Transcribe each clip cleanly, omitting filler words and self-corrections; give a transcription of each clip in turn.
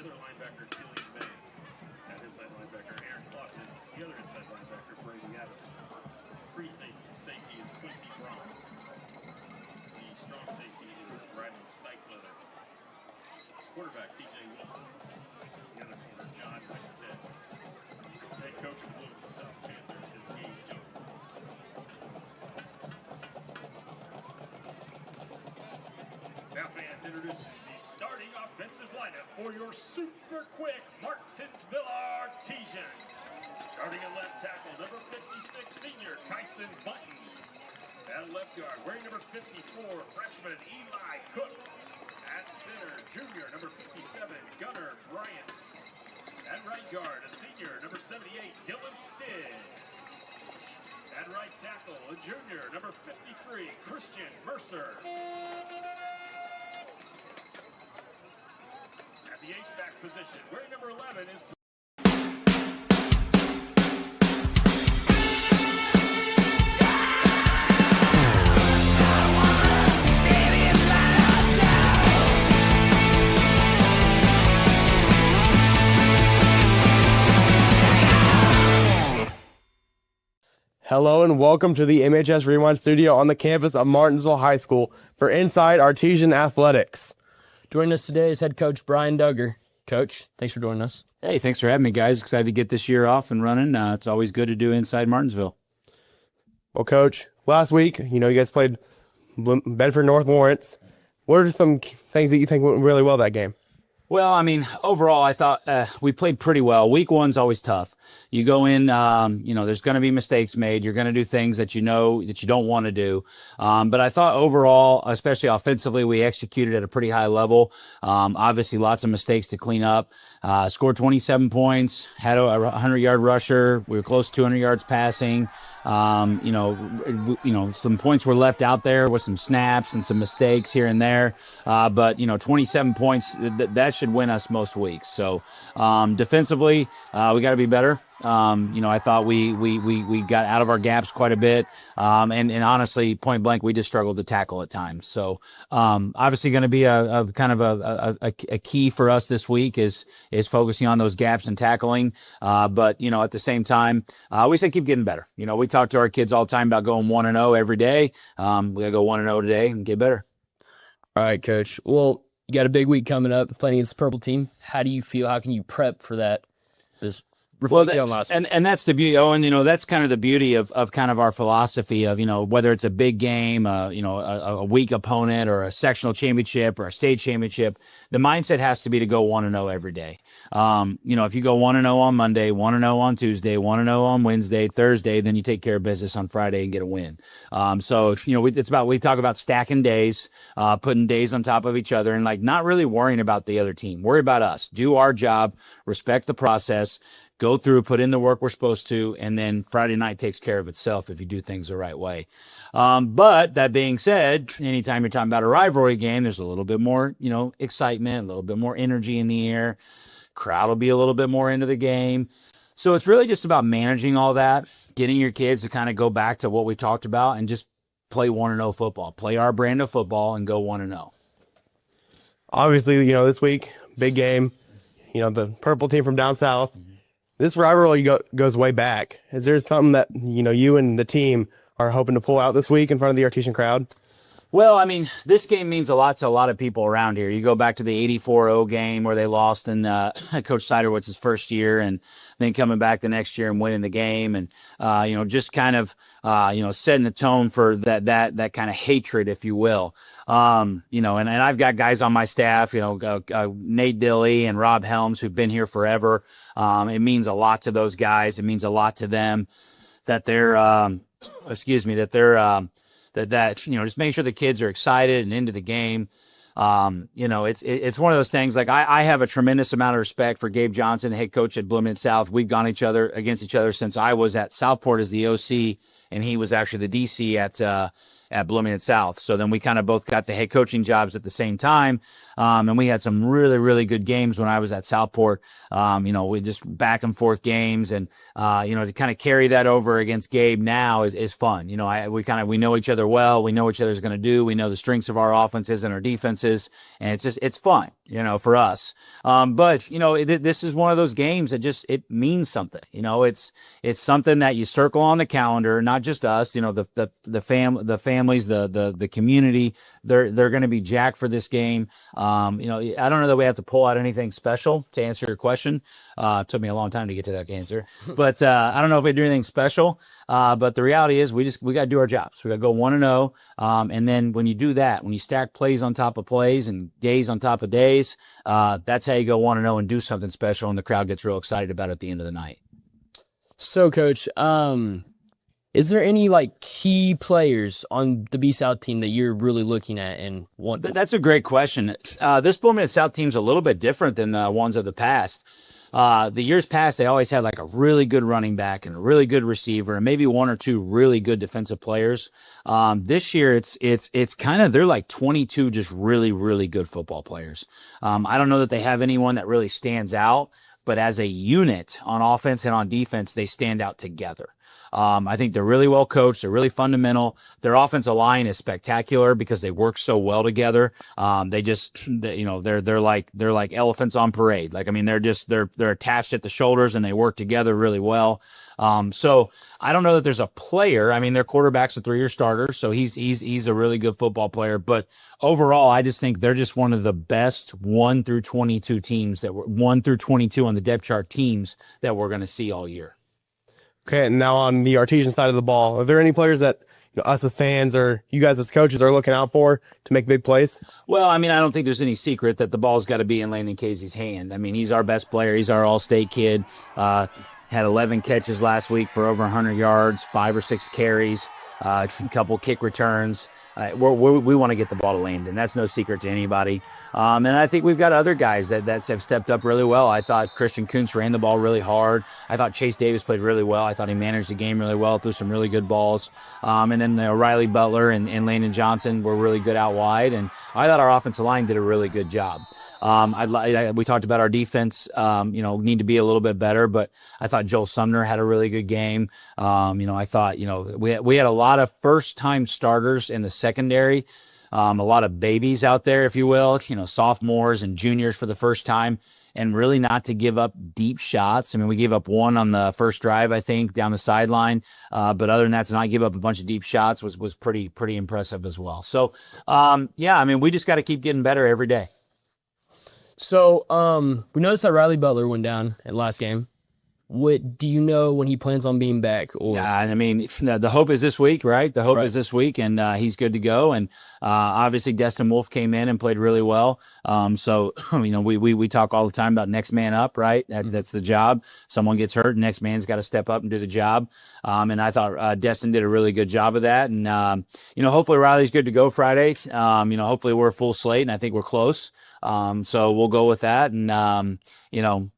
other linebacker, Killian May. That inside linebacker, Aaron Clausen. The other inside linebacker, Brady Adams. Free safety is Quincy Braun. The strong safety is Riley Steichleather. Quarterback, TJ Wilson. The other corner, John Winstead. Head coach of Bloomington South Panthers is Gabe Johnson. Now fans, introduce the starting offensive lineup for your super quick Martinsville Artesian. Starting at left tackle, number 56, senior Kyson Button. At left guard, wearing number 54, freshman Eli Cook. At center, junior, number 57, Gunnar Bryant. At right guard, a senior, number 78, Dylan Stidd. At right tackle, a junior, number 53, Christian Mercer. At the H-back position, wearing number 11 is... Hello and welcome to the MHS Rewind Studio on the campus of Martinsville High School for Inside Artesian Athletics. Joining us today is head coach Brian Duggar. Coach, thanks for joining us. Hey, thanks for having me, guys. Excited to get this year off and running. It's always good to do Inside Martinsville. Well, Coach, last week, you guys played Bedford North Lawrence. What are some things that you think went really well that game? Well, I mean, overall, I thought we played pretty well. Week one's always tough. You go in, there's going to be mistakes made. You're going to do things that you know that you don't want to do. But I thought overall, especially offensively, we executed at a pretty high level. Obviously, lots of mistakes to clean up. Scored 27 points, had a 100-yard rusher. We were close to 200 yards passing. Some points were left out there with some snaps and some mistakes here and there. But 27 points, that should win us most weeks. So defensively, we got to be better. I thought we got out of our gaps quite a bit. And honestly, point blank, we just struggled to tackle at times. So, obviously going to be a kind of a key for us this week is focusing on those gaps and tackling. But at the same time, we said keep getting better. We talk to our kids all the time about going 1-0 every day. We got to go 1-0 today and get better. All right, Coach. Well, you got a big week coming up playing against the Purple team. How do you feel? How can you prep for that? And that's the beauty. Oh, and that's kind of the beauty of kind of our philosophy of whether it's a big game, a weak opponent, or a sectional championship or a state championship. The mindset has to be to go 1-0 every day. If you go 1-0 on Monday, 1-0 on Tuesday, 1-0 on Wednesday, Thursday, then you take care of business on Friday and get a win. We talk about stacking days, putting days on top of each other, and not really worrying about the other team. Worry about us. Do our job. Respect the process. Go through, put in the work we're supposed to, and then Friday night takes care of itself if you do things the right way. But that being said, anytime you're talking about a rivalry game, there's a little bit more, excitement, a little bit more energy in the air. Crowd will be a little bit more into the game. So it's really just about managing all that, getting your kids to kind of go back to what we talked about and just play 1-0 football. Play our brand of football and go 1-0. Obviously, this week, big game, the Purple team from down south. This rivalry goes way back. Is there something that, you and the team are hoping to pull out this week in front of the Artesian crowd? Well, I mean, this game means a lot to a lot of people around here. You go back to the 84-0 game where they lost in Coach Siderwitz's first year, and then coming back the next year and winning the game, and just kind of setting the tone for that kind of hatred, if you will. And I've got guys on my staff, Nate Dilley and Rob Helms, who've been here forever. It means a lot to those guys. It means a lot to them that they're just making sure the kids are excited and into the game. It's one of those things. I have a tremendous amount of respect for Gabe Johnson, head coach at Bloomington South. We've gone against each other since I was at Southport as the OC, and he was actually the DC at Bloomington South. So then we kind of both got the head coaching jobs at the same time. And we had some really, really good games when I was at Southport. We just back and forth games, and, to kind of carry that over against Gabe now is fun. We know each other well. We know what each other's going to do. We know the strengths of our offenses and our defenses, and it's fun. for us. But this is one of those games that it means something. It's something that you circle on the calendar, not just us. The families, the community. They're going to be jacked for this game. I don't know that we have to pull out anything special to answer your question. It took me a long time to get to that answer, but I don't know if we do anything special. But the reality is we got to do our jobs. We got to go 1-0. And then when you do that, when you stack plays on top of plays and days on top of days, that's how you go 1-0 and do something special. And the crowd gets real excited about it at the end of the night. So, Coach, is there any key players on the B South team that you're really looking at and want? That's a great question. This Bloomington South team's a little bit different than the ones of the past. The years past, they always had a really good running back and a really good receiver and maybe one or two really good defensive players. This year, it's kind of, they're 22 just really, really good football players. I don't know that they have anyone that really stands out, but as a unit on offense and on defense, they stand out together. I think they're really well coached. They're really fundamental. Their offensive line is spectacular because they work so well together. They're like elephants on parade. They're attached at the shoulders and they work together really well. So I don't know that there's a player. I mean, their quarterback's a 3-year starter, so he's a really good football player. But overall, I just think they're just one of the best 1 through 22 teams 1 through 22 on the depth chart teams that we're going to see all year. Okay, and now on the Artesian side of the ball, are there any players that us as fans or you guys as coaches are looking out for to make big plays? Well, I mean, I don't think there's any secret that the ball's got to be in Landon Casey's hand. I mean, he's our best player. He's our all-state kid. Had 11 catches last week for over 100 yards, 5 or 6 carries, a couple kick returns. We want to get the ball to Landon. That's no secret to anybody. And I think we've got other guys that have stepped up really well. I thought Christian Kuntz ran the ball really hard. I thought Chase Davis played really well. I thought he managed the game really well, threw some really good balls. And then Riley Butler and Landon Johnson were really good out wide. And I thought our offensive line did a really good job. We talked about our defense, need to be a little bit better, but I thought Joel Sumner had a really good game. I thought, we had a lot of first-time starters in the secondary, a lot of babies out there, if you will, sophomores and juniors for the first time, and really not to give up deep shots. I mean, we gave up one on the first drive, I think, down the sideline. But other than that, to not give up a bunch of deep shots was pretty impressive as well. So, we just got to keep getting better every day. So, we noticed that Riley Butler went down in the last game. What do you know when he plans on being back? Or yeah, I mean, the hope is this week, right? The hope is this week, and he's good to go. And obviously, Destin Wolf came in and played really well. So we talk all the time about next man up, right? That's the job. Someone gets hurt, next man's got to step up and do the job. And I thought Destin did a really good job of that. And hopefully Riley's good to go Friday. Hopefully we're a full slate, and I think we're close. So we'll go with that. And,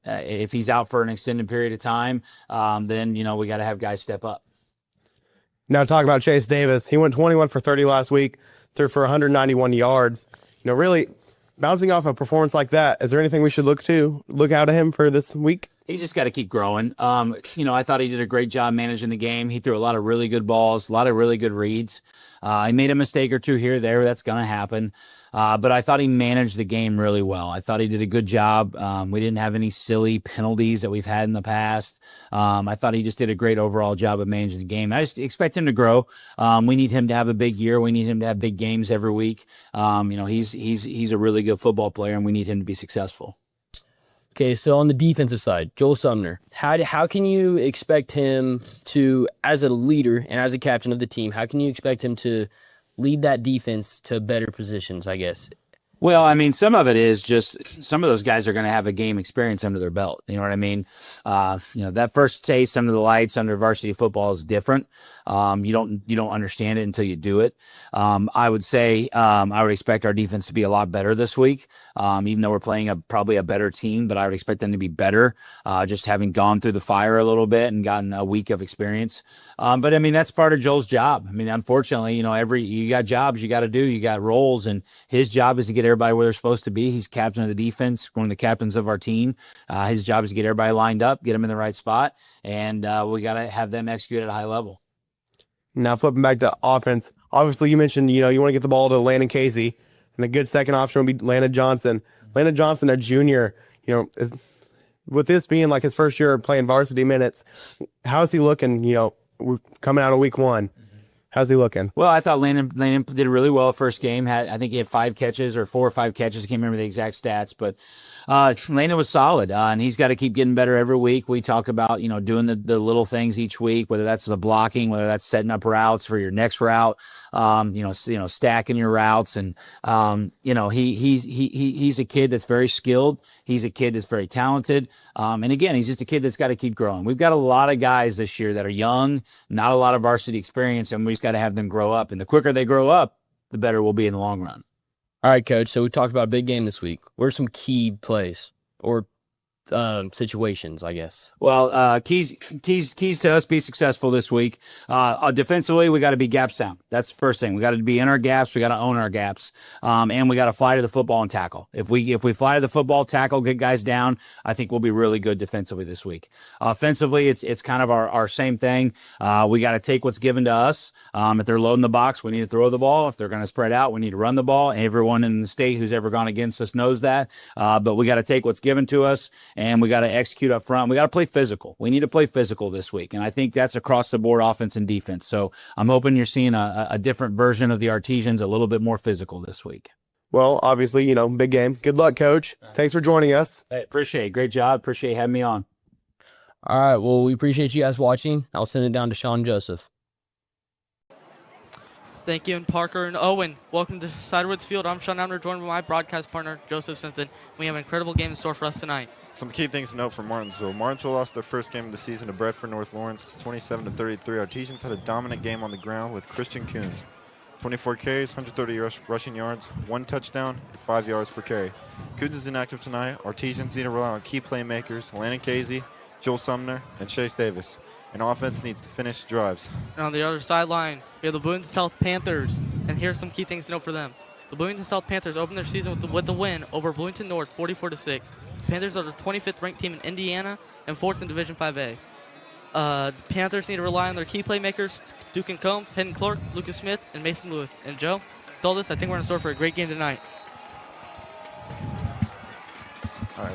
if he's out for an extended period of time, then, we got to have guys step up. Now talking about Chase Davis, he went 21 for 30 last week, threw for 191 yards. Really bouncing off a performance like that, is there anything we should look out at him for this week? He's just got to keep growing. I thought he did a great job managing the game. He threw a lot of really good balls, a lot of really good reads. He made a mistake or two here or there. That's going to happen. But I thought he managed the game really well. I thought he did a good job. We didn't have any silly penalties that we've had in the past. I thought he just did a great overall job of managing the game. I just expect him to grow. We need him to have a big year. We need him to have big games every week. He's a really good football player, and we need him to be successful. Okay, so on the defensive side, Joel Sumner, how can you expect him to, as a leader and as a captain of the team, how can you expect him to lead that defense to better positions, I guess? Well, I mean, some of it is just some of those guys are going to have a game experience under their belt. You know what I mean? That first taste under the lights under varsity football is different. You don't understand it until you do it. I would say I would expect our defense to be a lot better this week, even though we're playing probably a better team. But I would expect them to be better, just having gone through the fire a little bit and gotten a week of experience. But I mean, that's part of Joel's job. I mean, unfortunately, you got jobs you got to do, you got roles, and his job is to get everybody where they're supposed to be. He's captain of the defense, one of the captains of our team. His job is to get everybody lined up, get them in the right spot, and we got to have them execute at a high level. Now flipping back to offense, obviously you mentioned, you want to get the ball to Landon Casey, and a good second option would be Landon Johnson. Landon Johnson, a junior, is with this being like his first year playing varsity minutes, how's he looking? We're coming out of week 1. How's he looking? Well, I thought Landon did really well first game. I think he had 5 catches or 4 or 5 catches. I can't remember the exact stats, but Landon was solid, and he's got to keep getting better every week. We talked about, doing the little things each week, whether that's the blocking, whether that's setting up routes for your next route, stacking your routes. And, he's a kid that's very skilled. He's a kid that's very talented. And again, he's just a kid that's got to keep growing. We've got a lot of guys this year that are young, not a lot of varsity experience, and we just got to have them grow up. And the quicker they grow up, the better we'll be in the long run. All right, Coach. So we talked about a big game this week. What are some key plays or situations, I guess? Well, keys to us be successful this week. Defensively, we got to be gaps down. That's the first thing. We got to be in our gaps. We got to own our gaps, and we got to fly to the football and tackle. If we fly to the football, tackle, get guys down, I think we'll be really good defensively this week. Offensively, it's kind of our same thing. We got to take what's given to us. If they're loading the box, we need to throw the ball. If they're going to spread out, we need to run the ball. Everyone in the state who's ever gone against us knows that. But we got to take what's given to us, and we got to execute up front. We got to play physical. We need to play physical this week. And I think that's across the board, offense and defense. So I'm hoping you're seeing a different version of the Artesians, a little bit more physical this week. Well, obviously, big game. Good luck, Coach. Thanks for joining us. Hey, appreciate it. Great job. Appreciate having me on. All right. Well, we appreciate you guys watching. I'll send it down to Sean Joseph. Thank you, and Parker and Owen. Welcome to Sidewoods Field. I'm Sean Abner, joined by my broadcast partner, Joseph Simpson. We have an incredible game in store for us tonight. Some key things to note for Martinsville. Martinsville lost their first game of the season to Bradford North Lawrence, 27-33. Artesians had a dominant game on the ground with Christian Coons. 24 carries, 130 rushing yards, 1 touchdown, 5 yards per carry. Coons is inactive tonight. Artesians need to rely on key playmakers, Landon Casey, Joel Sumner, and Chase Davis. And offense needs to finish drives. And on the other sideline, we have the Bloomington South Panthers. And here's some key things to note for them. The Bloomington South Panthers opened their season with the win over Bloomington North, 44-6. The Panthers are the 25th ranked team in Indiana and 4th in Division 5A. The Panthers need to rely on their key playmakers, Duke and Combs, Hayden Clark, Lucas Smith, and Mason Lewis. And Joe, with all this, I think we're in store for a great game tonight. All right.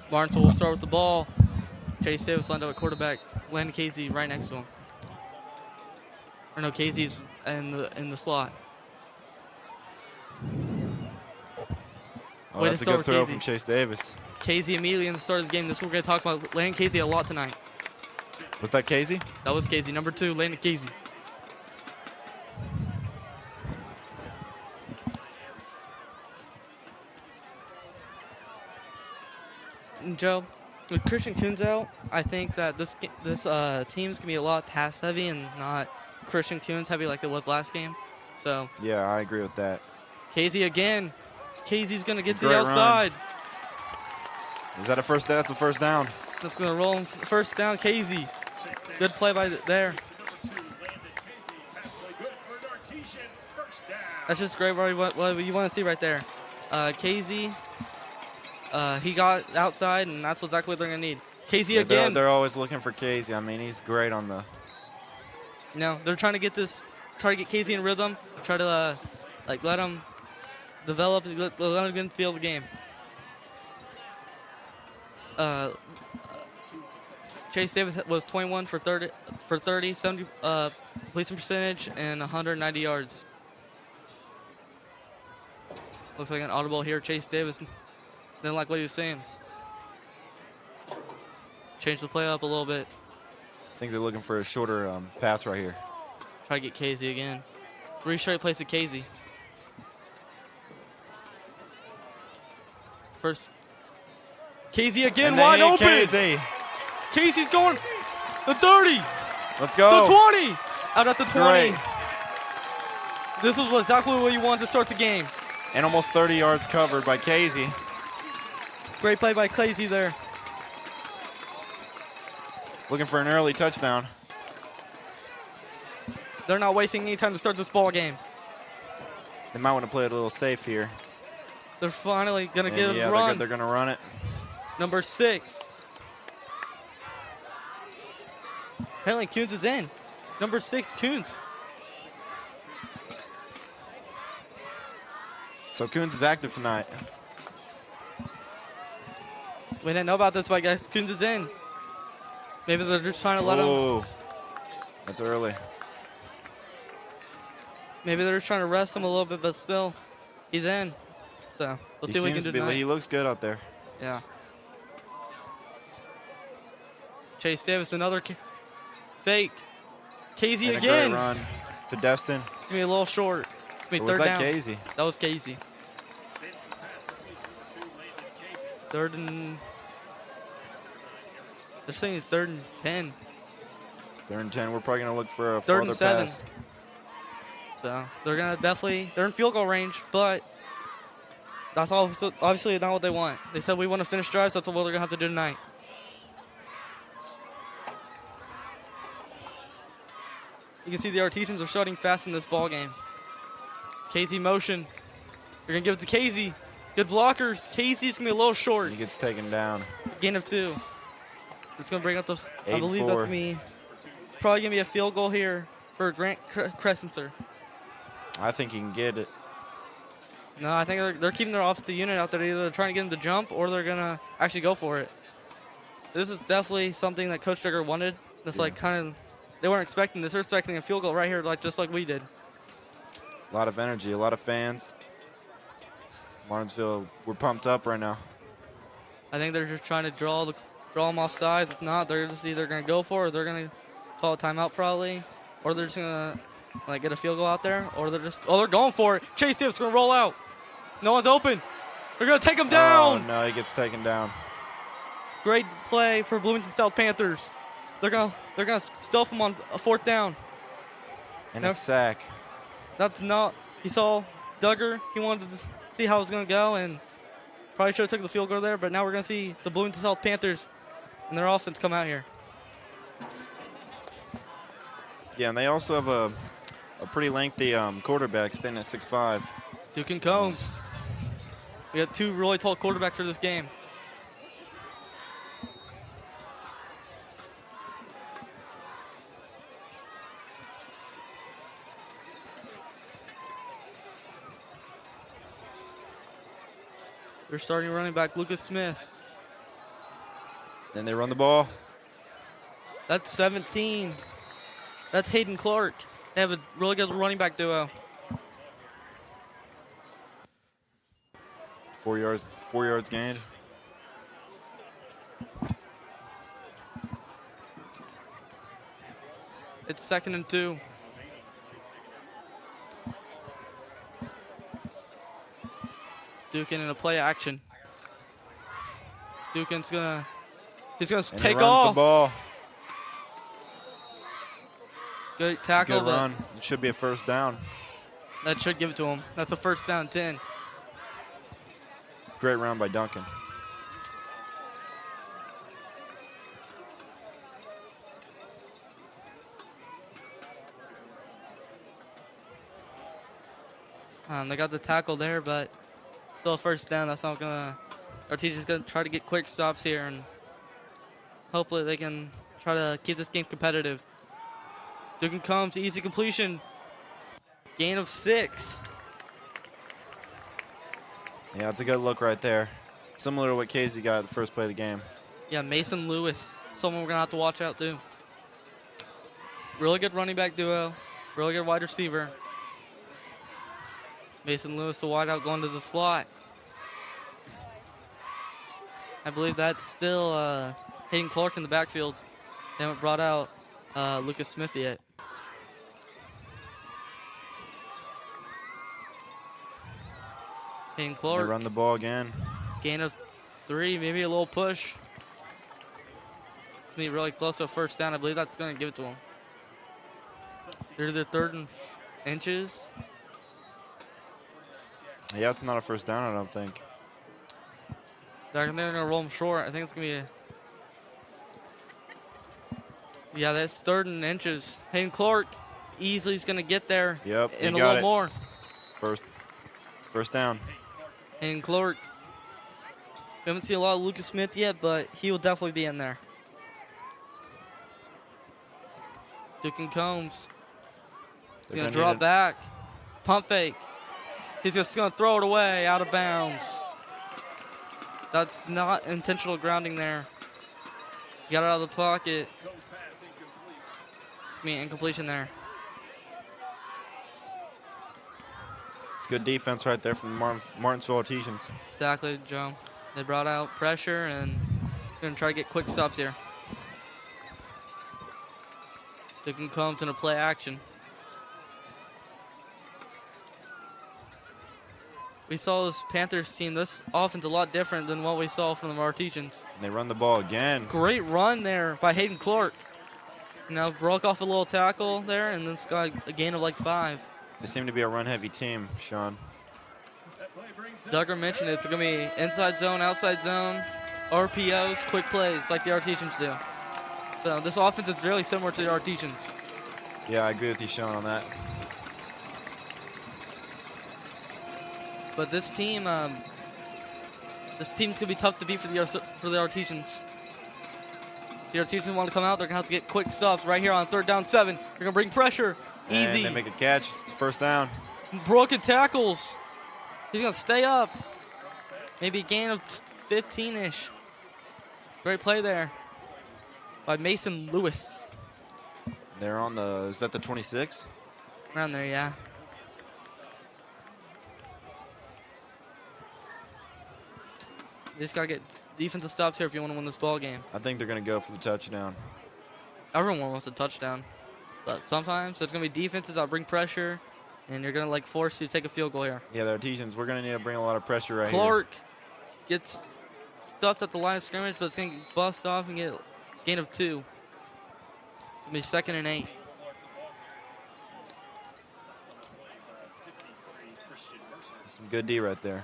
Martinsville will start with the ball. Chase Davis lined up at quarterback. Landon Casey right next to him. Or no, Casey's in the slot. Oh, that's a good throw from Chase Davis. Casey immediately in the start of the game. This we're going to talk about Landon Casey a lot tonight. Was that Casey? That was Casey. Number 2, Landon Casey. And Joe, with Christian Coons out, I think that this team's going to be a lot pass heavy and not Christian Coons heavy like it was last game. So yeah, I agree with that. Casey again. Casey's going to get to the outside. Run. Is that a first down? That's a first down. That's going to roll him first down, Casey. Good play by there. That's just great what you want to see right there. Casey, he got outside, and that's exactly what they're going to need. Casey again. They're always looking for Casey. I mean, he's great on the. No, they're trying to get Casey in rhythm. Try to let him develop, let him get in the field of the game. Chase Davis was 21 for 30, 70 completion percentage, and 190 yards. Looks like an audible here. Chase Davis didn't like what he was saying. Change the play up a little bit. I think they're looking for a shorter pass right here. Try to get Casey again. 3 straight plays to Casey. First, Casey again, wide open. Casey's going the 30. Let's go. The 20. Out at the 20. Great. This was exactly what you wanted to start the game. And almost 30 yards covered by Casey. Great play by Casey there. Looking for an early touchdown. They're not wasting any time to start this ball game. They might want to play it a little safe here. They're finally going to get Yeah, a run. they're going to run it. Number 6. Apparently Coons is in. Number 6, Coons. So Coons is active tonight. We didn't know about this, but I guess Coons is in. Maybe they're just trying to let him. Oh, that's early. Maybe they're just trying to rest him a little bit, but still, he's in. So we'll see what we can do tonight. He looks good out there. Yeah. Chase Davis, another fake. Casey And again. A great run to Destin. Give me a little short. Give me Or third was that down. Casey? That was Casey. Third and. They're saying third and 10. 3rd and 10. We're probably going to look for a Third farther and 7. pass. So they're gonna definitely. They're in field goal range, but that's obviously not what they want. They said we want to finish drives. That's what they're gonna have to do tonight. You can see the Artesians are starting fast in this ball game. Casey motion. They're gonna give it to Casey. Good blockers. Casey's gonna be a little short. He gets taken down. Gain of 2. It's gonna bring up the. I believe 8-4. that's gonna be probably gonna be a field goal here for Grant Crescencer. I think he can get it. No, I think they're keeping their offensive unit out there. Either they're trying to get them to jump or they're gonna actually go for it. This is definitely something that Coach Duggar wanted. That's like kind of they weren't expecting this. They're expecting a field goal right here, just like we did. A lot of energy, a lot of fans. Martinsville, we're pumped up right now. I think they're just trying to draw them off sides. If not, they're just either gonna go for it or they're gonna call a timeout probably, or they're just gonna get a field goal out there, or they're going for it. Chase Davis gonna roll out. No one's open. They're gonna take him down. Oh, no, he gets taken down. Great play for Bloomington South Panthers. They're gonna stuff him on a 4th down. And a sack. That's not. He saw Duggar. He wanted to see how it was gonna go, and probably should have took the field goal there. But now we're gonna see the Bloomington South Panthers and their offense come out here. Yeah, and they also have a pretty lengthy quarterback standing at 6'5". Duke and Combs. We got 2 really tall quarterbacks for this game. They're starting running back Lucas Smith. Then they run the ball. That's 17. That's Hayden Clark. They have a really good running back duo. 4 yards gained. It's 2nd and 2. Dukin in a play action. Dukin's he's gonna And take he runs off. the ball. Good tackle, Good but run. It should be a 1st down. that should give it to him. That's a 1st down 10. Great run by Duncan. They got the tackle there, but still a 1st down. That's not gonna. Artesian's gonna try to get quick stops here, and hopefully they can try to keep this game competitive. Dugan comes, easy completion. Gain of 6. Yeah, it's a good look right there. Similar to what Casey got at the first play of the game. Yeah, Mason Lewis, someone we're gonna have to watch out too. Really good running back duo, really good wide receiver. Mason Lewis, the wide out, going to the slot. I believe that's still Hayden Clark in the backfield. They haven't brought out Lucas Smith yet. Hayden They Clark, run the ball again. gain of 3, maybe a little push. Be really close to a 1st down. I believe that's going to give it to him. They're the 3rd and inches. Yeah, it's not a first down, I don't think. They're going to roll him short. I think it's going to be yeah, that's 3rd and inches. Hayden Clark easily is going to get there. Yep, and he a got little it. more. First down. Hayden Clark. We haven't seen a lot of Lucas Smith yet, but he will definitely be in there. Duke and Combs. He's going to drop back. Pump fake. He's just going to throw it away out of bounds. That's not intentional grounding there. He got it out of the pocket. It's me incompletion there. It's good defense right there from the Martinsville Artesians. Exactly, Joe. They brought out pressure and going to try to get quick stops here. They can come to the play action. We saw this Panthers team, this offense a lot different than what we saw from the Artesians. And they run the ball again. Great run there by Hayden Clark. Now broke off a little tackle there, and then it's got a gain of like 5. They seem to be a run-heavy team, Sean. Duggar mentioned it's going to be inside zone, outside zone, RPOs, quick plays like the Artesians do. So this offense is really similar to the Artesians. Yeah, I agree with you, Sean, on that. But this team's going to be tough to beat for the Artesians. The Artesians want to come out. They're going to have to get quick stops right here on 3rd down 7. They're going to bring pressure. Easy. And they make a catch. It's first down. Broken tackles. He's going to stay up. Maybe a gain of 15-ish. Great play there by Mason Lewis. They're on the, is that the 26? Around there, yeah. You just got to get defensive stops here if you want to win this ball game. I think they're going to go for the touchdown. Everyone wants a touchdown. But sometimes there's going to be defenses that bring pressure, and you're going to force you to take a field goal here. Yeah, the Artesians, we're going to need to bring a lot of pressure right Clark gets stuffed at the line of scrimmage, but it's going to bust off and get a gain of 2. It's going to be 2nd and 8. Some good D right there.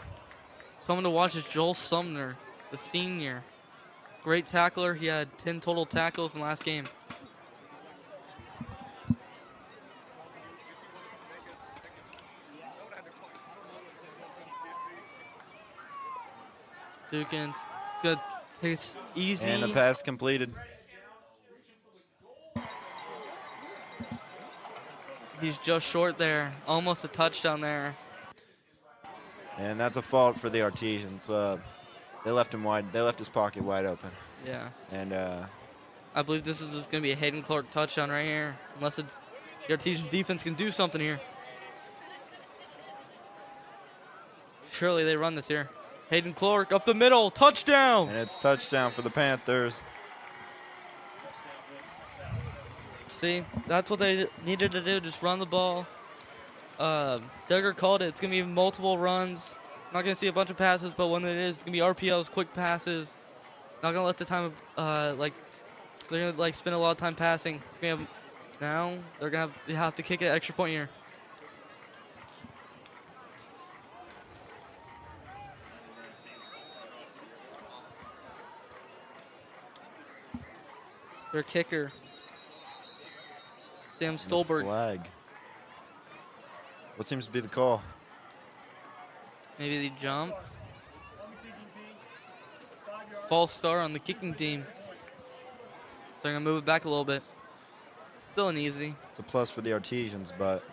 Someone to watch is Joel Sumner, the senior. Great tackler. He had 10 total tackles in the last game. Dukins. Good. He's easy. And the pass completed. He's just short there. Almost a touchdown there. And that's a fault for the Artesians. They left him wide. They left his pocket wide open. Yeah. And I believe this is just going to be a Hayden Clark touchdown right here. Unless the Artesian defense can do something here. Surely they run this here. Hayden Clark up the middle. Touchdown. and it's touchdown for the Panthers. See, that's what they needed to do. Just run the ball. Duggar called it. It's going to be multiple runs. Not going to see a bunch of passes, but when it is, it's going to be RPOs, quick passes. Not going to let the time, they're going to spend a lot of time passing. It's going to now they're going to have to kick an extra point here. Their kicker, Sam Stolberg. Flag. What seems to be the call? Maybe they jumped. False start on the kicking team. So they're going to move it back a little bit. Still an easy. It's a plus for the Artesians, but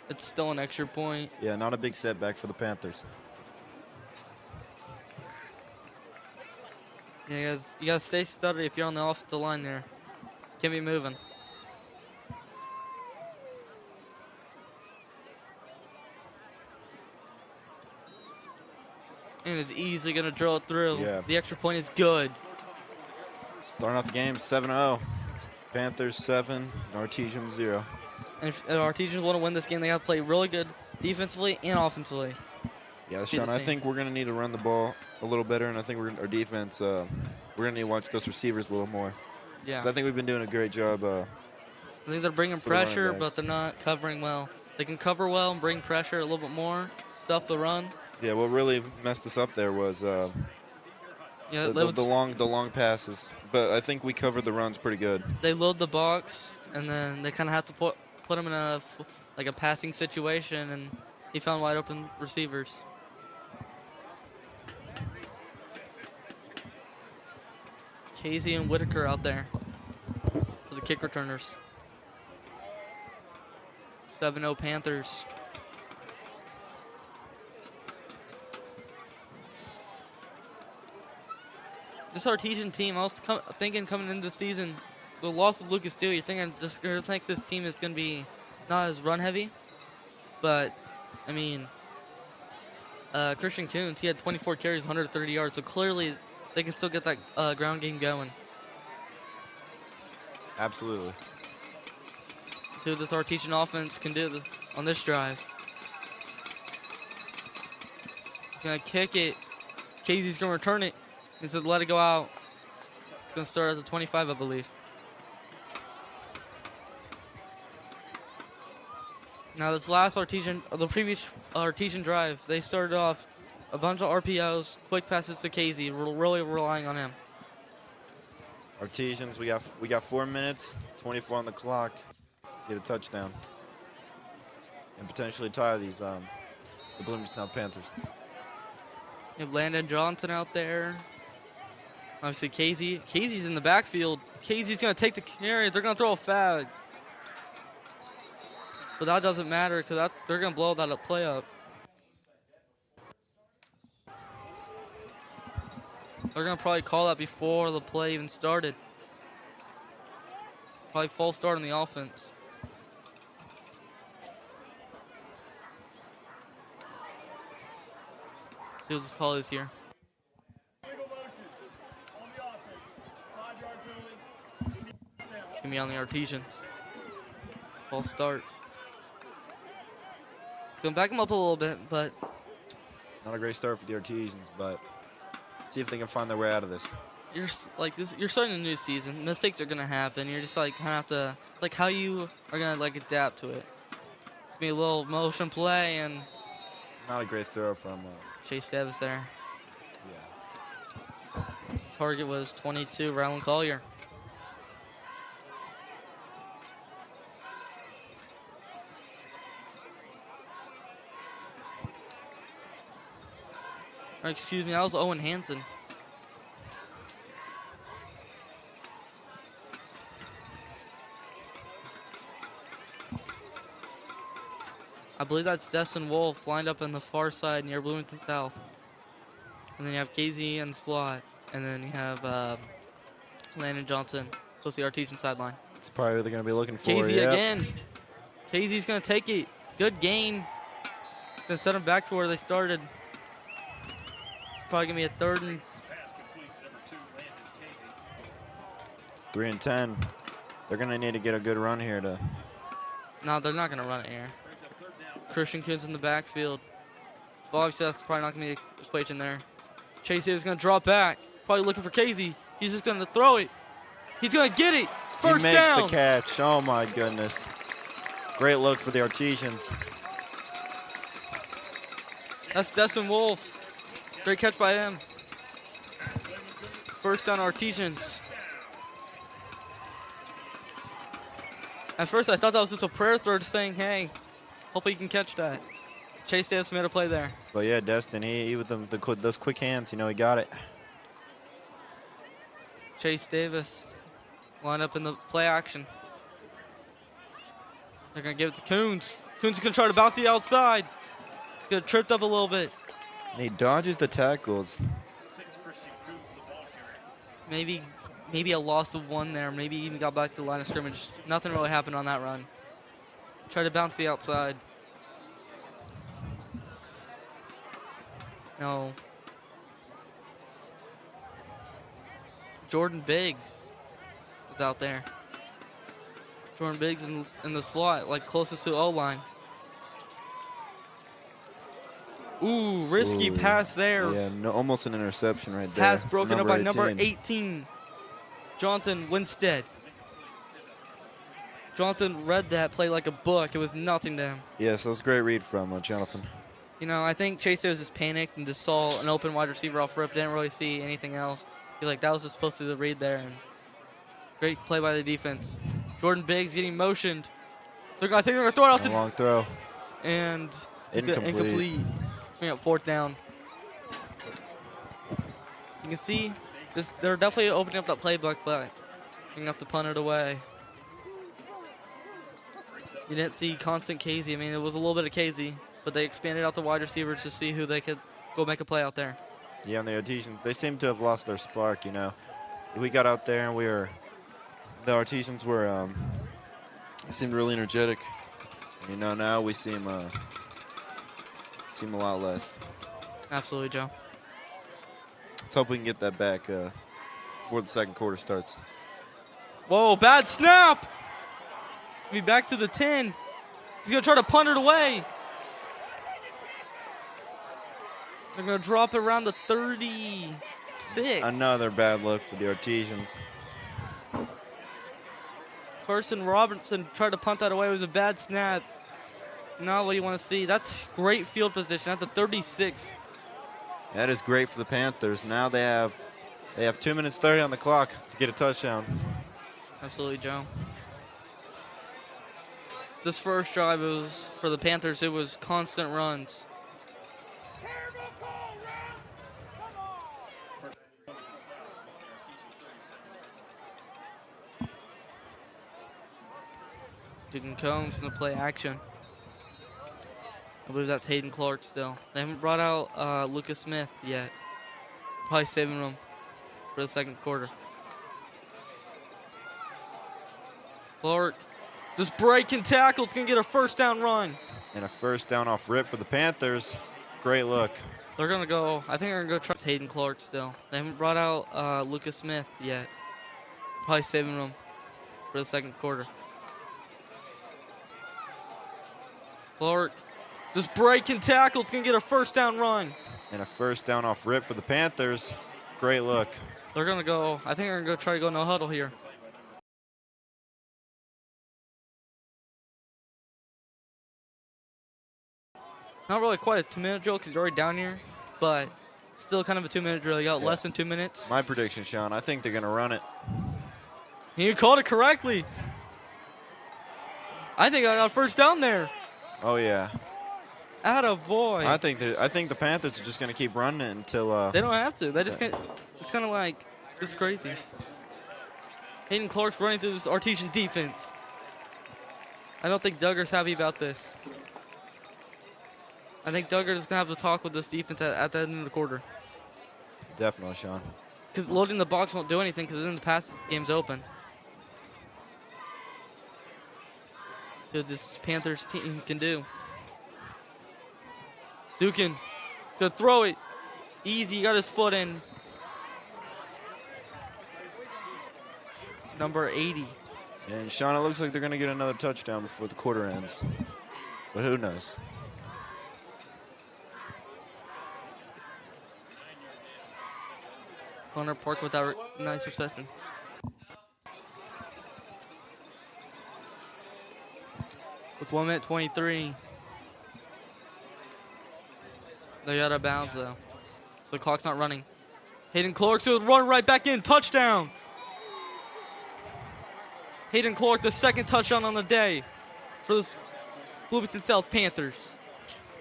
It's still an extra point. yeah, not a big setback for the Panthers. Yeah, you got to stay steady if you're on the offensive line there. Can't be moving. And it's easily going to drill it through. Yeah. The extra point is good. Starting off the game 7-0. Panthers 7, Artesians 0. And if the Artesians want to win this game, they got to play really good defensively and offensively. Yeah, Beat Sean, this I team. think we're going to need to run the ball a little better, and I think our defense, we're going to need to watch those receivers a little more. Yeah. 'Cause I think we've been doing a great job. I think they're bringing for the running pressure, but backs. they're not covering well. They can cover well and bring pressure a little bit more, stuff the run. Yeah, what really messed us up there was Yeah, the long passes. But I think we covered the runs pretty good. they load the box, and then they kind of have to put him in a passing situation, and he found wide open receivers. Casey and Whitaker out there for the kick returners. 7-0 Panthers. This Artesian team, I was thinking coming into the season, the loss of Lucas Steele, you're thinking this team is going to be not as run heavy. But, I mean, Christian Coons, he had 24 carries, 130 yards. So clearly they can still get that ground game going. Absolutely. See what this Artesian offense can do on this drive. He's going to kick it. Casey's going to return it. He said let it go out. It's going to start at the 25, I believe. Now this last the previous Artesian drive, they started off a bunch of RPOs, quick passes to Casey. We're really relying on him. Artesians, we got 4 minutes, 24 on the clock, get a touchdown, and potentially tie these the Bloomington South Panthers. You have Landon Johnson out there. Obviously Casey. Casey's in the backfield. Casey's gonna take the carry. They're gonna throw a flag, but that doesn't matter because they're gonna blow that play up. They're going to probably call that before the play even started. Probably false start on the offense. See what this call is here. Give me on the Artesians. False start. It's going to back them up a little bit, but... Not a great start for the Artesians, but... see if they can find their way out of this. You're starting a new season. Mistakes are gonna happen. You're just kind of have to how you are gonna adapt to it. It's gonna be a little motion play and not a great throw from Chase Davis there. Yeah. Target was 22, Ryland Collier. Or excuse me, that was Owen Hansen. I believe that's Destin Wolf lined up on the far side near Bloomington South. And then you have Casey and slot. And then you have Landon Johnson, close to the Artesian sideline. It's probably what they're going to be looking for. Casey again. Casey's going to take it. Good gain. Going to set them back to where they started. Probably going to be a 3rd and... It's 3 and 10. They're going to need to get a good run here to... No, they're not going to run it here. Christian Coons in the backfield. Well, obviously, that's probably not going to be the equation there. Chase is going to drop back. Probably looking for Casey. He's just going to throw it. He's going to get it. First down. He makes the catch. Oh, my goodness. Great look for the Artesians. That's Destin Wolf. Great catch by him. First down, Artesians. At first, I thought that was just a prayer throw saying, hey, hopefully you can catch that. Chase Davis made a play there. But yeah, Destin, he with those quick hands, he got it. Chase Davis lined up in the play action. They're going to give it to Coons. Coons is going to try to bounce the outside. He's going to tripped up a little bit. And he dodges the tackles. Maybe a loss of 1 there. Maybe even got back to the line of scrimmage. Nothing really happened on that run. Try to bounce the outside. No. Jordan Biggs is out there. Jordan Biggs in the slot, closest to O-line. Ooh, risky pass there. Yeah, almost an interception right there. Pass broken up by number 18, Jonathan Winstead. Jonathan read that play like a book. It was nothing to him. Yes, that was a great read from Jonathan. You know, I think Chase was just panicked and just saw an open wide receiver off rip. Didn't really see anything else. He's like, that was just supposed to be the read there. And great play by the defense. Jordan Biggs getting motioned. I think they're going to throw it out A long throw. and it's Incomplete. Bring up 4th down. You can see they're definitely opening up that playbook, but you have to punt it away. You didn't see constant Casey. I mean, it was a little bit of Casey, but they expanded out the wide receivers to see who they could go make a play out there. Yeah, and the Artesians, they seem to have lost their spark, you know. We got out there and the Artesians were, they seemed really energetic. You know, now we seem a lot less. Absolutely, Joe. Let's hope we can get that back before the second quarter starts. Whoa, bad snap. Be back to the 10. He's going to try to punt it away. They're going to drop it around the 36. Another bad look for the Artesians. Carson Robertson tried to punt that away. It was a bad snap. Not what you want to see. That's great field position at the 36. That is great for the Panthers. Now they have 2 minutes 30 on the clock to get a touchdown. Absolutely, Joe. This first drive was for the Panthers. It was constant runs. Dugan Combs going to play action. I believe that's Hayden Clark still. They haven't brought out Lucas Smith yet. Probably saving him for the second quarter. Clark just breaking tackle. It's going to get a first down run. And a first down off rip for the Panthers. Great look. They're going to go, I think they're going to go try Hayden Clark still. They haven't brought out Lucas Smith yet. Probably saving him for the second quarter. Clark just breaking tackle. It's going to get a first down run. And a first down off rip for the Panthers. Great look. They're going to go, I think they're going to go try to go no huddle here. Not really quite a 2-minute drill because you're already down here, but still kind of a 2-minute drill. You got less than 2 minutes. My prediction, Sean, I think they're going to run it. You called it correctly. I think I got first down there. Oh, yeah. Attaboy. I think the Panthers are just going to keep running it until they don't have to. They just can't. It's kind of like, it's crazy. Hayden Clark's running through this Artesian defense. I don't think Duggar's happy about this. I think Duggar is going to have to talk with this defense at the end of the quarter. Definitely, Sean. Because loading the box won't do anything because then the pass game's open. See what this Panthers team can do. Dukin to throw it. Easy, got his foot in. Number 80. And Sean, it looks like they're going to get another touchdown before the quarter ends. But who knows? Connor Park with that nice reception. With 1 minute 23. They're out of bounds though. So the clock's not running. Hayden Clark to run right back in. Touchdown. Hayden Clark, the second touchdown on the day for the Bloomington South Panthers.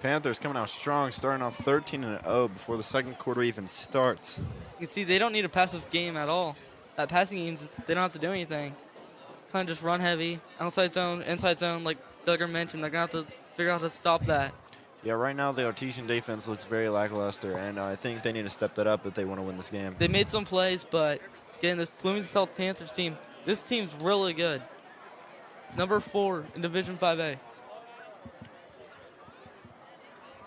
Panthers coming out strong, starting off 13-0 before the second quarter even starts. You can see they don't need to pass this game at all. That passing game, they don't have to do anything. Kind of just run heavy, outside zone, inside zone, like Duggar mentioned. They're going to have to figure out how to stop that. Yeah, right now the Artesian defense looks very lackluster, and I think they need to step that up if they want to win this game. They made some plays, but again, this Bloomington South Panthers team, this team's really good. Number 4 in Division 5A.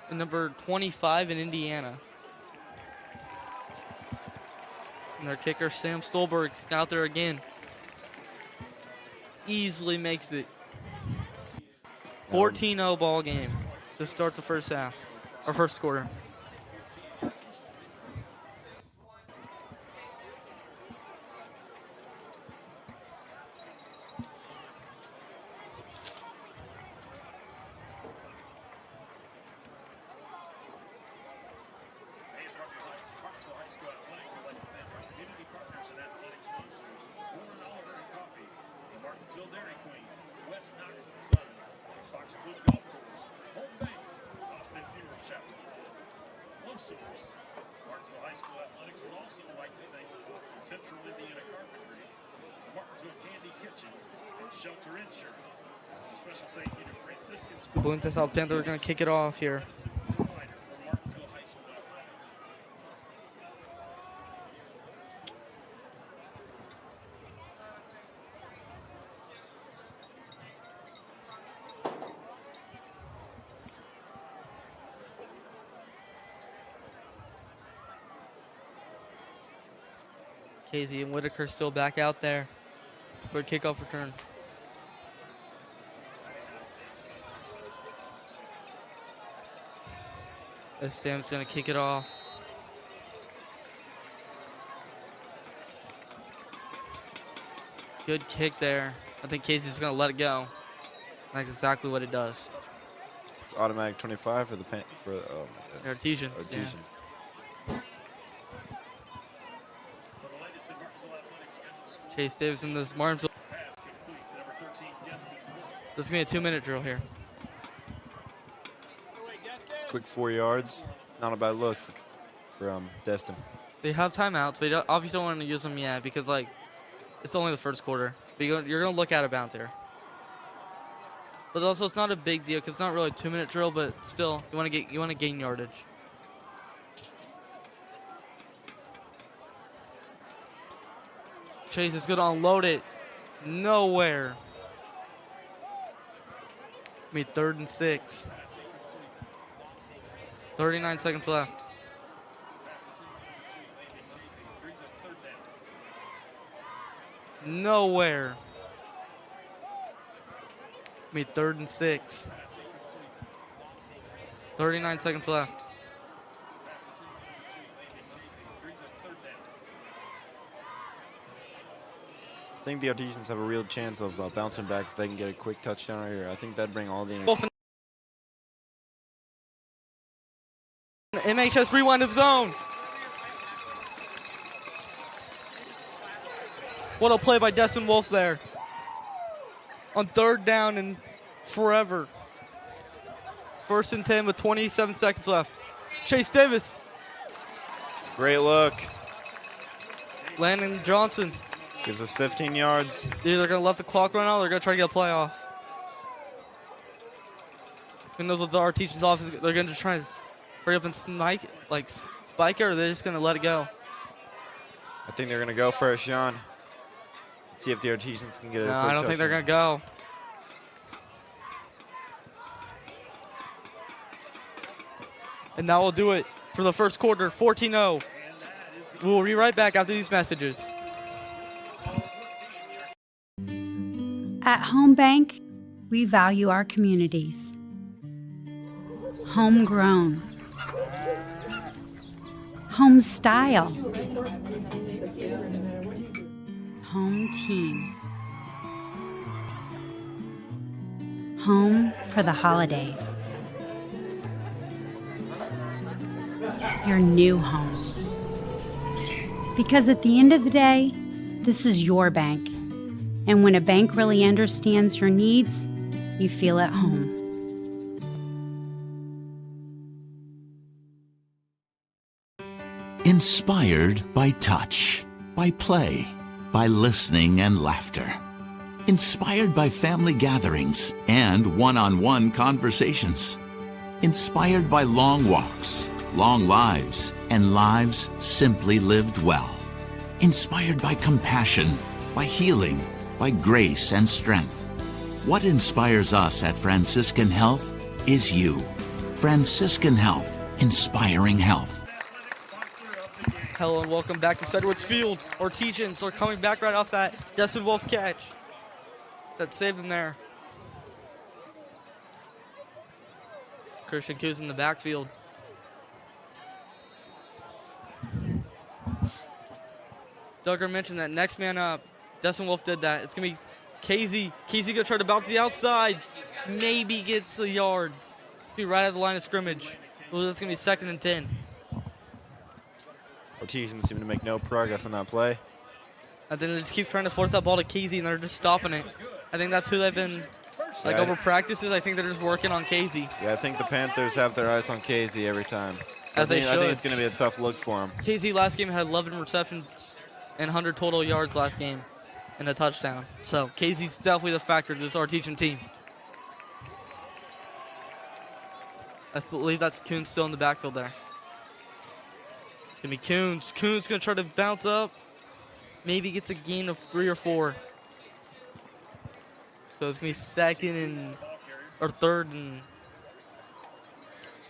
And number 25 in Indiana. And their kicker, Sam Stolberg, is out there again. Easily makes it. 14-0 ball game to start the first half, or first quarter. Central Indiana Carpentry, Martinsville Candy Kitchen, and Shelter Insurance. A special thank you to Franciscan The Bloomington South Panthers are going to kick it off here. provider for Martinsville High School athletics. Casey and Whitaker still back out there for a kickoff return. As Sam's going to kick it off. Good kick there. I think Casey's going to let it go. That's exactly what it does. It's automatic 25 for the Artesians. Artesians. For the latest in Martinsville athletics schedule, Chase Davis in this Martinsville. pass complete to number 13, Destin Wolf. This is going to be a 2-minute drill here. It's quick 4 yards. It's not a bad look for Destin. They have timeouts, but you obviously don't want to use them yet because, like, it's only the first quarter. But you're going to look out of bounds here. But also, it's not a big deal because it's not really a 2-minute drill, but still, you want to gain yardage. Chase is going to unload it. Nowhere. I mean, 3rd and 6. 39 seconds left. Nowhere. I mean, 3rd and 6. 39 seconds left. I think the Artesians have a real chance of bouncing back if they can get a quick touchdown right here. I think that'd bring all the Wolf MHS rewind of zone. What a play by Destin Wolf there. On 3rd down and forever. 1st and 10 with 27 seconds left. Chase Davis. Great look. Landon Johnson. Gives us 15 yards. Either they're going to let the clock run out or they're going to try to get a play off. Who knows what the Artesians off is. They're going to try to hurry up and spike it, or they're just going to let it go. I think they're going to go for it, Sean. See if the Artesians can get a No, quick I don't think they're touchdown. going to go. And that will do it for the first quarter, 14-0. We'll be right back after these messages. At Home Bank, we value our communities. Homegrown. Home style. Home team. Home for the holidays. Your new home. Because at the end of the day, this is your bank. And when a bank really understands your needs, you feel at home. Inspired by touch, by play, by listening and laughter. Inspired by family gatherings and one-on-one conversations. Inspired by long walks, long lives, and lives simply lived well. Inspired by compassion, by healing, by grace and strength. What inspires us at Franciscan Health is you. Franciscan Health, inspiring health. Hello and welcome back to Sedgwick's Field. Artesians are coming back right off that Destin Wolf catch. That saved them there. Christian Coos in the backfield. Duggar mentioned that next man up. Destin Wolf did that. It's going to be Casey. Casey going to try to bounce to the outside. Maybe gets the yard. It's going to be right at the line of scrimmage. Well, that's going to be 2nd and 10. Artesians seem to make no progress on that play. And then they just keep trying to force that ball to Casey, and they're just stopping it. I think that's who they've been, like, over practices. I think they're just working on Casey. Yeah, I think the Panthers have their eyes on Casey every time. As they I think should. it's going to be a tough look for him. Casey last game had 11 receptions and 100 total yards last game and a touchdown. So Casey's definitely the factor to this Artesian team. I believe that's Coons still in the backfield there. It's going to be Coons. Coons going to try to bounce up. Maybe gets a gain of 3 or 4. So it's going to be third and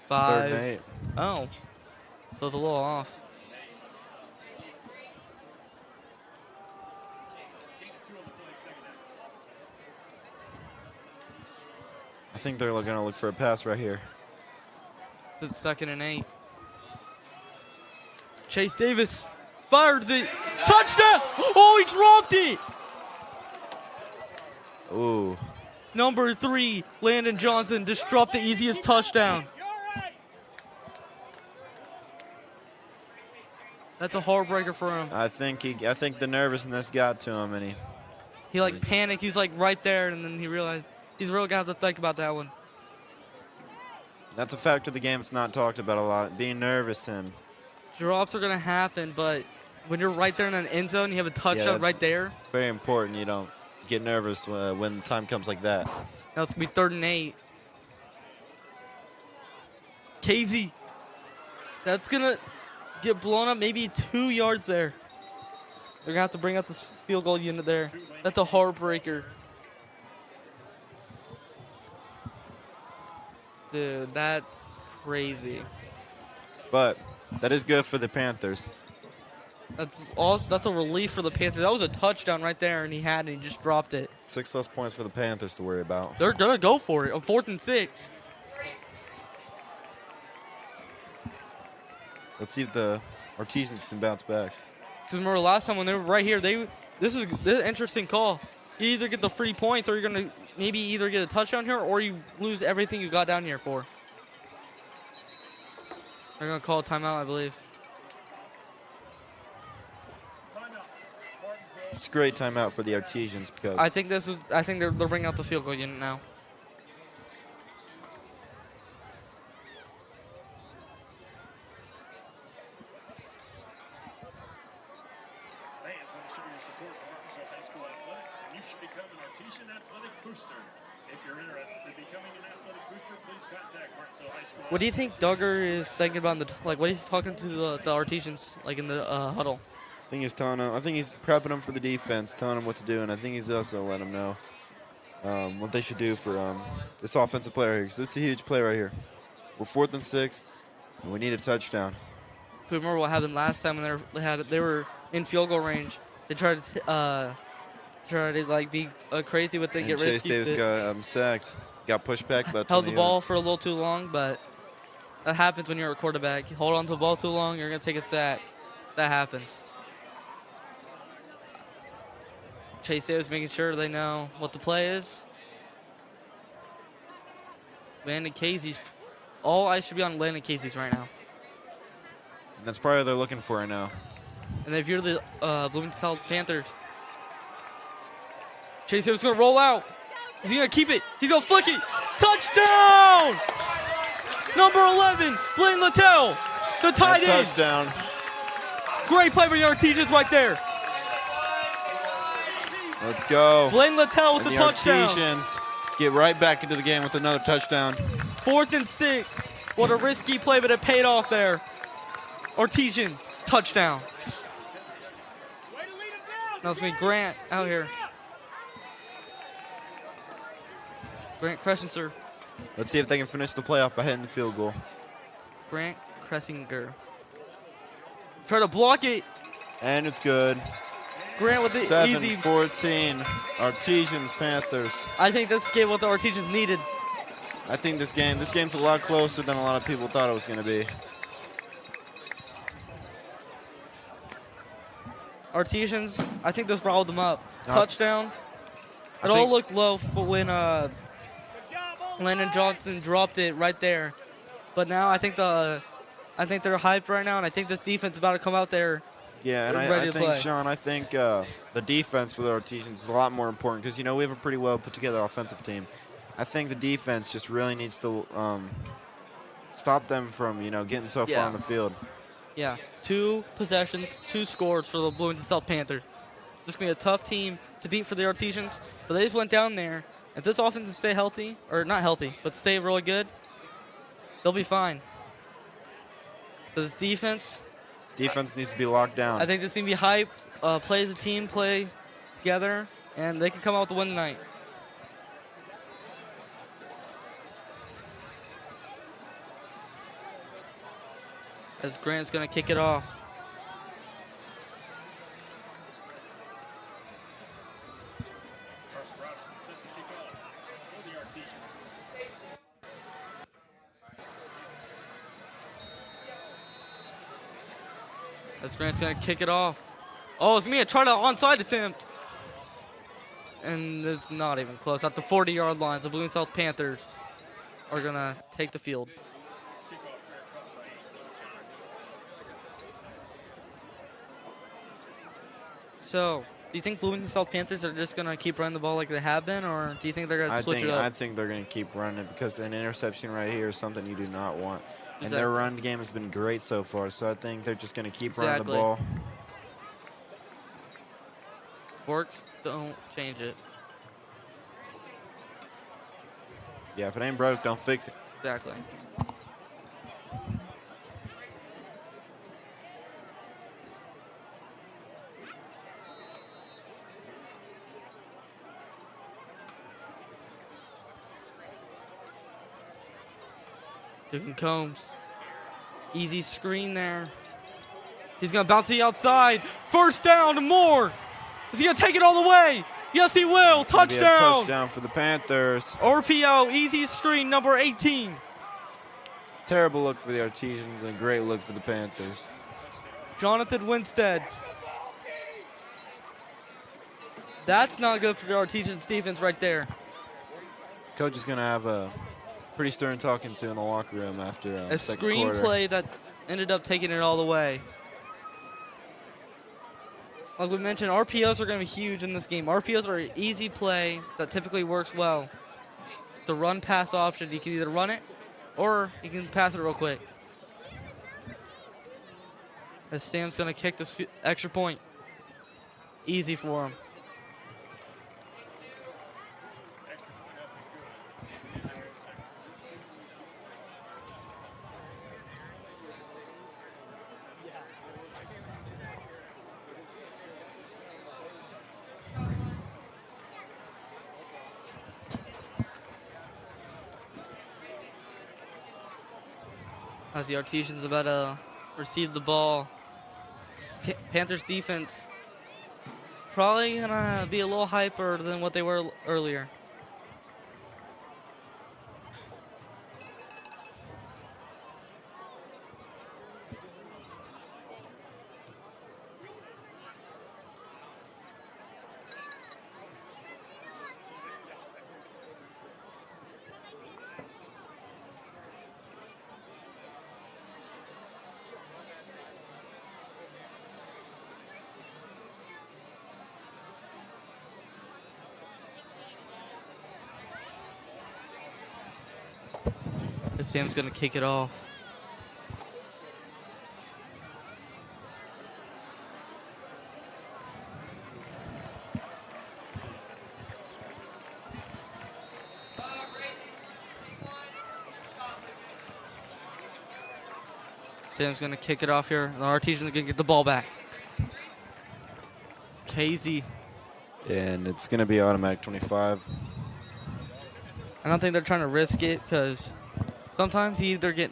5. 3rd and 8. Oh. So it's a little off. I think they're going to look for a pass right here. So it's 2nd and 8. Chase Davis fired the touchdown. Oh, he dropped it. Ooh. Number 3, Landon Johnson, just dropped the easiest touchdown. That's a heartbreaker for him. I think the nervousness got to him, and He like panicked. He's like right there, and then he realized he's really got to think about that one. that's a factor of the game. It's not talked about a lot. Being nervous and Drops are going to happen, but when you're right there in an end zone, you have a touchdown right there. It's very important. You don't get nervous when time comes like that. Now it's going to be 3rd and 8. Casey. That's going to get blown up maybe 2 yards there. They're going to have to bring out this field goal unit there. That's a heartbreaker. Dude, that's crazy. But that is good for the Panthers. That's a relief for the Panthers. That was a touchdown right there, and he just dropped it. 6 less points for the Panthers to worry about. They're going to go for it on 4th and 6. Let's see if the Artesians can bounce back. Because remember last time when they were right here, this is an interesting call. You either get the free points or you're going to maybe either get a touchdown here or you lose everything you got down here for. They're going to call a timeout, I believe. It's a great timeout for the Artesians because I think they're bringing out the field goal unit now. Fans want to show your support for Martinsville High School Athletics, and you should become an Artesian Athletic Booster. If you're interested in becoming an athletic booster, please contact Martinsville High School. What do you think Duggar is thinking about what he's talking to the Artesians like in the huddle? I think he's prepping them for the defense, telling them what to do, and I think he's also letting them know what they should do for this offensive player here, because this is a huge play right here. We're 4th and 6, and we need a touchdown. Remember what happened last time when they were in field goal range. They tried to like be crazy with it, And get Chase risky. Davis got sacked, got pushed back about 20 Held the ball yards. for a little too long, but that happens when you're a quarterback. You hold on to the ball too long, you're gonna take a sack. That happens. Chase Davis making sure they know what the play is. Landon Casey's. All eyes should be on Landon Casey's right now. And that's probably what they're looking for right now. And if you're the Bloomington South Panthers, Chase Davis going to roll out. He's going to keep it. He's going to flick it. Touchdown! Number 11, Blaine Littell, the tight end. Touchdown. Great play for the Artesians right there. Let's go. Blaine Littell with And the the touchdown. Artesians get right back into the game with another touchdown. 4th and 6. What a risky play, but it paid off there. Artesians, touchdown. Now it's me, Grant, out here. Grant Crescencer. Let's see if they can finish the playoff by hitting the field goal. Grant Cressinger. Try to block it. And it's good. Grant with the easy. 7-14. Artesians, Panthers. I think this gave what the Artesians needed. I think this game's a lot closer than a lot of people thought it was going to be. Artesians, I think this riled them up. No, Touchdown. It all looked low when Landon Johnson dropped it right there. But now I think they're hyped right now, and I think this defense is about to come out there. Yeah, and ready I to think, play. Sean, the defense for the Artesians is a lot more important because, we have a pretty well put together offensive team. I think the defense just really needs to stop them from, getting so far on the field. Yeah. 2 possessions, 2 scores for the Bloomington South Panthers. This is going to be a tough team to beat for the Artesians, but they just went down there. If this offense can stay healthy, or not healthy, but stay really good, they'll be fine. This defense needs to be locked down. I think this needs to be hyped, play as a team, play together, and they can come out with the win tonight. As Grant's going to kick it off. As Grant's going to kick it off. Oh, it's me a try to onside attempt. And it's not even close. At the 40-yard line, the Bloomington South Panthers are going to take the field. So, do you think Bloomington South Panthers are just going to keep running the ball like they have been, or do you think they're going to switch it up? I think they're going to keep running it because an interception right here is something you do not want. And Exactly. their run game has been great so far, so I think they're just going to keep running the ball. Works, don't change it. Yeah, if it ain't broke, don't fix it. Exactly. Stephen Combs. Easy screen there. He's going to bounce to the outside. First down and more. Is he going to take it all the way? Yes, he will. Touchdown. Touchdown for the Panthers. RPO, easy screen, number 18. Terrible look for the Artesians and a great look for the Panthers. Jonathan Winstead. That's not good for the Artesians defense right there. Coach is going to have a pretty stern talking to in the locker room after A second screen quarter. play that ended up taking it all the way. Like we mentioned, RPOs are going to be huge in this game. RPOs are an easy play that typically works well. The run-pass option, you can either run it or you can pass it real quick. As Sam's going to kick this extra point. Easy for him. As the Artesians about to receive the ball. Panthers defense probably gonna be a little hyper than what they were earlier. Sam's going to kick it off. Sam's going to kick it off here. And the Artesians are going to get the ball back. KZ. And it's going to be automatic 25. I don't think they're trying to risk it because sometimes you either get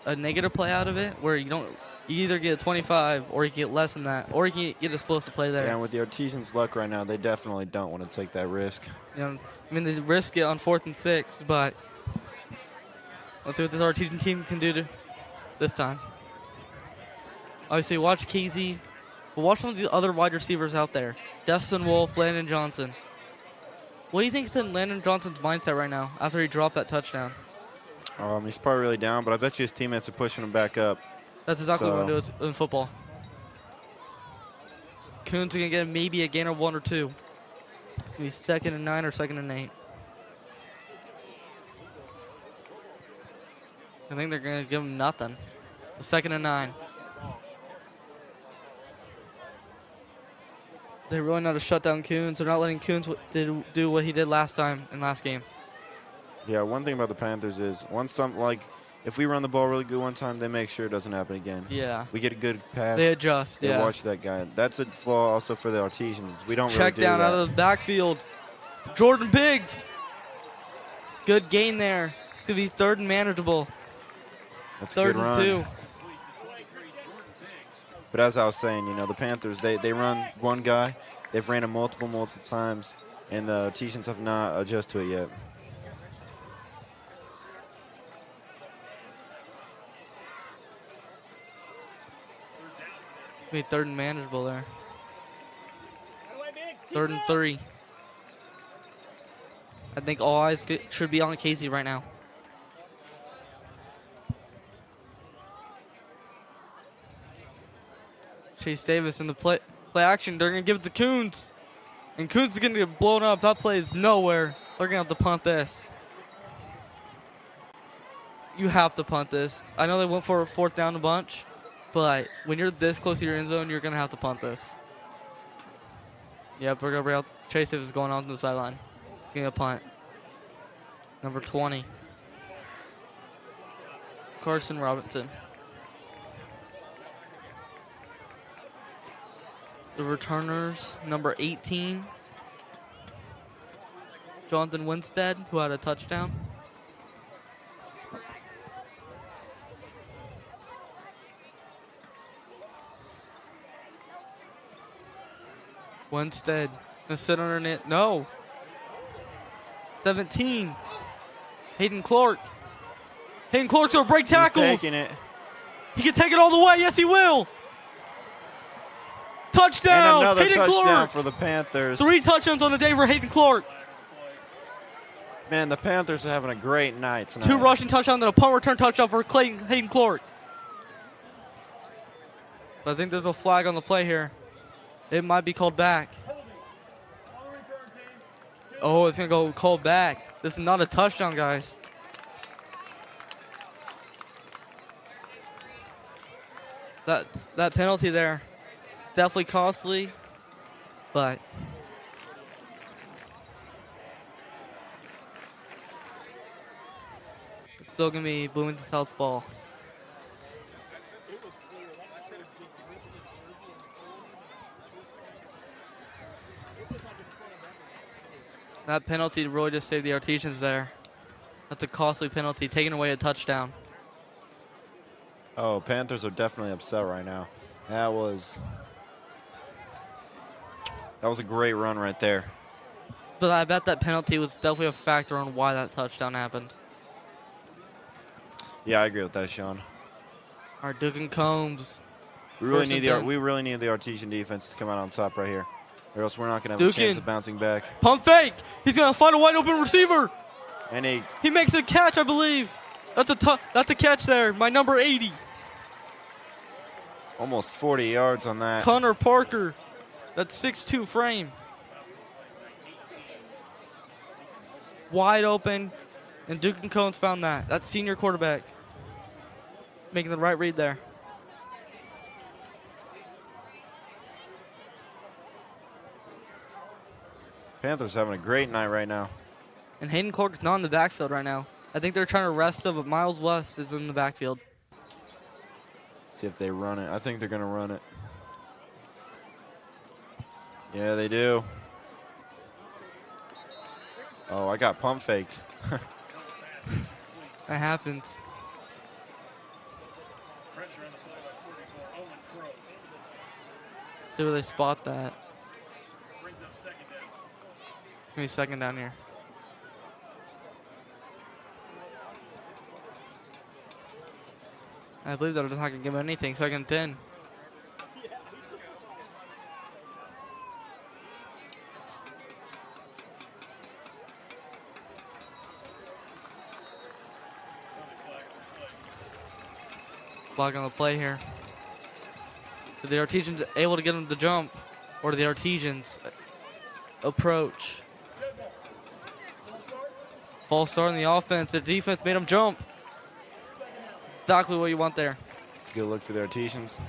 a negative play out of it where you either get a 25 or you get less than that, or you can get a explosive play there. Yeah, and with the Artesians' luck right now, they definitely don't want to take that risk. You know, I mean, they risk it on 4th and 6, but let's see what this Artesian team can do this time. Obviously, watch KZ, but watch some of the other wide receivers out there. Dustin Wolf, Landon Johnson. What do you think is in Landon Johnson's mindset right now after he dropped that touchdown? He's probably really down, but I bet you his teammates are pushing him back up. That's exactly what we do in football. Coons are going to get maybe a gain of 1 or 2. It's going to be 2nd and 9 or 2nd and 8. I think they're going to give him nothing. 2nd and 9. They really know how to shut down Coons. They're not letting Coons do what he did last time in last game. Yeah, one thing about the Panthers is if we run the ball really good one time, they make sure it doesn't happen again. Yeah. We get a good pass. They adjust, They yeah. watch that guy. That's a flaw also for the Artesians. We don't Check really do down that. out of the backfield. Jordan Biggs. Good gain there. Could be 3rd and manageable. That's a 3rd good and run. 2. But as I was saying, the Panthers, they run one guy. They've ran him multiple times, and the Artesians have not adjusted to it yet. Be 3rd and manageable there. 3rd and 3. I think all eyes should be on Casey right now. Chase Davis in the play action. They're going to give it to Coons. And Coons is going to get blown up. That play is nowhere. They're going to have to punt this. You have to punt this. I know they went for a 4th down a bunch, but when you're this close to your end zone, you're going to have to punt this. Yep, we're going to bring out Chase Davis going on to the sideline. He's going to punt. Number 20. Carson Robinson. The returners, number 18. Jonathan Winstead, who had a touchdown. Winstead gonna sit underneath. No. 17. Hayden Clark. Hayden Clark's gonna break tackles. He's taking it. He can take it all the way. Yes, he will. Touchdown. And another Hayden touchdown Clark. for the Panthers. 3 touchdowns on the day for Hayden Clark. Man, the Panthers are having a great night tonight. 2 rushing touchdowns and a punt return touchdown for Hayden Clark. But I think there's a flag on the play here. It might be called back. Oh, it's going to go called back. This is not a touchdown, guys. That penalty there, it's definitely costly, but it's still going to be Bloomington South ball. That penalty really just saved the Artesians there. That's a costly penalty, taking away a touchdown. Oh, Panthers are definitely upset right now. That was a great run right there. But I bet that penalty was definitely a factor on why that touchdown happened. Yeah, I agree with that, Sean. All right, Duke and Combs. We really need the the Artesian defense to come out on top right here, or else we're not going to have a chance of bouncing back. Pump fake. He's going to find a wide open receiver. And he makes a catch, I believe. That's a catch there. My number 80. Almost 40 yards on that. Connor Parker. That's 6'2" frame. Wide open. And Duke and Combs found that. That's senior quarterback. Making the right read there. Panthers having a great night right now. And Hayden Clark's not in the backfield right now. I think they're trying to rest him, but Miles West is in the backfield. See if they run it. I think they're going to run it. Yeah, they do. Oh, I got pump faked. That happens. See where they spot that. It's going to be second down here. I believe they're just not going to give him anything. Second and 10. Flag on the play here. Are the Artesians able to get him to jump? Or do the Artesians approach? False start in the offense. The defense made him jump. Exactly what you want there. It's a good look for the Artesians.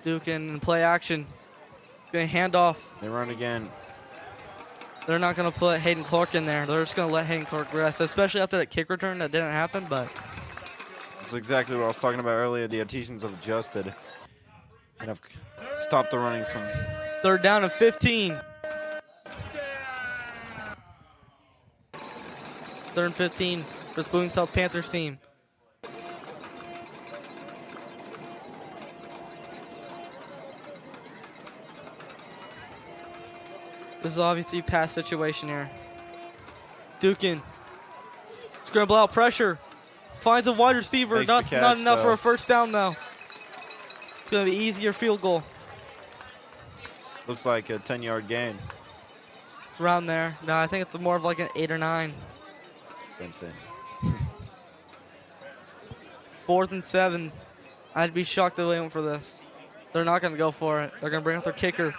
Duke in play action. Going to hand off. They run again. They're not going to put Hayden Clark in there. They're just going to let Hayden Clark rest, especially after that kick return that didn't happen. But That's exactly what I was talking about earlier. The Artesians have adjusted and have stopped the running from. 3rd down and 15. 3rd and 15 for the Bloomington South Panthers team. This is obviously a pass situation here. Dukin. Scramble out pressure. Finds a wide receiver. Makes the Not catch, enough for though. a first down, though. It's going to be easier field goal. Looks like a 10-yard gain. It's around there. No, I think it's more of like an 8 or 9. Same thing. 4th and 7. I'd be shocked if they went for this. They're not going to go for it. They're going to bring out their kicker.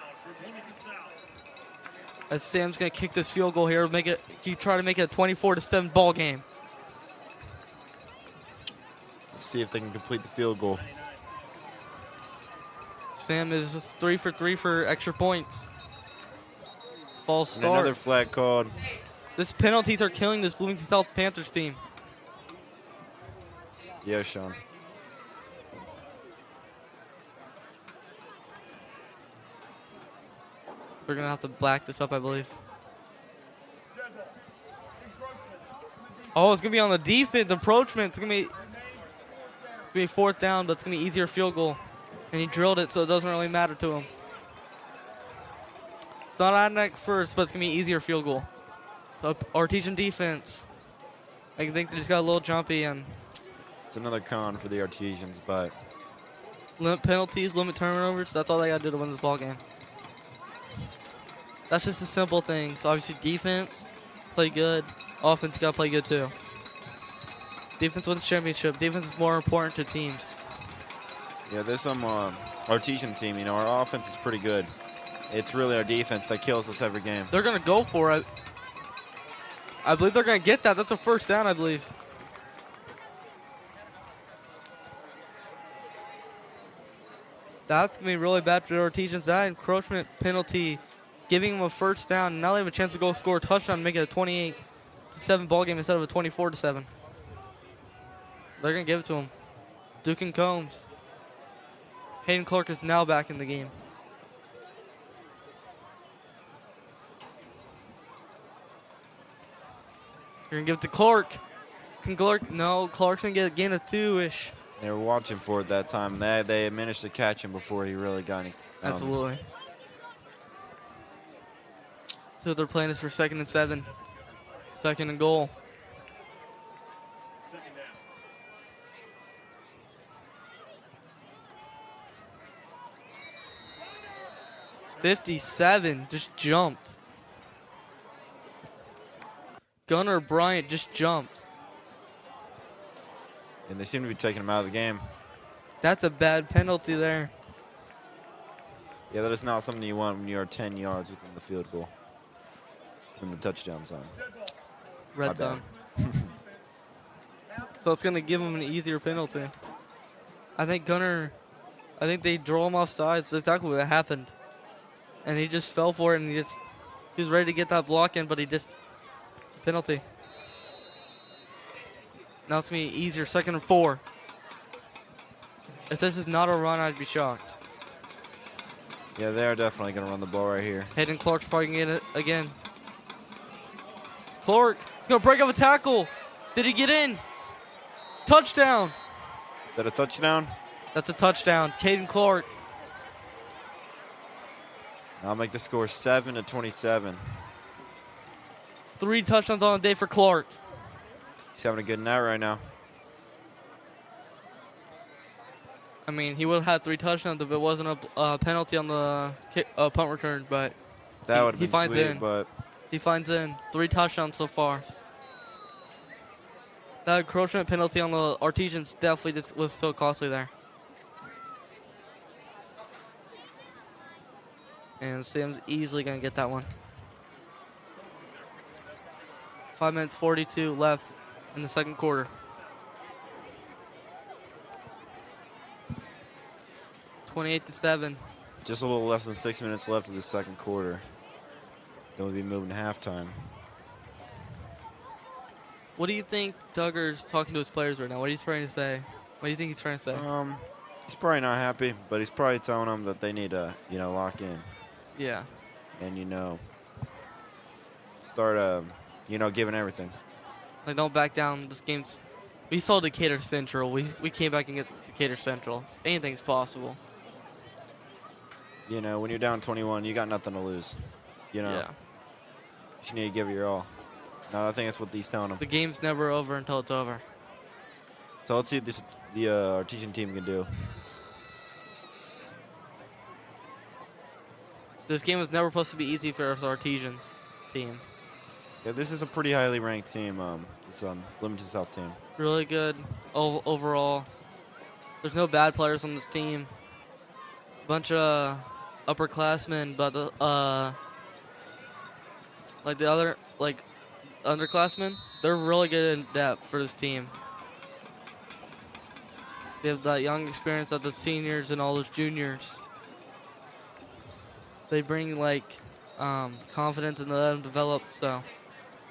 As Sam's going to kick this field goal here, try to make it a 24-7 ball game. Let's see if they can complete the field goal. Sam is 3 for 3 for extra points. False And start. another flag called. This penalties are killing this Bloomington South Panthers team. Yeah, Sean. We're going to have to black this up, I believe. Oh, it's going to be on the defense. Approachment. It's going to be 4th down, but it's going to be easier field goal. And he drilled it, so it doesn't really matter to him. It's not automatic first, but it's going to be easier field goal. So Artesian defense. I think they just got a little jumpy and It's another con for the Artesians, but limit penalties, limit turnovers. That's all they got to do to win this ball game. That's just a simple thing. So obviously defense, play good. Offense got to play good too. Defense wins championship. Defense is more important to teams. yeah, there's some Artesian team. You know, our offense is pretty good. It's really our defense that kills us every game. They're going to go for it. I believe they're going to get that. That's a first down, I believe. That's going to be really bad for the Artesians. That encroachment penalty, giving them a first down. Now they have a chance to go score a touchdown and make it a 28-7 ball game instead of a 24-7. They're going to give it to them. Duke and Combs. Hayden Clark is now back in the game. You're going to give it to Clark. Can Clark? No, Clark's going to get a gain of 2-ish. They were watching for it that time. They managed to catch him before he really got any. Absolutely. So they're playing this for 2nd and 7. 2nd and goal. Second down. 57 just jumped. Gunnar Bryant just jumped. And they seem to be taking him out of the game. That's a bad penalty there. Yeah, that is not something you want when you are 10 yards within the field goal from the touchdown zone. My Red bad. zone. So it's going to give him an easier penalty. I think they draw him off sides. That's exactly what happened. And he just fell for it, and he was ready to get that block in, but penalty. Now it's going to be easier, 2nd and 4. If this is not a run, I'd be shocked. Yeah, they are definitely going to run the ball right here. Hayden Clark's probably going to get it again. Clark is going to break up a tackle. Did he get in? Touchdown. Is that a touchdown? That's a touchdown. Caden Clark. I'll make the score 7-27. 3 touchdowns on the day for Clark. He's having a good night right now. I mean, he would have had 3 touchdowns if it wasn't a penalty on the punt return, but That would have he been finds sweet, in. but he finds in 3 touchdowns so far. That encroachment penalty on the Artesians definitely just was so costly there. And Sam's easily going to get that one. 5 minutes 42 left in the second quarter. 28-7. Just a little less than 6 minutes left of the second quarter. Then we'll be moving to halftime. What do you think Duggar's talking to his players right now? What are you trying to say? What do you think he's trying to say? He's probably not happy, but he's probably telling them that they need to, lock in. Yeah. And, start, giving everything. Like, don't back down. This game's... We saw Decatur Central. We came back and get Decatur Central. Anything's possible. When you're down 21, you got nothing to lose. Yeah. You just need to give it your all. No, I think that's what he's telling them. The game's never over until it's over. So let's see what the Artesian team can do. This game was never supposed to be easy for the Artesian team. Yeah, this is a pretty highly ranked team. This Bloomington South team. Really good overall. There's no bad players on this team. Bunch of upperclassmen, but the underclassmen, they're really good in depth for this team. They have that young experience of the seniors and all those juniors. They bring confidence and let them develop. So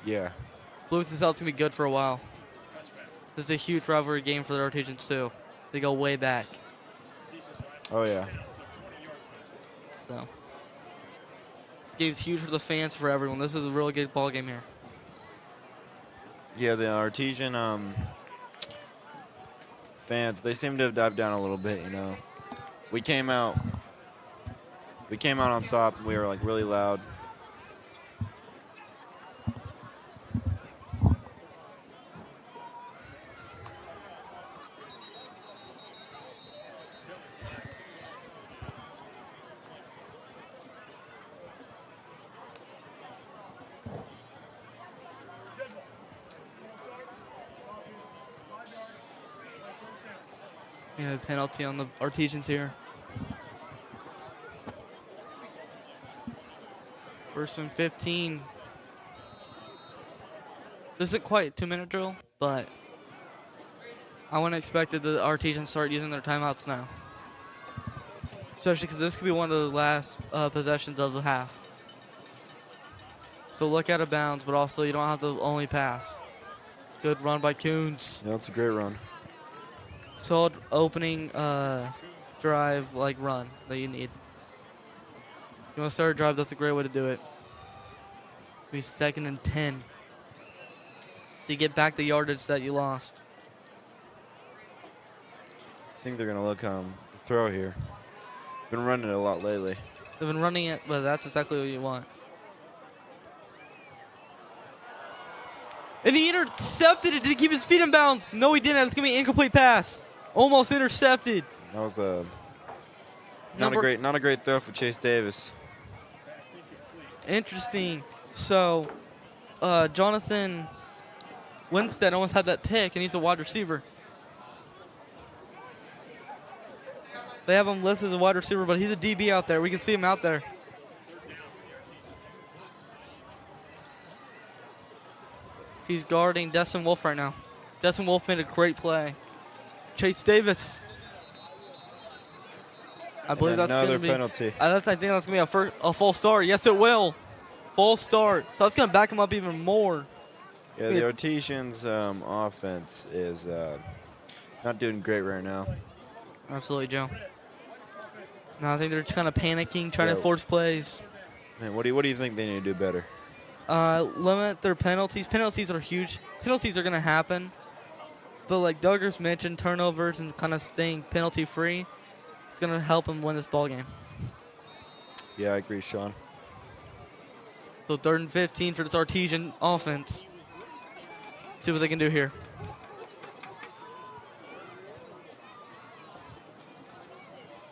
yeah, Bloomington South's gonna be good for a while. This is a huge rivalry game for the Artesians too. They go way back. Oh yeah. So this game's huge for the fans, for everyone. This is a really good ball game here. Yeah, the Artesian fans, they seem to have dived down a little bit. We came out on top, and we were really loud. Yeah, penalty on the Artesians here. First and 15. This isn't quite a 2-minute drill, but I wouldn't expect that the Artesians start using their timeouts now. Especially because this could be one of the last possessions of the half. So look out of bounds, but also you don't have to only pass. Good run by Coons. Yeah, that's a great run. Solid opening drive, run that you need. You want to start a drive, that's a great way to do it. It's be 2nd and 10. So you get back the yardage that you lost. I think they're going to look throw here. Been running it a lot lately. They've been running it, but that's exactly what you want. And he intercepted it. Did he keep his feet in bounds? No, he didn't. It's going to be an incomplete pass. Almost intercepted. That was not a great throw for Chase Davis. Interesting. So, Jonathan Winstead almost had that pick, and he's a wide receiver. They have him listed as a wide receiver, but he's a DB out there. We can see him out there. He's guarding Destin Wolf right now. Destin Wolf made a great play. Chase Davis. I believe that's going to be penalty. I think that's going to be a full start. Yes, it will. Full start. So that's going to back him up even more. Yeah, the Artesians' offense is not doing great right now. Absolutely, Joe. No, I think they're just kind of panicking, trying to force plays. Man, what do you think they need to do better? Limit their penalties. Penalties are huge. Penalties are going to happen. But like Duggar's mentioned, turnovers and kind of staying penalty-free is going to help them win this ball game. Yeah, I agree, Sean. So 3rd and 15 for this Artesian offense. See what they can do here.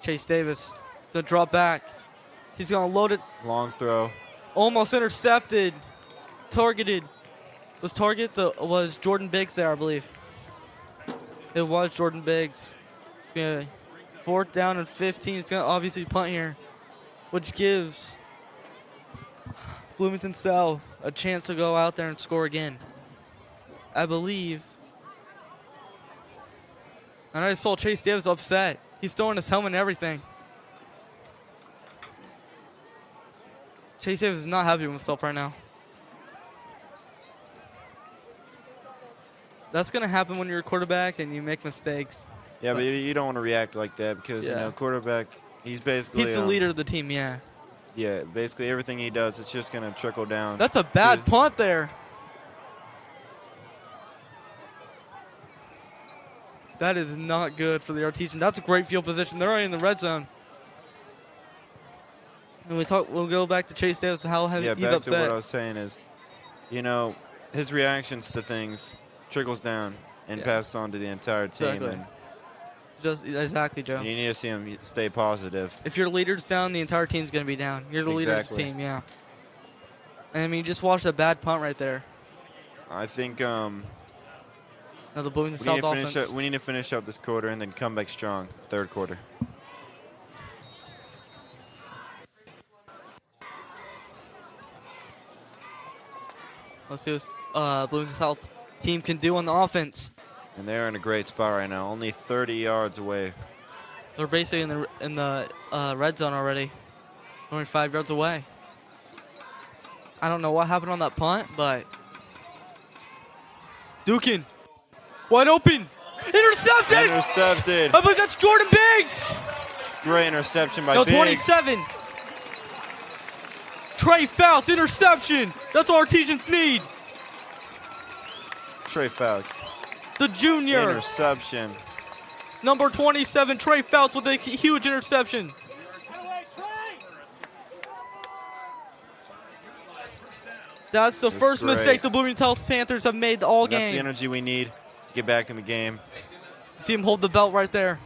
Chase Davis is going to drop back. He's going to load it. Long throw. Almost intercepted. Targeted. Was Jordan Biggs there, I believe. It was Jordan Biggs. It's going to 4th down and 15. It's going to obviously punt here, which gives Bloomington South a chance to go out there and score again. I believe. And I saw Chase Davis upset. He's throwing his helmet and everything. Chase Davis is not happy with himself right now. That's going to happen when you're a quarterback and you make mistakes. Yeah, but you don't want to react like that because, you know, quarterback, he's basically... He's the leader of the team, yeah. Yeah, basically everything he does, it's just going to trickle down. That's a bad punt there. That is not good for the Artesian. That's a great field position. They're already in the red zone. And we'll go back to Chase Davis and how he's back upset. to what I was saying is, you know, his reactions to things trickles down and passes on to the entire team. Exactly. And Exactly, Joe. you need to see him stay positive. If your leader's down, the entire team's going to be down. You're the leader of the team, yeah. And I mean, just watch that bad punt right there. I think Now the Bloomington South offense. we need to finish up this quarter and then come back strong, third quarter. Let's see what Bloomington South team can do on the offense. And they're in a great spot right now, only 30 yards away. They're basically in the red zone already. Only 5 yards away. I don't know what happened on that punt, but Dukin, wide open, intercepted. Intercepted. I believe that's Jordan Biggs. It's a great interception by Biggs. 27. Trey Fouts, interception. That's all Artesians need. Trey Fouts. The junior. Interception. Number 27, Trey Fouts with a huge interception. That's the first mistake the Bloomington South Panthers have made all game. That's the energy we need to get back in the game. See him hold the belt right there.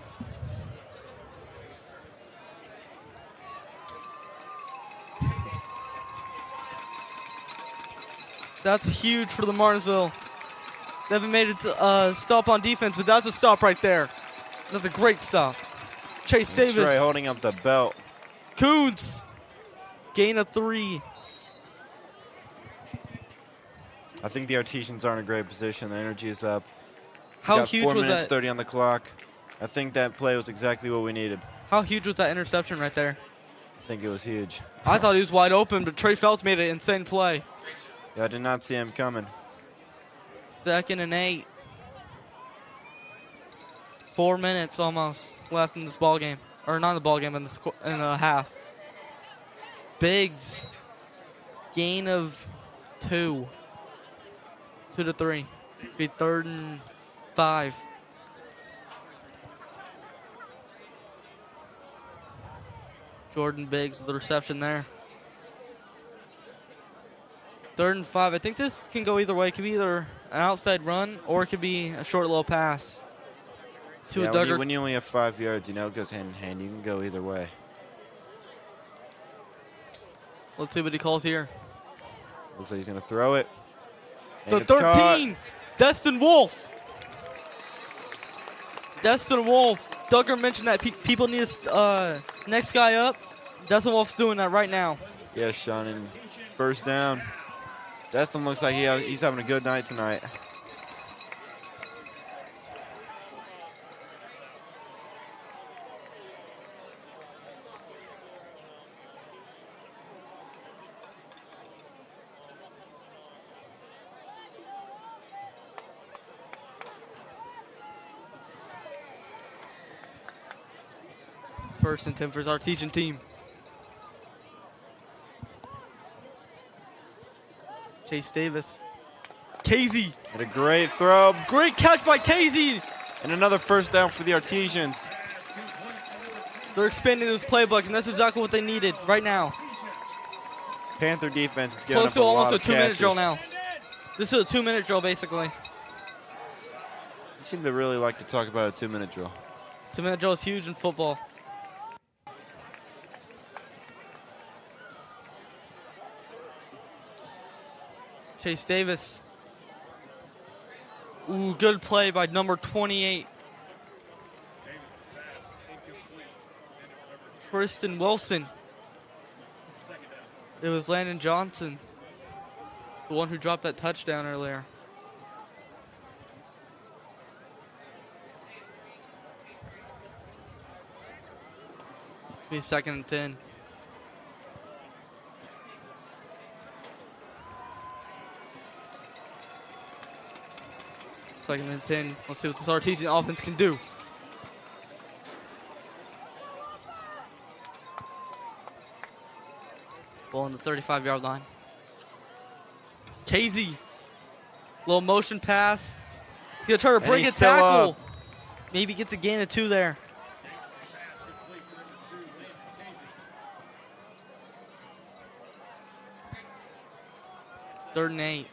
That's huge for the Martinsville. They haven't made it a stop on defense, but that's a stop right there. That's a great stop. Chase Davis. Trey holding up the belt. Coons. Gain of 3. I think the Artesians are in a great position. The energy is up. How huge was that? 4 minutes 30 on the clock. I think that play was exactly what we needed. How huge was that interception right there? I think it was huge. I thought he was wide open, but Trey Phelps made an insane play. Yeah, I did not see him coming. 2nd and 8. 4 minutes almost left in this ball game, or not in the ball game, in the half. Biggs, gain of 2. 2 to 3. Be 3rd and 5. Jordan Biggs with the reception there. 3rd and 5. I think this can go either way. It could be either an outside run or it could be a short little pass. Yeah, when you only have 5 yards, you know, it goes hand in hand. You can go either way. Let's see what he calls here. Looks like he's going to throw it. The 13, Destin Wolf. Destin Wolf. Duggar mentioned that people need next guy up. Destin Wolf's doing that right now. Yes, Sean, and first down. Destin looks like he's having a good night tonight. First and 10 for his Artesian team. Chase Davis. Casey. And a great throw. Great catch by Casey. And another first down for the Artesians. They're expanding this playbook, and that's exactly what they needed right now. Panther defense is getting close up to a lot almost a of 2-minute catches. drill now. This is a 2-minute drill, basically. You seem to really like to talk about a 2-minute drill. 2-minute drill is huge in football. Chase Davis. Ooh, good play by number 28. Tristan Wilson. It was Landon Johnson, the one who dropped that touchdown earlier. It's be 2nd and 10. Second and 10. Let's see what this Artesian offense can do. Ball on the 35-yard line. KZ. Little motion pass. He's going to try to break a he's still tackle. up. Maybe gets a gain of 2 there. Third and 8.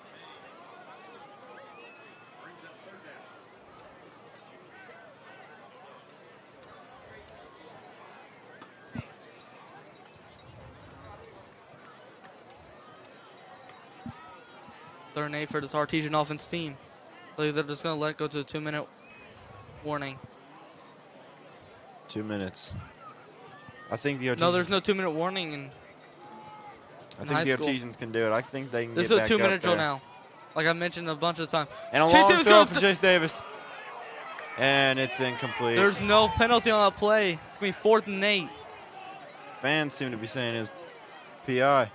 Third and 8 for this Artesian offense team. So they're just going to let it go to a 2-minute warning. 2 minutes. I think the Artesians. No, there's no 2-minute warning. And I think the Artesians can do it. I think they can this get is back a up 2-minute drill there. now. Like I mentioned a bunch of times. And a long throw from Chase Davis. And it's incomplete. There's no penalty on that play. It's going to be 4th and 8. Fans seem to be saying it's PI.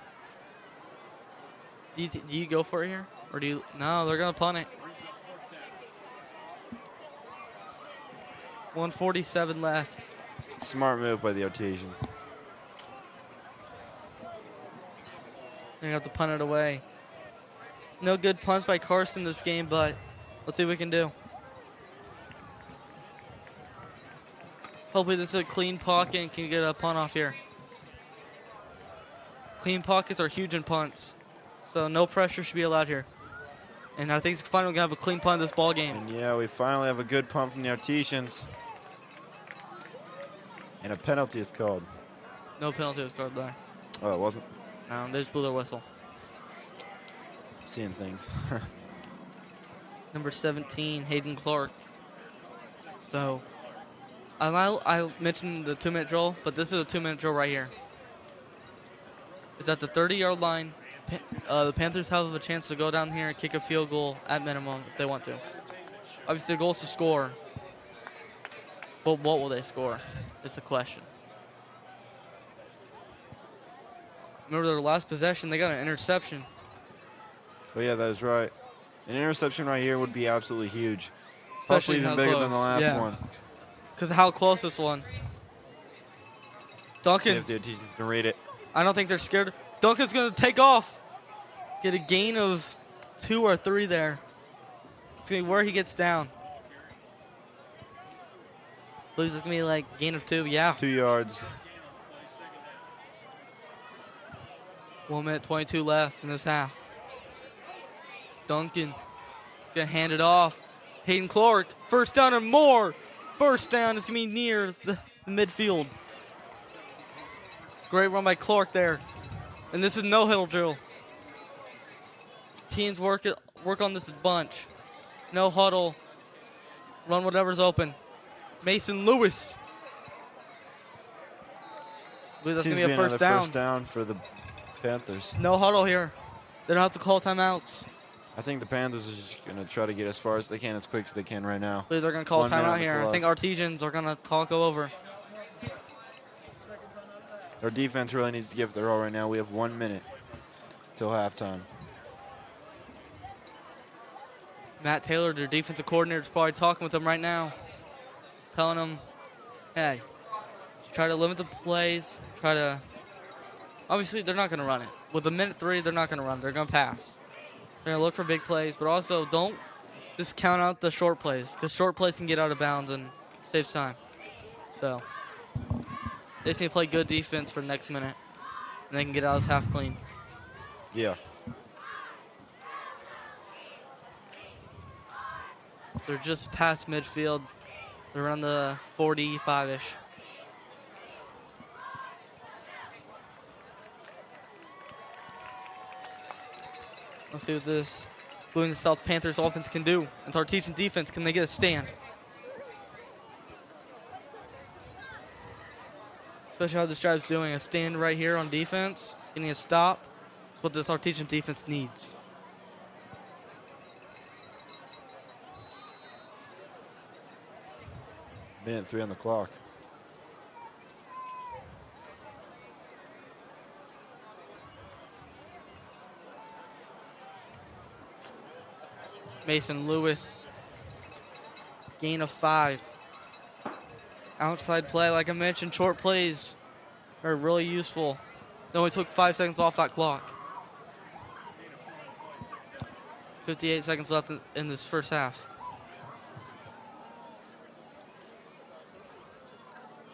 Do you go for it here? Or do you? No, they're going to punt it. 1:47 left. Smart move by the Artesians. They have to punt it away. No good punts by Carson this game, but let's see what we can do. Hopefully this is a clean pocket and can get a punt off here. Clean pockets are huge in punts, so no pressure should be allowed here. And I think it's finally going to have a clean punt this ball game. And yeah, we finally have a good punt from the Artesians. And a penalty is called. No penalty was called there. Oh, it wasn't? No, they just blew their whistle. Seeing things. Number 17, Hayden Clark. So, I mentioned the 2-minute drill, but this is a 2-minute drill right here. It's at the 30-yard line. The Panthers have a chance to go down here and kick a field goal at minimum if they want to. Obviously, the goal is to score. But what will they score? It's a question. Remember their last possession, they got an interception. Oh, yeah, that is right. An interception right here would be absolutely huge. Especially Possibly even how bigger close. than the last Yeah. one. Because of how close this one. See Duncan, if the Artesians can read it. I don't think they're scared. Duncan's going to take off. Get a gain of 2 or 3 there. It's going to be where he gets down. I believe it's going to be like gain of 2, yeah. 2 yards. 1 minute 22 left in this half. Duncan gonna hand it off. Hayden Clark, first down and more. First down is gonna be near the midfield. Great run by Clark there. And this is no huddle drill. Teams work on this bunch. No huddle. Run whatever's open. Mason Lewis. I believe that's Seems gonna be a another first down. first down for the Panthers. No huddle here. They don't have to call timeouts. I think the Panthers are just going to try to get as far as they can, as quick as they can right now. I believe they're going to call 1 minute on timeout the here. I clock. think Artesians are going to go over. Our defense really needs to give it their all right now. We have 1 minute till halftime. Matt Taylor, their defensive coordinator, is probably talking with them right now. Telling them, hey, try to limit the plays. Obviously, they're not going to run it. With a minute 3, they're not going to run. They're going to pass. They're going to look for big plays, but also don't just count out the short plays, because short plays can get out of bounds and saves time. So they just need to play good defense for the next minute, and they can get out of this half clean. Yeah. They're just past midfield. They're around the 45-ish. Let's see what this Bloomington South Panthers offense can do. It's our teaching defense. Can they get a stand? Especially how this drive's doing. A stand right here on defense. Getting a stop. That's what this Artesian defense needs. Minute 3 on the clock. Mason Lewis Gain of 5. Outside play, like I mentioned, short plays are really useful. They only took 5 seconds off that clock. 58 seconds left in this first half.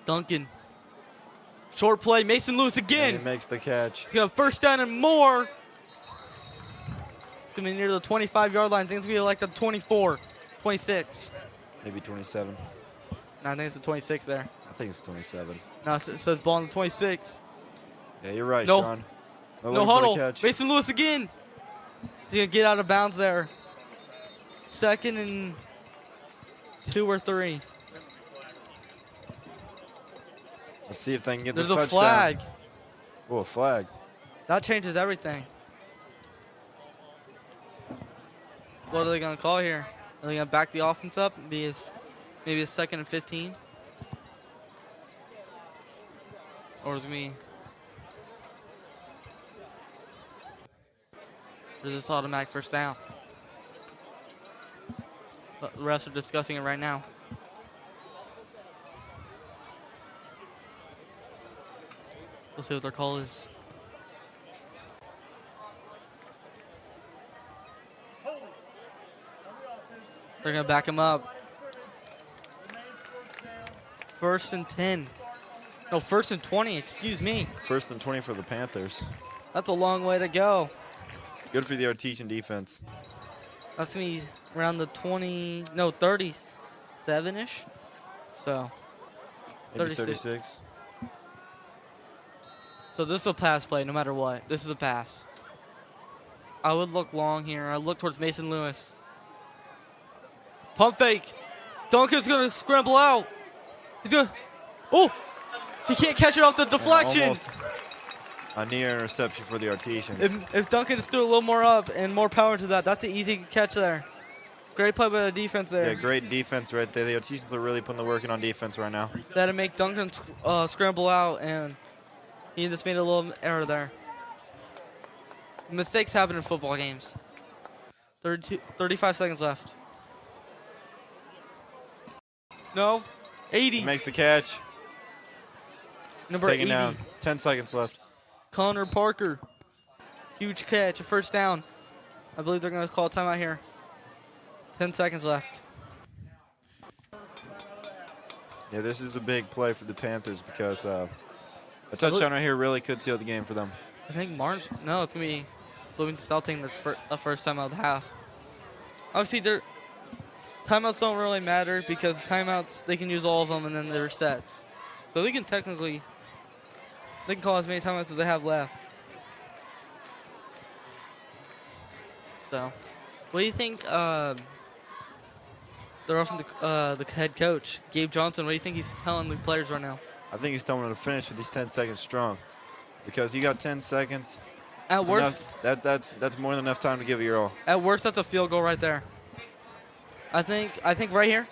Duncan. Short play, Mason Lewis again. And he makes the catch. He's got first down and more. It's going to be near the 25-yard line. I think it's going to be like the 24, 26. Maybe 27. No, I think it's the 26 there. I think it's 27. No, it says ball on the 26. Yeah, you're right, No. Sean. No looking for the huddle. catch. Mason Lewis again. He's going to get out of bounds there. 2nd and 2 or 3. Let's see if they can get There's this a touchdown. flag. Oh, a flag. That changes everything. What are they going to call here? Are they going to back the offense up and be maybe a 2nd and 15? Or is it me? Or is this automatic first down? But the refs are discussing it right now. We'll see what their call is. They're going to back him up. 1st and 10. No, 1st and 20, excuse me. 1st and 20 for the Panthers. That's a long way to go. Good for the Artesian defense. That's going to be around the 37-ish. So, Maybe 36. 36. So this is a pass play no matter what. This is a pass. I would look long here. I look towards Mason Lewis. Pump fake. Duncan's going to scramble out. He's going to... Oh! He can't catch it off the deflection. Almost a near interception for the Artesians. If Duncan just threw a little more up and more power to that, that's an easy catch there. Great play by the defense there. Yeah, great defense right there. The Artesians are really putting the work in on defense right now. That to make Duncan scramble out, and he just made a little error there. Mistakes happen in football games. 35 seconds left. No. 80. He makes the catch. Number Taken 80. down. 10 seconds left. Connor Parker. Huge catch. A first down. I believe they're going to call a timeout here. 10 seconds left. Yeah, this is a big play for the Panthers because a touchdown right here really could seal the game for them. I think no, it's going to be Bloomington South taking the first timeout of the half. Obviously, timeouts don't really matter because timeouts, they can use all of them and then they're sets. So they can technically, they can call as many timeouts as they have left. So, what do you think, they're offering the head coach, Gabe Johnson, what do you think he's telling the players right now? I think he's telling them to finish with these 10 seconds strong because you got 10 seconds. At worst, that's more than enough time to give it your all. At worst, that's a field goal right there. I think right here,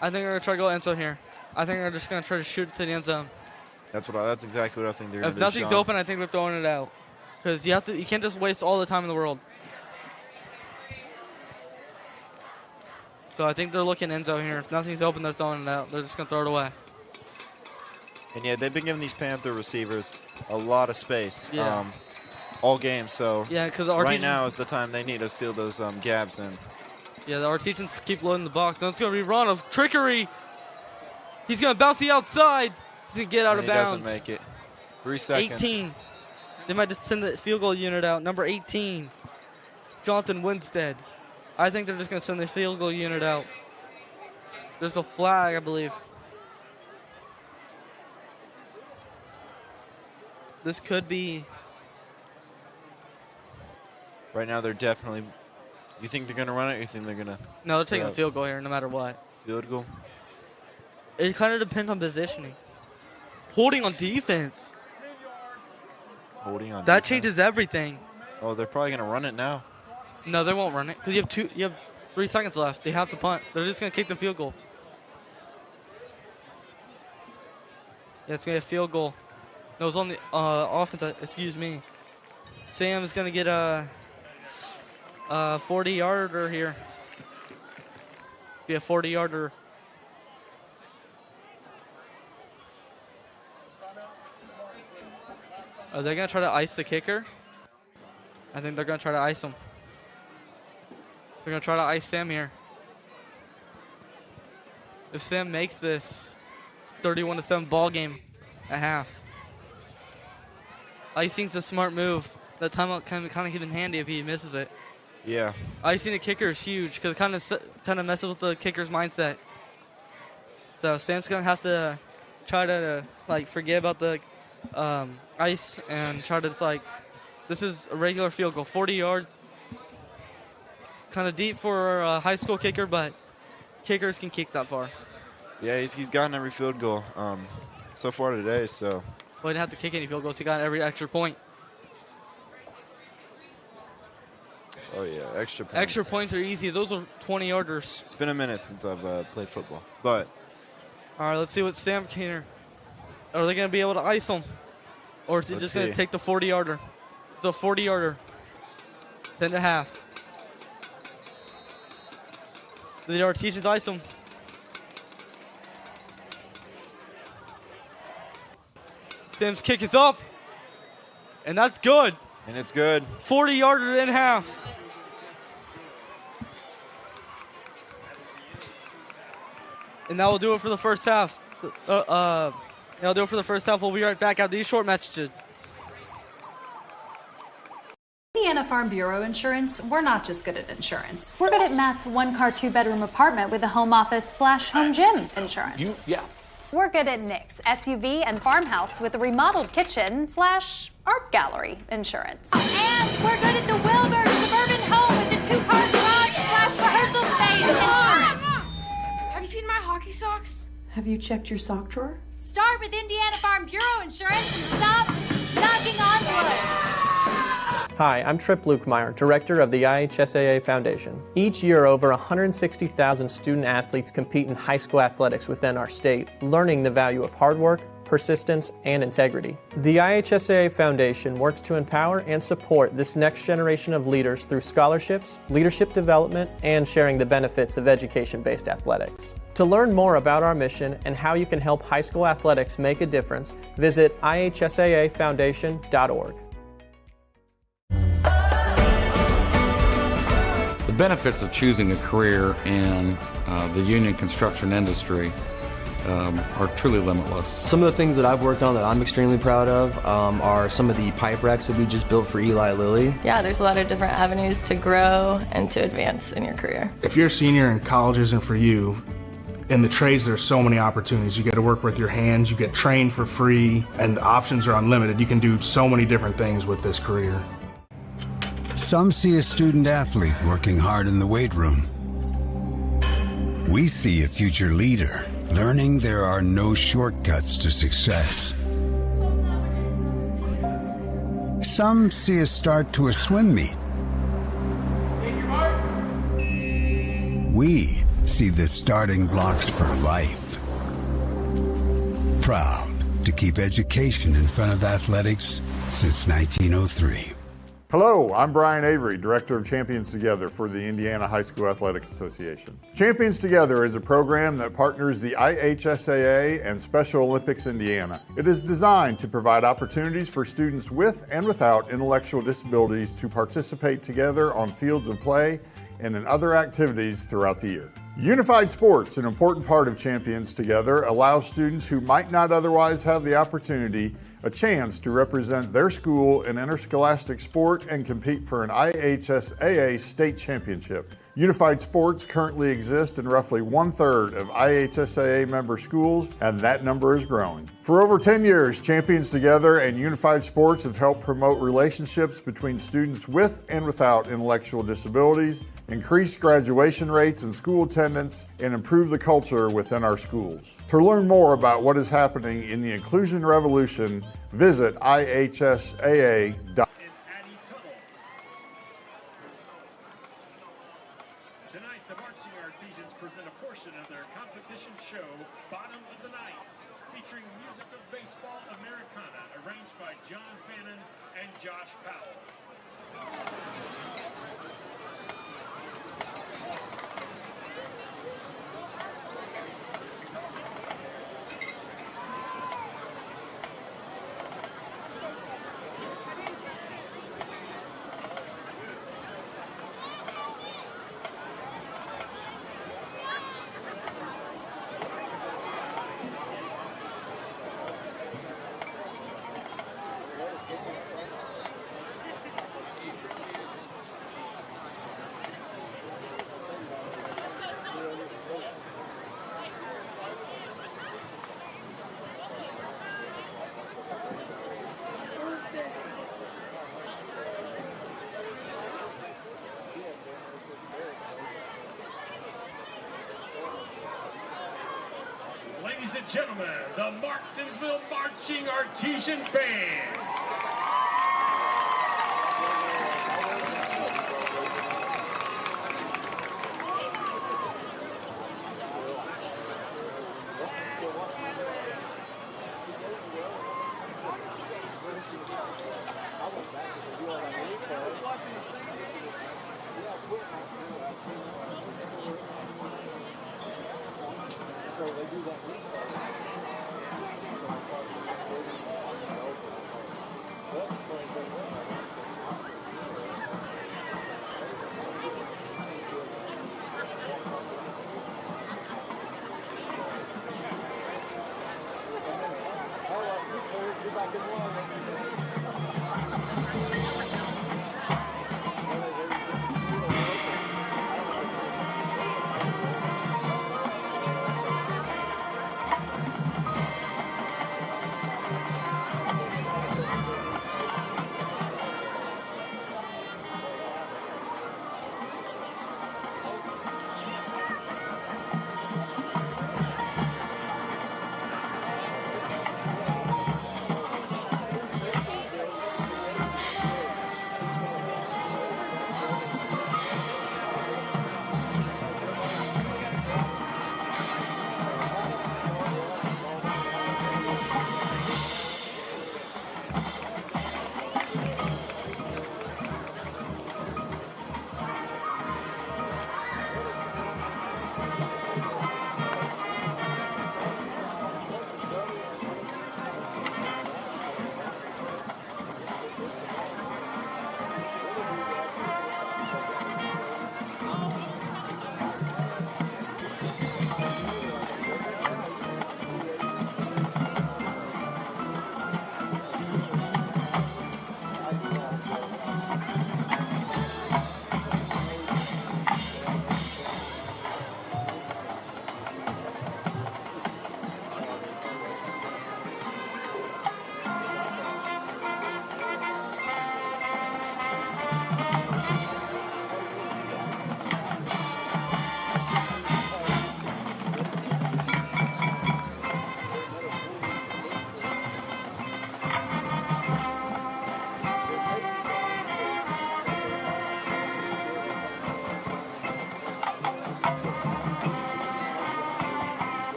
I think they're going to try to go end zone here. I think they're just going to try to shoot it to the end zone. That's exactly what I think they're going If to do. nothing's Sean. open, I think they're throwing it out. Because you can't just waste all the time in the world. So I think they're looking end zone here. If nothing's open, they're throwing it out. They're just going to throw it away. And yeah, they've been giving these Panther receivers a lot of space Yeah. all game. So Yeah, because right now is the time they need to seal those gaps in. Yeah, the Artesians keep loading the box. Now it's going to be run of trickery. He's going to bounce the outside. He's going to get out And of he bounds. doesn't make it. 3 seconds. 18. They might just send the field goal unit out. Number 18, Jonathan Winstead. I think they're just going to send the field goal unit out. There's a flag, I believe. This could be. Right now, they're definitely. You think they're going to run it or you think they're going to No, they're taking a field goal here no matter what. field goal? It kind of depends on positioning. Holding on defense. Holding on. That defense. changes everything. Oh, they're probably going to run it now. No, they won't run it because you have 3 seconds left. They have to punt. They're just going to kick the field goal. Yeah, it's going to be a field goal. No, it's on the offense. Excuse me. Sam is going to get a 40-yarder here. Be a 40-yarder Are they going to try to ice the kicker? I think they're going to try to ice him. They're going to try to ice Sam here. If Sam makes this, 31-7 ball game at half. Icing's a smart move. That timeout kind of get in handy if he misses it. Yeah. Icing the kicker is huge because it kind of messes with the kicker's mindset. So Sam's going to have to try to forget about the ice and try to this is a regular field goal, 40 yards. Kind of deep for a high school kicker, but kickers can kick that far. Yeah, he's gotten every field goal so far today. So. Well, he didn't have to kick any field goals. He got every extra point. Oh yeah, extra points. Extra points are easy. Those are 20-yarders. It's been a minute since I've played football, but. All right, let's see what Sam can. Are they going to be able to ice him, or is he just going to take the 40-yarder? It's a 40-yarder. 10.5. The Artesians ice him. Sam's kick is up, and that's good. And it's good. 40-yarder in half. And that will do it for the first half. That'll do it for the first half. We'll be right back after these short messages. Indiana Farm Bureau Insurance, we're not just good at insurance. We're good at Matt's 1-car, 2-bedroom apartment with a home office/home gym insurance. We're good at Nick's SUV and farmhouse with a remodeled kitchen/art gallery insurance. And we're good at the Wilbur suburban home with the 2-car garage/rehearsal space insurance. Have you seen my hockey socks? Have you checked your sock drawer? Start with Indiana Farm Bureau Insurance and stop knocking on wood. Hi, I'm Trip Lukemeyer, Director of the IHSAA Foundation. Each year, over 160,000 student-athletes compete in high school athletics within our state, learning the value of hard work, persistence, and integrity. The IHSAA Foundation works to empower and support this next generation of leaders through scholarships, leadership development, and sharing the benefits of education-based athletics. To learn more about our mission and how you can help high school athletics make a difference, visit ihsaafoundation.org. The benefits of choosing a career in the union construction industry are truly limitless. Some of the things that I've worked on that I'm extremely proud of are some of the pipe racks that we just built for Eli Lilly. Yeah, there's a lot of different avenues to grow and to advance in your career. If you're a senior and college isn't for you, in the trades there's so many opportunities. You get to work with your hands, you get trained for free, and the options are unlimited. You can do so many different things with this career. Some see a student athlete working hard in the weight room. We see a future leader learning there are no shortcuts to success. Some see a start to a swim meet. We see the starting blocks for life. Proud to keep education in front of athletics since 1903. Hello, I'm Brian Avery, Director of Champions Together for the Indiana High School Athletics Association. Champions Together is a program that partners the IHSAA and Special Olympics Indiana. It is designed to provide opportunities for students with and without intellectual disabilities to participate together on fields of play and in other activities throughout the year. Unified sports, an important part of Champions Together, allows students who might not otherwise have the opportunity a chance to represent their school in interscholastic sport and compete for an IHSAA state championship. Unified sports currently exist in roughly 1/3 of IHSAA member schools, and that number is growing. For over 10 years, Champions Together and Unified Sports have helped promote relationships between students with and without intellectual disabilities, increase graduation rates and school attendance, and improve the culture within our schools. To learn more about what is happening in the inclusion revolution, visit ihsaa.com. Tonight, the marching Artesians present a portion of their competition show, Bottom of the Night, featuring music of baseball Americana, arranged by John Fannin and Josh Powell. ladies and gentlemen, the Martinsville Marching Artesian Band.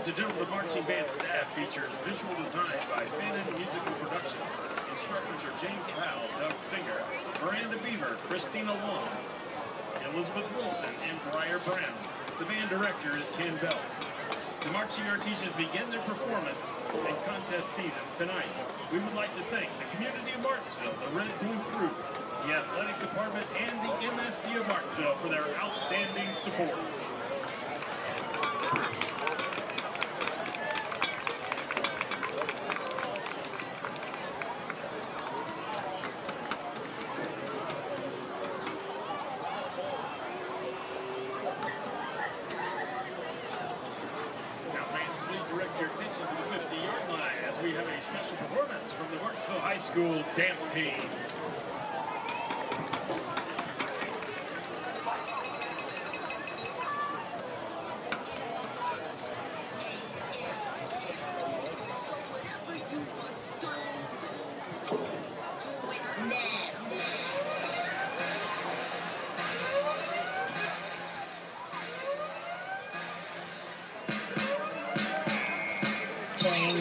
Ladies and gentlemen, the marching band staff features visual design by Fannin Musical Productions. Instructors are James Powell, Doug Singer, Miranda Beaver, Christina Long, Elizabeth Wilson, and Briar Brown. The band director is Ken Bell. The marching Artesians begin their performance and contest season tonight. We would like to thank the community of Martinsville, the Red Blue Group, the athletic department, and the MSD of Martinsville for their outstanding support. School dance team.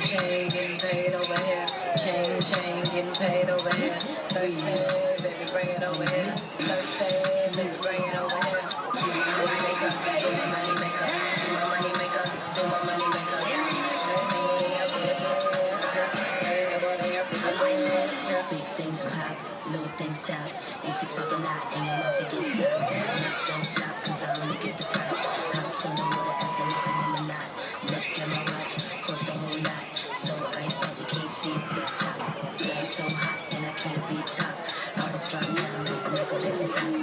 Chain, getting paid over here. Chain, getting paid over here. Thursday, baby, bring it over here. Thursday, baby, bring it over here. See my money maker, do my money maker. See my money maker, do my money maker. Big things pop, little things stop. If you talk a lot and your mouth it gets soft, let's don't flop, cause I only get the props. Hops on the road as the weapon in the knot. Look at my watch, cost a whole lot. So ice that you can't see TikTok. Yeah, I'm so hot and I can't be tough. I was dropping down like Michael Jackson socks.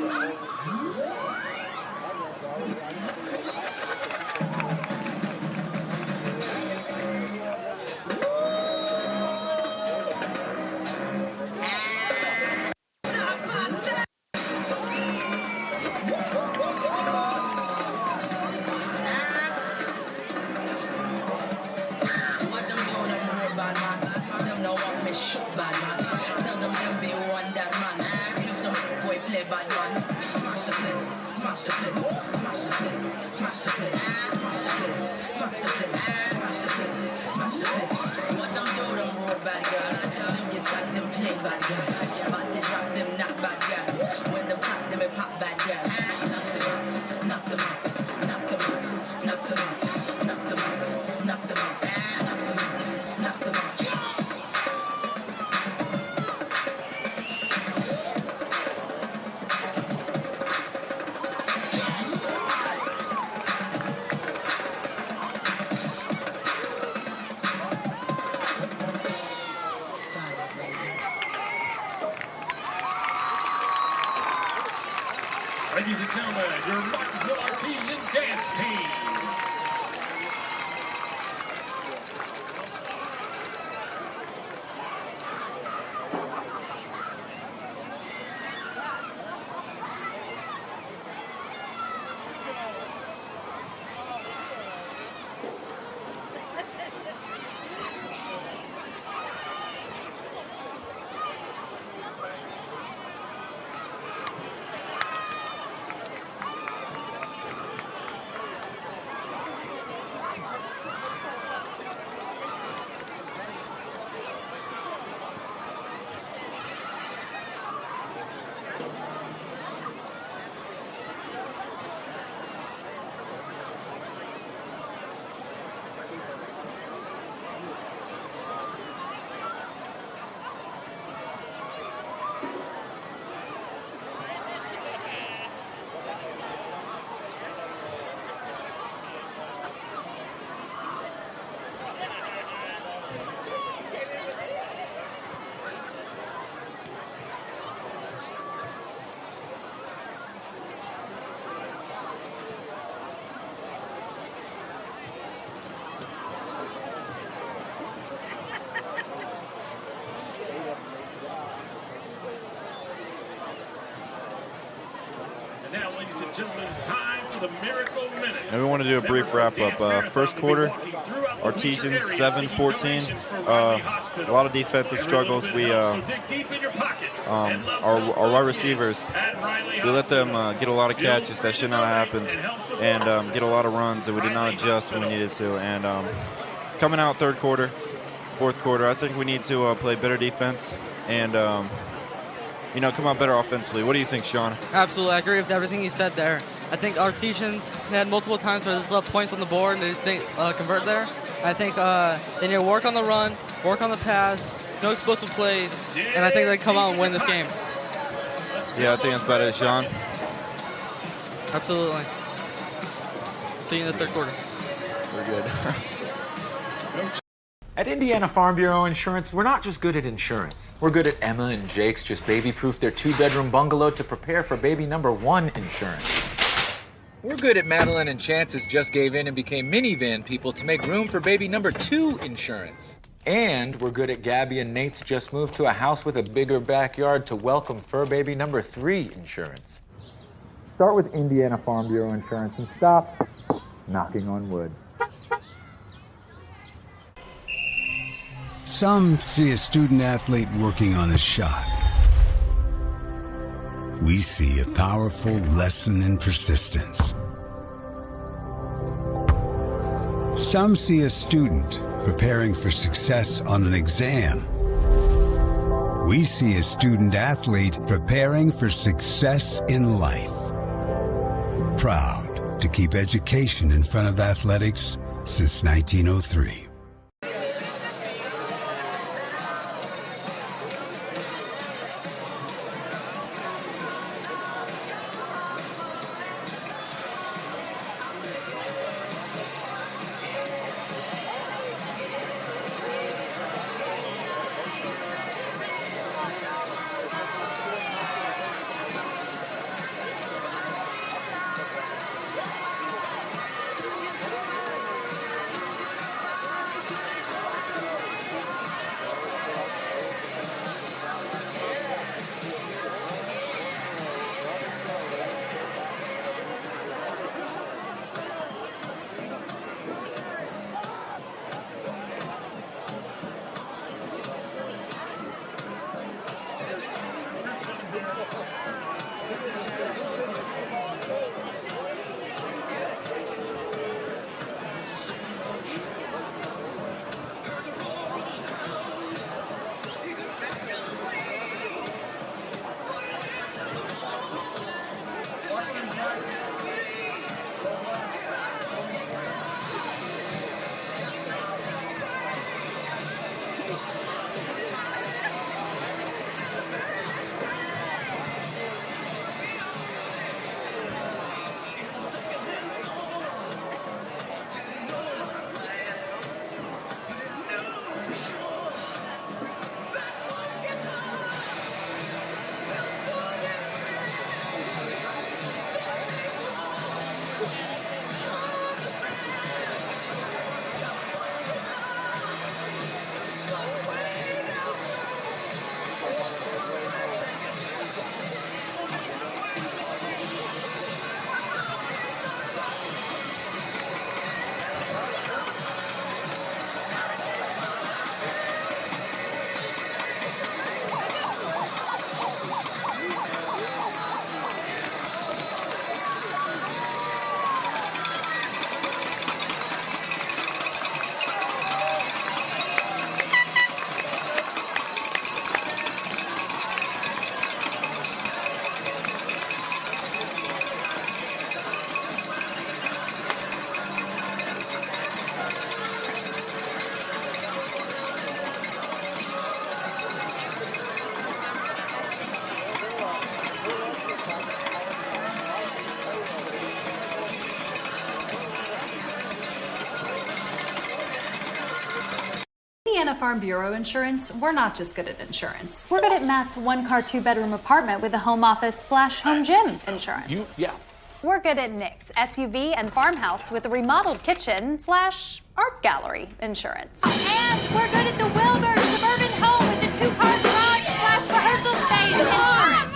Ladies and gentlemen, your Martinsville Artesian dance team. Gentlemen, it's time for the Miracle Minute. And we want to do a brief wrap-up. First quarter, Artesian 7-14. A lot of defensive struggles. We our wide receivers, we let them get a lot of catches that should not have happened, and get a lot of runs that we did not adjust when we needed to. And coming out third quarter, fourth quarter, I think we need to play better defense and come out better offensively. What do you think, Sean? Absolutely, I agree with everything you said there. I think Artesians had multiple times where they left points on the board and they just didn't convert there. I think they need to work on the run, work on the pass, no explosive plays, and I think they come out and win this game. Yeah, I think that's about it, Sean. Absolutely. See you in the third quarter. We're good. At Indiana Farm Bureau Insurance, we're not just good at insurance. We're good at Emma and Jake's just baby-proof their 2-bedroom bungalow to prepare for baby number 1 insurance. We're good at Madeline and Chance's just gave in and became minivan people to make room for baby number 2 insurance. And we're good at Gabby and Nate's just moved to a house with a bigger backyard to welcome fur baby number 3 insurance. Start with Indiana Farm Bureau Insurance and stop knocking on wood. Some see a student athlete working on a shot. We see a powerful lesson in persistence. Some see a student preparing for success on an exam. We see a student athlete preparing for success in life. Proud to keep education in front of athletics since 1903. Indiana Farm Bureau Insurance, we're not just good at insurance. We're good at Matt's 1-car, 2-bedroom apartment with a home office / home gym insurance. We're good at Nick's SUV and farmhouse with a remodeled kitchen / art gallery insurance. And we're good at the Wilbur suburban home with the 2-car garage / rehearsal stage insurance.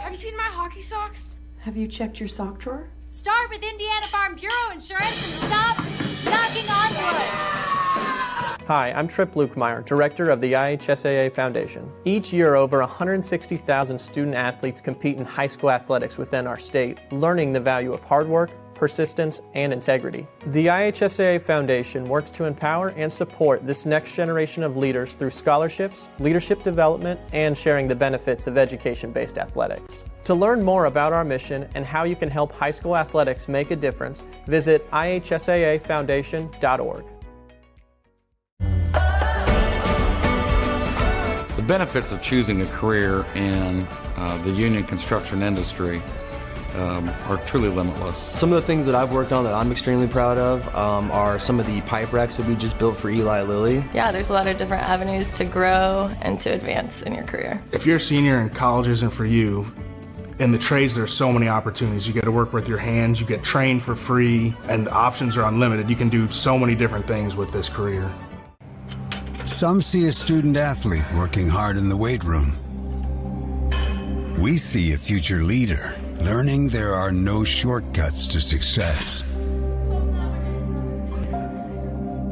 Have you seen my hockey socks? Have you checked your sock drawer? Start with Indiana Farm Bureau Insurance and stop knocking on wood. Hi, I'm Trip Lukemeyer, Director of the IHSAA Foundation. Each year, over 160,000 student athletes compete in high school athletics within our state, learning the value of hard work, persistence, and integrity. The IHSAA Foundation works to empower and support this next generation of leaders through scholarships, leadership development, and sharing the benefits of education-based athletics. To learn more about our mission and how you can help high school athletics make a difference, visit ihsaafoundation.org. The benefits of choosing a career in the union construction industry are truly limitless. Some of the things that I've worked on that I'm extremely proud of are some of the pipe racks that we just built for Eli Lilly. Yeah, there's a lot of different avenues to grow and to advance in your career. If you're a senior and college isn't for you, in the trades there's so many opportunities. You get to work with your hands, you get trained for free, and the options are unlimited. You can do so many different things with this career. Some see a student athlete working hard in the weight room. We see a future leader learning there are no shortcuts to success.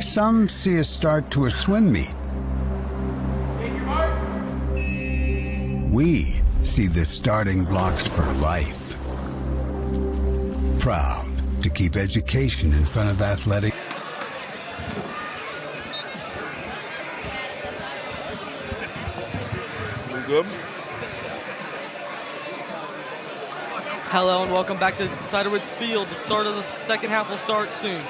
Some see a start to a swim meet. We see the starting blocks for life. Proud to keep education in front of athletics. Good. Hello and welcome back to Ciderwoods Field. The start of the second half will start soon.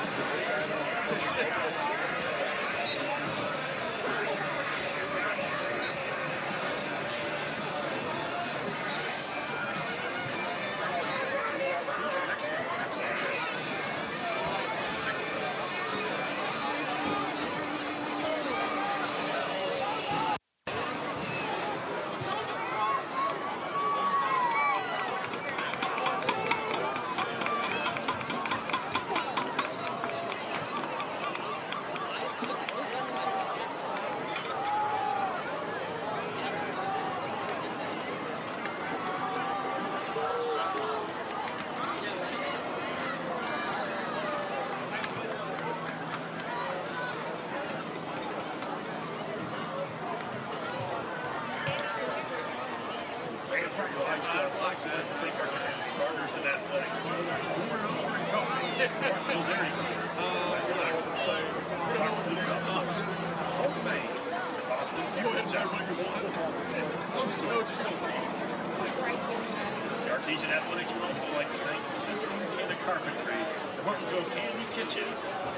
The Artesian Athletics would also like to thank Central Indiana Carpentry, the Martinsville Candy Kitchen,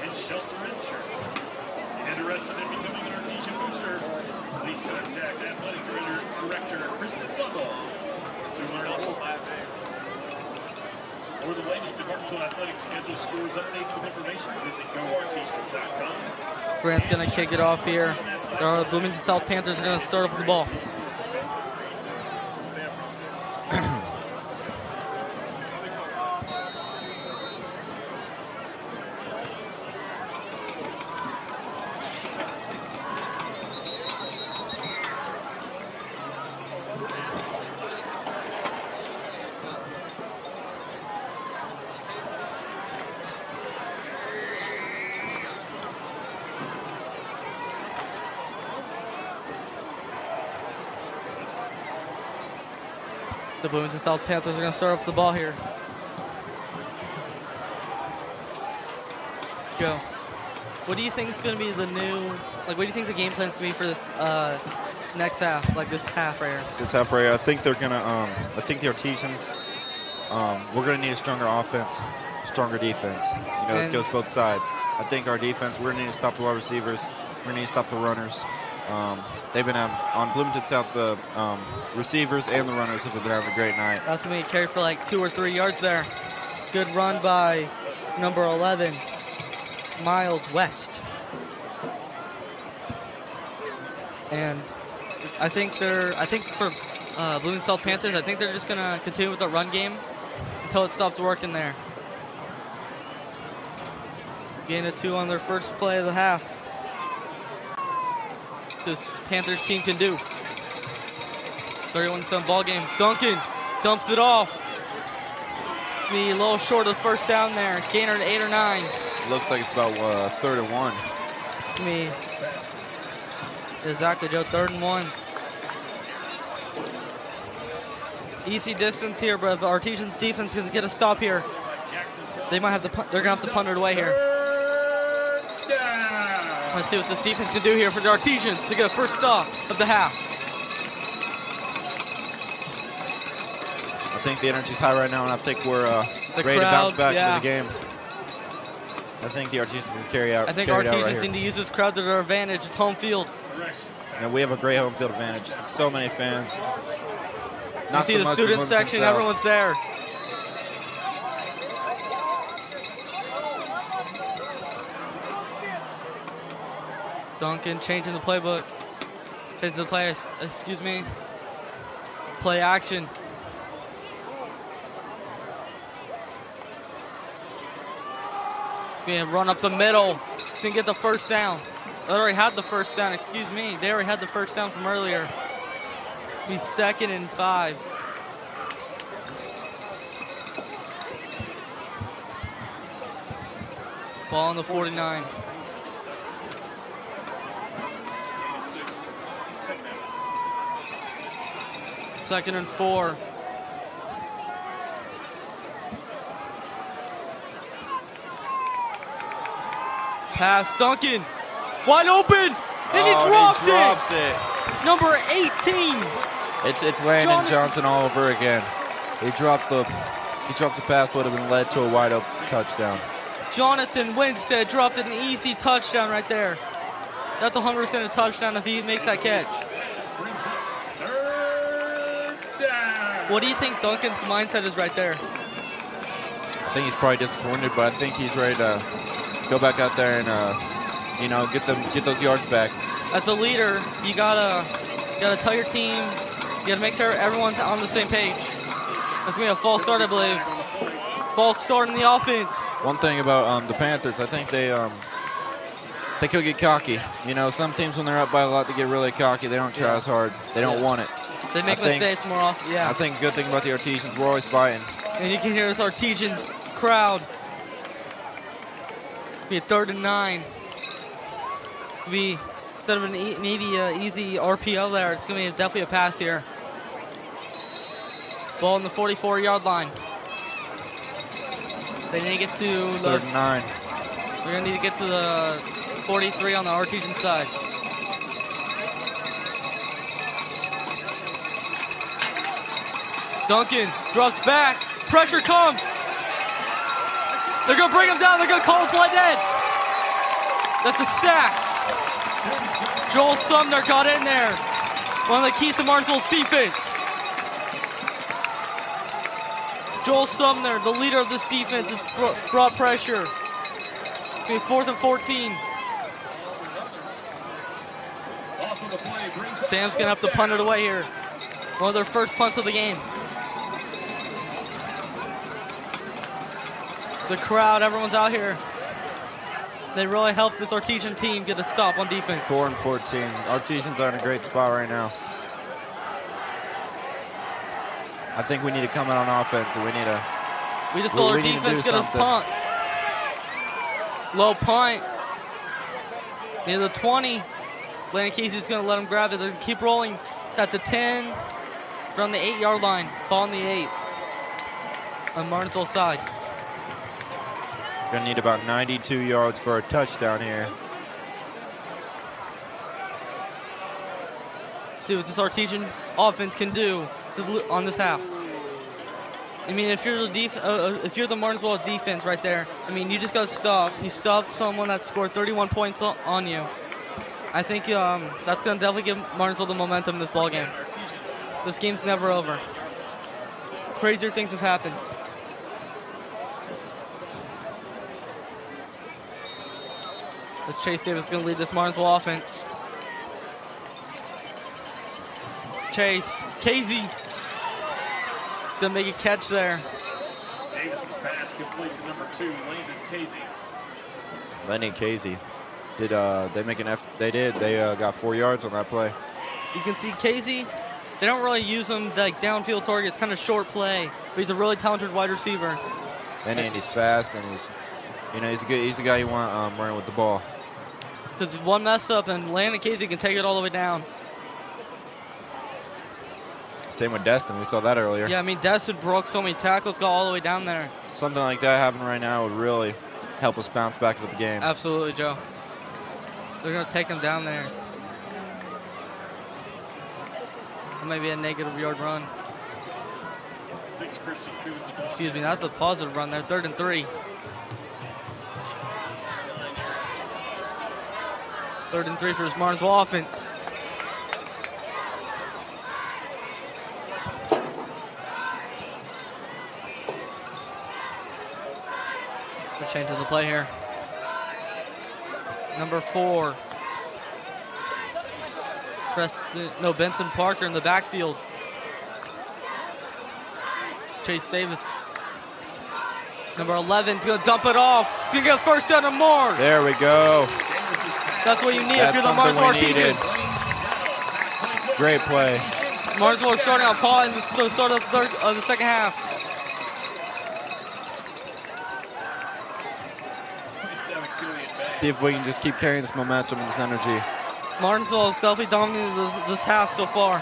and Shelter Insurance. Interested in becoming an Artesian booster? Please contact Athletic Director Kristen Lovell to learn all. For the latest Martinsville Athletics schedule, scores, updates, and information, visit goartesian.com. Grant's going to kick it off here. The Bloomington South Panthers are going to start up with the ball. The Bloomington South Panthers are going to start up the ball here. Joe, what do you think is going to be the new, what do you think the game plan is going to be for this next half, this half right here? This half right here, I think they're going to, I think the Artesians, we're going to need a stronger offense, stronger defense. You know, it goes both sides. I think our defense, we're going to need to stop the wide receivers. We're going to need to stop the runners. They've been on Bloomington South, the receivers and the runners have been having a great night. That's going to be carried for 2 or 3 yards there. Good run by number 11, Miles West. And I think for Bloomington South Panthers, I think they're just going to continue with the run game until it stops working there. Gain a 2 on their first play of the half. This Panthers team can do. 31-7 ball game. Duncan dumps it off. Be a little short of the first down there. Gainer to 8 or 9. Looks like it's about 3rd and 1. To me. Exactly, Joe. 3rd and 1. Easy distance here, but if the Artesian defense can get a stop here, they might have to. They're gonna have to punt it away here. Let's see what this defense can do here for the Artesians to get a first stop of the half. I think the energy's high right now, and I think we're ready crowd, to bounce back yeah. into the game. I think the Artesians can carry out. I think carry it out Artesians right need to here. use this crowd to their advantage. It's home field. And we have a great home field advantage. So many fans. You see so the much student for Bloomington section, South. everyone's there. Duncan changing the playbook. Changing the play, excuse me. Play action. Gonna run up the middle. Gonna get the first down. They already had the first down, excuse me. They already had the first down from earlier. Be 2nd and 5. Ball on the 49. Second and 4. Pass, Duncan. Wide open. And he drops it. Number 18. It's Landon Johnson all over again. He dropped the pass would have been led to a wide open touchdown. Jonathan Winstead dropped an easy touchdown right there. That's 100% a touchdown if he makes that catch. What do you think Duncan's mindset is right there? I think he's probably disappointed, but I think he's ready to go back out there and get those yards back. As a leader, you gotta tell your team, you gotta make sure everyone's on the same page. That's gonna be a false start, I believe. False start in the offense. One thing about the Panthers, I think they could get cocky. You know, some teams when they're up by a lot, they get really cocky. They don't try as hard. They don't want it. They make mistakes more often. Yeah. I think a good thing about the Artesians, we're always fighting. And you can hear this Artesian crowd. It'll be a 3rd and 9. It'll be instead of maybe an easy RPO there, it's gonna be definitely a pass here. Ball on the 44-yard line. They need to get to It's the 3rd and 9. We're gonna need to get to the 43 on the Artesian side. Duncan drops back. Pressure comes. They're going to bring him down. They're going to call a play dead. That's a sack. Joel Sumner got in there. One of the keys to Martinsville's defense. Joel Sumner, the leader of this defense, has brought pressure. It's going to be 4th and 14. Sam's going to have to punt it away here. One of their first punts of the game. The crowd, everyone's out here. They really helped this Artesian team get a stop on defense. 4 and 14. Artesians are in a great spot right now. I think we need to come out on offense, and we just saw our defense get a punt. Low punt. Near the 20. Landon Casey's going to let them grab it. They're going to keep rolling at the 10. They're on the 8-yard line. Ball on the 8. On Martinsville side. Going to need about 92 yards for a touchdown here. See what this Artesian offense can do on this half. I mean, if you're the Martinsville defense right there, I mean, you just got to stop. You stopped someone that scored 31 points on you. I think that's going to definitely give Martinsville the momentum in this ball game. This game's never over. Crazier things have happened. As Chase Davis is going to lead this Martinsville offense. Chase, Casey, going to make a catch there. Davis' pass complete to number 2, Landon Casey. Lenny Casey. Did they make an effort? They did. They got 4 yards on that play. You can see Casey, they don't really use him like downfield targets, kind of short play, but he's a really talented wide receiver. And he's fast, and You know, he's a guy you want running with the ball. Because one mess up and Landon Casey can take it all the way down. Same with Destin. We saw that earlier. Yeah, I mean, Destin broke so many tackles, got all the way down there. Something like that happening right now would really help us bounce back with the game. Absolutely, Joe. They're going to take him down there. Maybe a negative yard run. Excuse me, that's a positive run there. 3rd and 3. 3rd and 3 for his Martinsville offense. We're changing the play here. Number 4. Benson Parker in the backfield. Chase Davis. Number 11 is going to dump it off. He's going to get first down and more. There we go. That's what you need if you're the Martinsville Artesians. Great play. Martinsville are starting out paw in the start of the second half. See if we can just keep carrying this momentum and this energy. Martinsville has definitely dominated this half so far.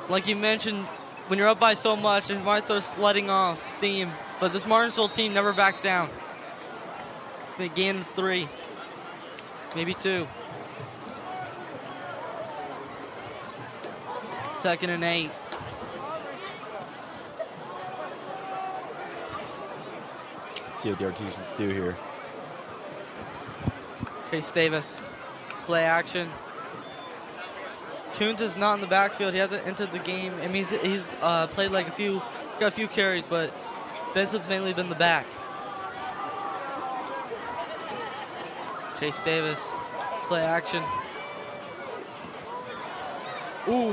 Like you mentioned, when you're up by so much, it might start letting off steam. But this Martinsville team never backs down. It's been a game of 3, maybe 2. 2nd and 8. Let's see what the Artesians do here. Chase Davis, play action. Coons is not in the backfield. He hasn't entered the game. I mean, he's played like got a few carries, but Benson's mainly been the back. Chase Davis, play action. Ooh.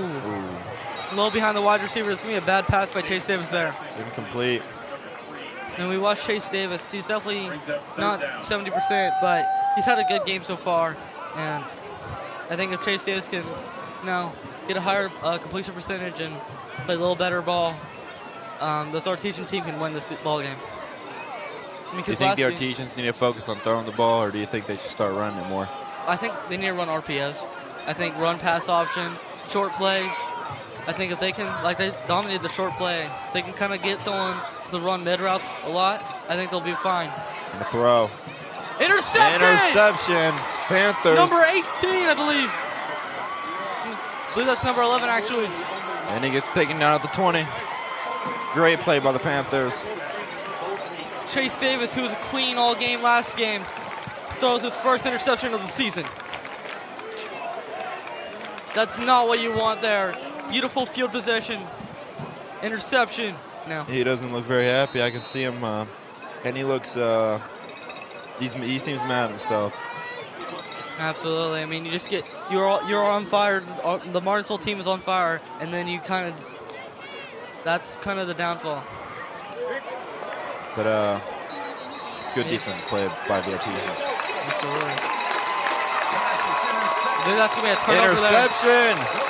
Low behind the wide receiver. It's going to be a bad pass by Chase Davis there. It's incomplete. And we watched Chase Davis. He's definitely not 70%, but he's had a good game so far. And I think if Chase Davis can, get a higher completion percentage and play a little better ball, this Artesian team can win this ball game. Do you think the Artesians need to focus on throwing the ball, or do you think they should start running it more? I think they need to run RPOs. I think run pass option, short plays. I think if they can, like they dominated the short play, if they can kind of get someone to run mid routes a lot, I think they'll be fine. And the throw. Intercepted! Interception. Panthers. Number 18, I believe. I believe that's number 11, actually. And he gets taken down at the 20. Great play by the Panthers. Chase Davis, who was clean all game last game, throws his first interception of the season. That's not what you want there. Beautiful field possession. Interception. No. He doesn't look very happy. I can see him, and he looks. He seems mad at himself. Absolutely. I mean, you just get you're on fire. The Martinsville team is on fire, and then you kind of that's kind of the downfall. But good defense played by the Artesians. Absolutely. Maybe that's gonna be a turnover. Interception. There.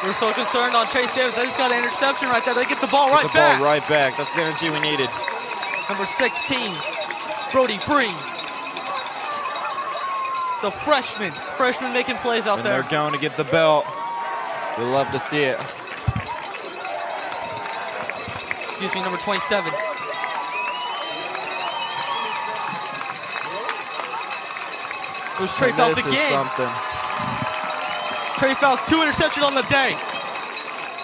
We're so concerned on Chase Davis. They just got an interception right there. They get the ball right back. Right back. That's the energy we needed. Number 16, Brody Breen. The freshman making plays out there. And they're going to get the belt. We love to see it. Excuse me, number 27. It was Trey Phelps again. Something. Trey Phelps, 2 interceptions on the day.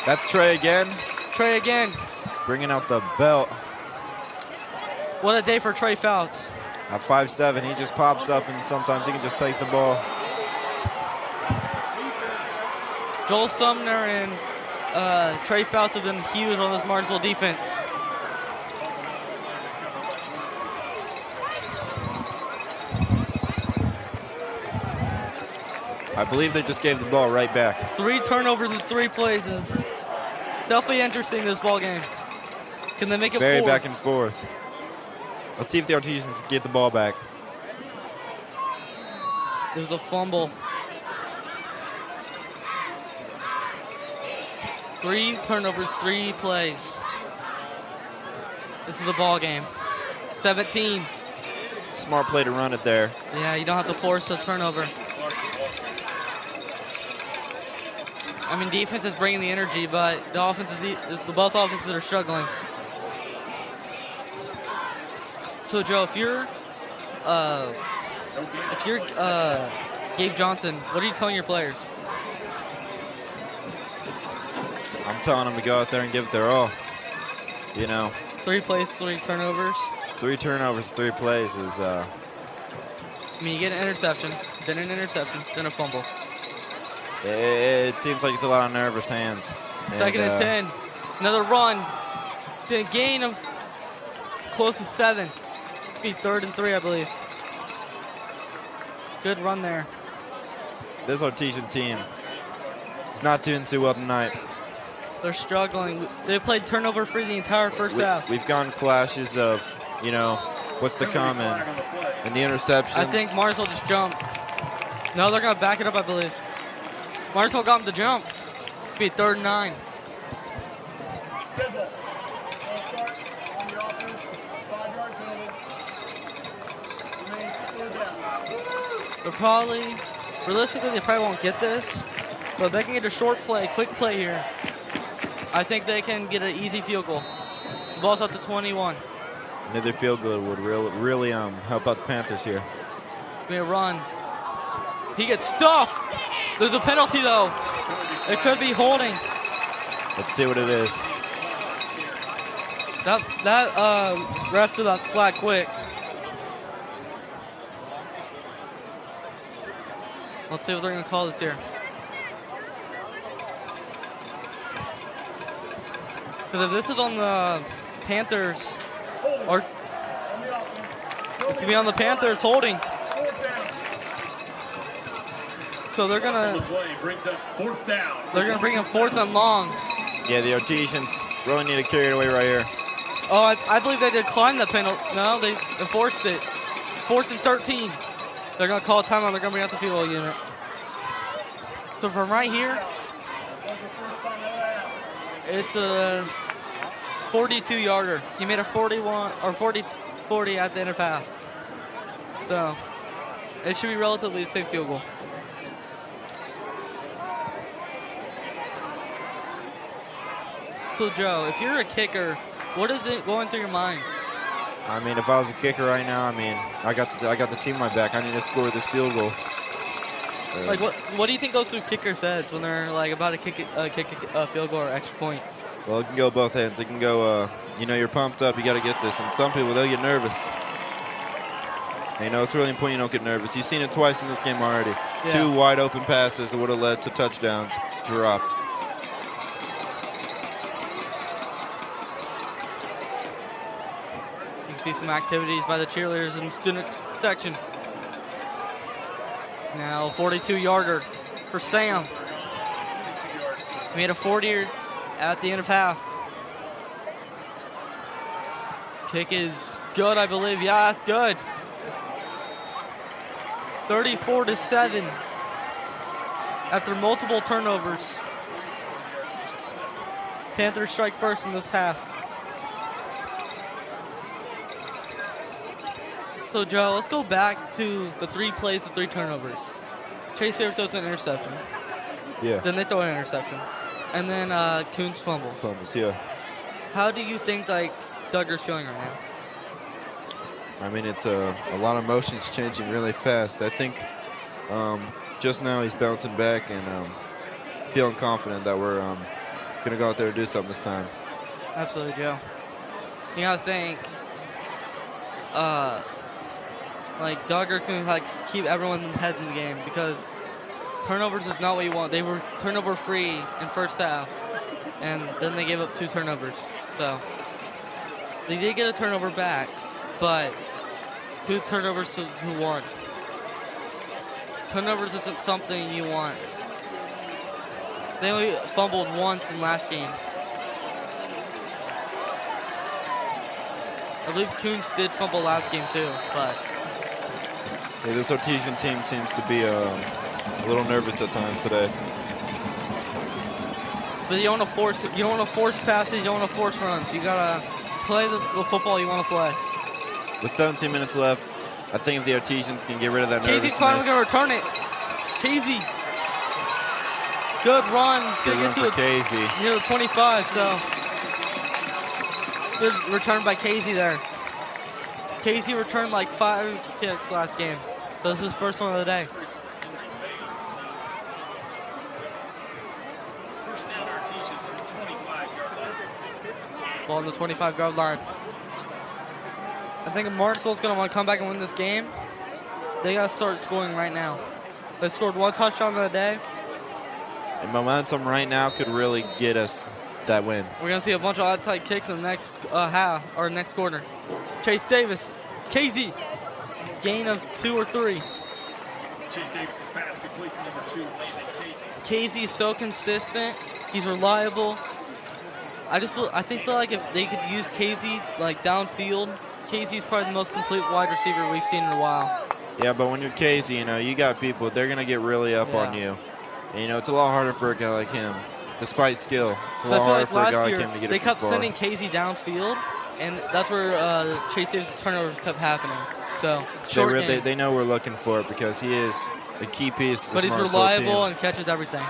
That's Trey again. Trey again. Bringing out the belt. What a day for Trey Phelps. At 5'7", he just pops up, and sometimes he can just take the ball. Joel Sumner and Trey Phelps have been huge on this Martinsville defense. I believe they just gave the ball right back. 3 turnovers in 3 plays is definitely interesting this ball game. Can they make it Very forward? back and forth. Let's see if the Artesians can get the ball back. It was a fumble. 3 turnovers, 3 plays. This is the ball game. 17. Smart play to run it there. Yeah, you don't have to force a turnover. I mean, defense is bringing the energy, but the offense is both offenses are struggling. So, Joe, if you're Gabe Johnson, what are you telling your players? I'm telling them to go out there and give it their all. You know, 3 plays, 3 turnovers. 3 turnovers, 3 plays is. I mean, you get an interception, then an interception, then a fumble. It seems like it's a lot of nervous hands. Second and 10. Another run. Then gain of close to 7. Be 3rd and 3, I believe. Good run there. This Artesian team is not doing too well tonight. They're struggling. They played turnover free the entire first half. We've gotten flashes of, you know, what's to come and the interceptions. I think Martinsville just jumped. No, they're going to back it up, I believe. Martinsville got him to jump. Be 3rd and 9. They're probably, realistically, they probably won't get this, but if they can get a short play, quick play here, I think they can get an easy field goal. The ball's up to 21. Another field goal would really help out the Panthers here. Be a run. He gets stuffed. There's a penalty, though. It could be holding. Let's see what it is. That ref threw that flag quick. Let's see what they're going to call this here. Because if this is on the Panthers, or it's going to be on the Panthers holding. So they're going to bring up 4th and long. Yeah, the Artesians really need to carry it away right here. Oh, I believe they declined the penalty. No, they enforced it. 4th and 13. They're going to call a timeout. They're going to bring out the field goal unit. So from right here, it's a 42-yarder. He made a 41 or 40 at the end of pass. So it should be relatively a safe field goal. So Joe, if you're a kicker, what is it going through your mind? I mean, if I was a kicker right now, I mean, I got the team on my back. I need to score this field goal. Like, what do you think goes through kickers' heads when they're like about to kick a field goal or extra point? Well, it can go both ends. It can go, you know, you're pumped up, you got to get this. And some people, they'll get nervous. And, you know, it's really important you don't get nervous. You've seen it twice in this game already. Yeah. 2 wide open passes that would have led to touchdowns dropped. You can see some activities by the cheerleaders in the student section. Now 42-yarder for Sam. He made a 40 at the end of half. Kick is good, I believe. Yeah, that's good. 34-7 after multiple turnovers. Panthers strike first in this half. So, Joe, let's go back to the 3 plays, the 3 turnovers. Chase Harris throws an interception. Yeah. Then they throw an interception. And then Coons fumbles. Fumbles, yeah. How do you think, like, Duggar's feeling right now? I mean, it's a lot of emotions changing really fast. I think just now he's bouncing back and feeling confident that we're going to go out there and do something this time. Absolutely, Joe. You got to think, like, Duggar can, like, keep everyone's head in the game because turnovers is not what you want. They were turnover free in first half, and then they gave up 2 turnovers. So they did get a turnover back, but 2 turnovers to 1. Turnovers isn't something you want. They only fumbled once in last game. I believe Coons did fumble last game too, but yeah, this Artesian team seems to be a little nervous at times today. But you don't want to force it. You don't want to force passes. You don't want to force runs. You gotta play the football you want to play. With 17 minutes left, I think if the Artesians can get rid of that Casey's finally going to return it. Casey. Good run. He's Good going run to get for to Casey. near the 25, so. Good return by Casey there. Casey returned like 5 kicks last game. So this is his first one of the day. Ball on the 25-yard line. I think if Martinsville's going to want to come back and win this game, they got to start scoring right now. They scored 1 touchdown the day. And momentum right now could really get us that win. We're going to see a bunch of outside kicks in the next half or next quarter. Chase Davis, Casey, gain of 2 or 3. Chase Davis is pass complete to number 2. Casey's so consistent. He's reliable. I feel like if they could use Casey like downfield, Casey's probably the most complete wide receiver we've seen in a while. Yeah, but when you're Casey, you got people, they're going to get really up on you. And, it's a lot harder for a guy like him, despite skill. It's a lot harder for a guy like him to get they it kept far. sending Casey downfield, and that's where Chase Davis' turnovers kept happening. So, They know we're looking for it because he is a key piece. But he's reliable and catches everything.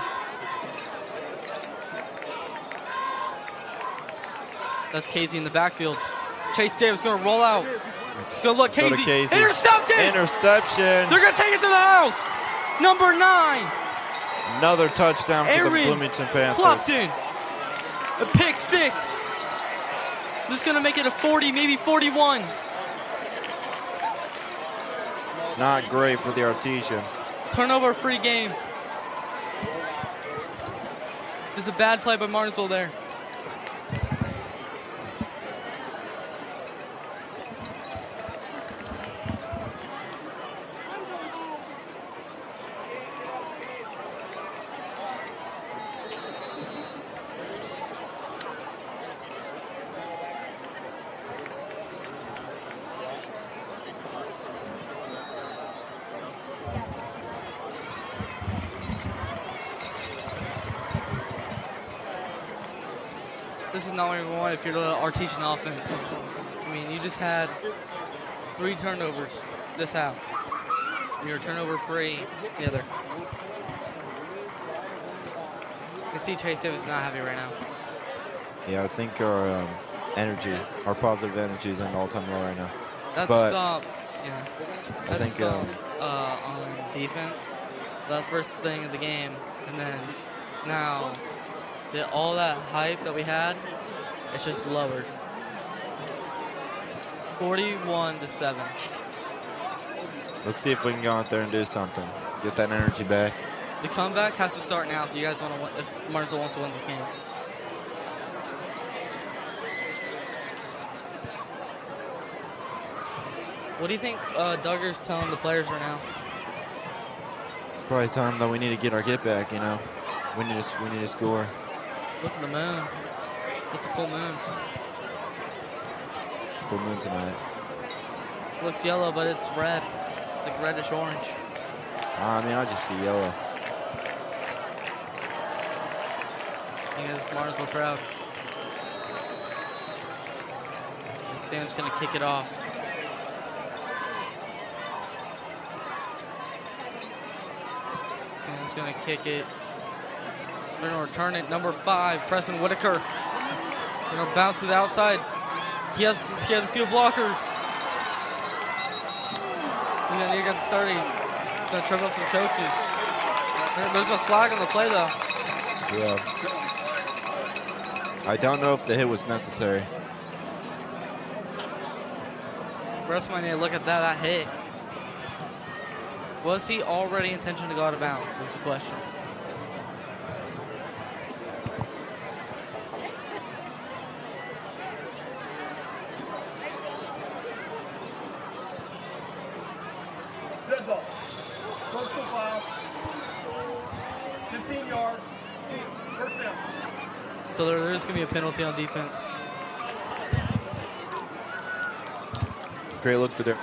That's Casey in the backfield. Chase Davis going to roll out. Good look, Casey. Intercepted! Interception. They're going to take it to the house. Number 9. Another touchdown for the Bloomington Panthers. Clopton. A pick 6. This is going to make it a 40, maybe 41. Not great for the Artesians. Turnover-free game. This is a bad play by Martinsville there. This is not what you want if you're the Artesian offense. I mean, you just had 3 turnovers this half. You're turnover free the other. You can see Chase Davis is not happy right now. Yeah, I think our energy, our positive energy is at an all-time low right now. That's stopped. Yeah. That's stopped on defense. That first thing of the game, and then now. All that hype that we had, it's just lowered. 41-7. Let's see if we can go out there and do something. Get that energy back. The comeback has to start now if you guys want to win, if Martinsville wants to win this game. What do you think Duggar's telling the players right now? Probably time that we need to get our get back, We need to score. Look at the moon. It's a full moon. Full moon tonight. Looks yellow, but it's red. Like reddish orange. I just see yellow. Look at this Martinsville crowd. And Sam's going to kick it off. Sam's going to kick it. They're going to return it. Number 5, Preston Whitaker. They're going to bounce to the outside. He has a few blockers. He got 30. He's going to trip up some coaches. There's a flag on the play, though. Yeah. I don't know if the hit was necessary. Refs might need to look at that hit. Was he already intention to go out of bounds? Is the question. Dead ball. First and 5. 15 yards. First down. So there is going to be a penalty on defense. Great look for their.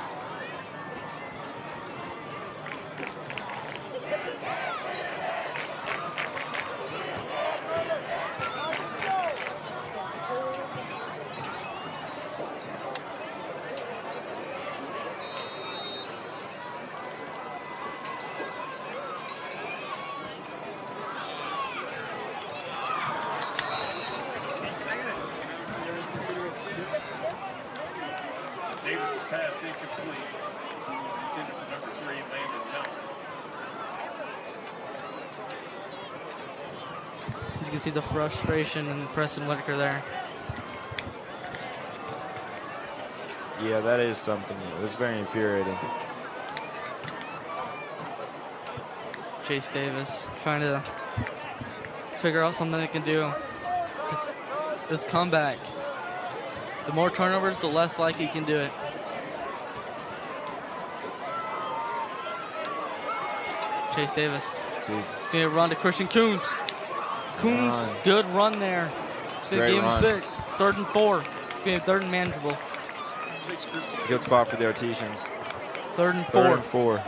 You can see the frustration in Preston Whitaker there. Yeah, that is something. It's very infuriating. Chase Davis trying to figure out something they can do. This comeback. The more turnovers, the less likely he can do it. Chase Davis. Gonna run to Christian Coons. Coons, good run there. It's gonna give him 6. 3rd and 4. It's gonna be 3rd and manageable. It's a good spot for the Artesians. 3rd and 4. 3rd and 4.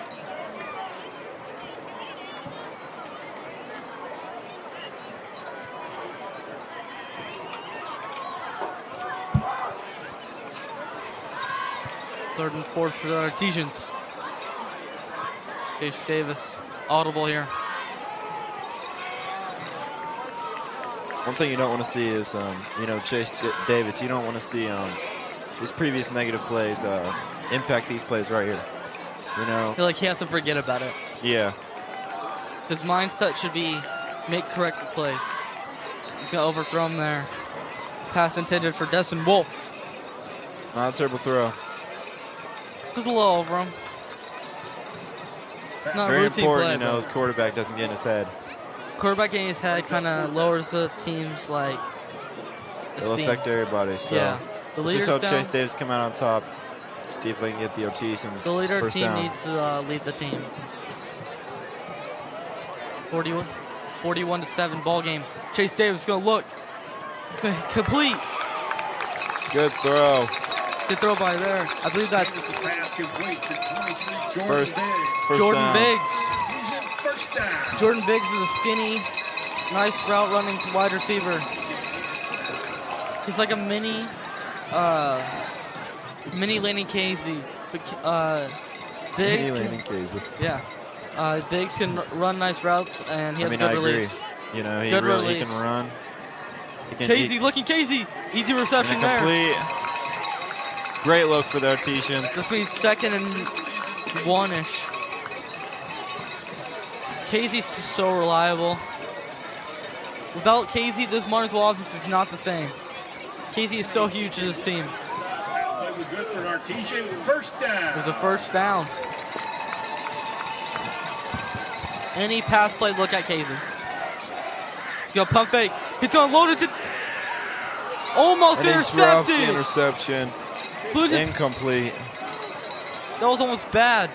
Third and 4 for the Artesians. Chase Davis, audible here. One thing you don't want to see is, Chase Davis. You don't want to see his previous negative plays impact these plays right here. I feel like he has to forget about it. Yeah. His mindset should be make corrective plays. He's gonna overthrow him there. Pass intended for Destin Wolf. Not a terrible throw. Just a little over him. Not very routine important, play, quarterback doesn't get in his head. Quarterback getting his head kind of lowers the team's esteem. It'll affect everybody. So yeah. let's just hope Chase Davis come out on top. See if they can get the Artesians. The leader first team down. needs to lead the team. 41-7 ball game. Chase Davis gonna look. Complete. Good throw. Good throw by there. I believe that's first Jordan down. Biggs. Jordan Biggs is a skinny, nice route running wide receiver. He's like a mini Laney Casey. Biggs Biggs can run nice routes, and he has good release. He release. can run. Casey, looking Casey. Easy reception there. Complete. Great look for the Artesians. This means 2nd and 1-ish. Casey's so reliable. Without Casey, this Martinsville offense is not the same. Casey is so huge to this team. Good for Artesian. First down. It was a first down. Any pass play, look at Casey. He's got pump fake. It's unloaded to almost and intercepted. The interception. Incomplete. That was almost bad.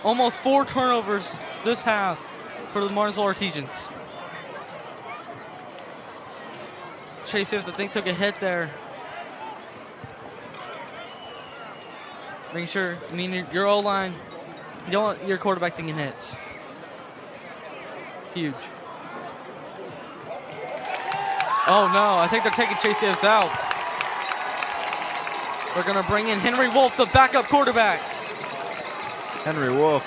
Almost 4 turnovers this half for the Martinsville Artesians. Chase Davis, I think, took a hit there. Making sure, your O-line, you don't want your quarterback taking hits. Huge. Oh no, I think they're taking Chase Davis out. They're gonna bring in Henry Wolf, the backup quarterback. Henry Wolf.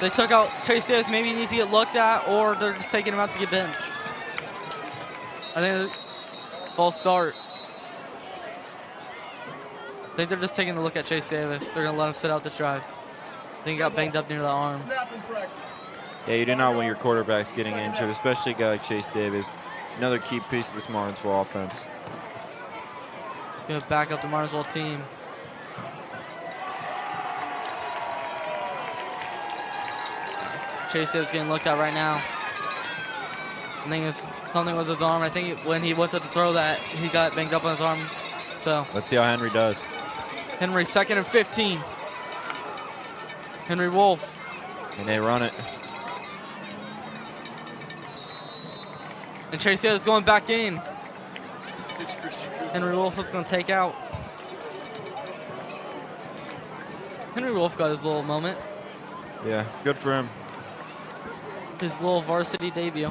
They took out Chase Davis, maybe he needs to get looked at, or they're just taking him out to get benched. I think false start. I think they're just taking a look at Chase Davis. They're going to let him sit out this drive. I think he got banged up near the arm. Yeah, you do not want your quarterbacks getting injured, especially a guy like Chase Davis. Another key piece of this Martinsville offense. Going to back up the Martinsville team. Chase Davis getting looked at right now. I think it's something with his arm. I think when he went to throw that, he got banged up on his arm. So let's see how Henry does. Henry, 2nd and 15. Henry Wolf. And they run it. And Chase Davis going back in. Henry Wolf is going to take out. Henry Wolf got his little moment. Yeah, good for him. His little varsity debut.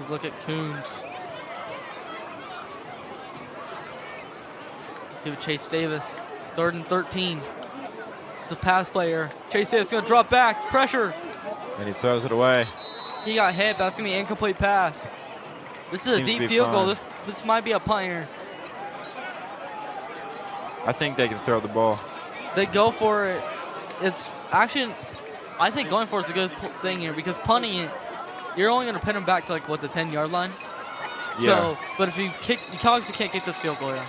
Look at Coons. See what Chase Davis. 3rd and 13. It's a pass player. Chase Davis going to drop back. Pressure. And he throws it away. He got hit. That's going to be an incomplete pass. This is a deep field goal. This might be a punt here. I think they can throw the ball. They go for it. It's actually, I think going for it's a good thing here because punting it, you're only going to pin them back to like what, the 10-yard line. Yeah. So, but if you kick, you obviously can't kick this field goal here.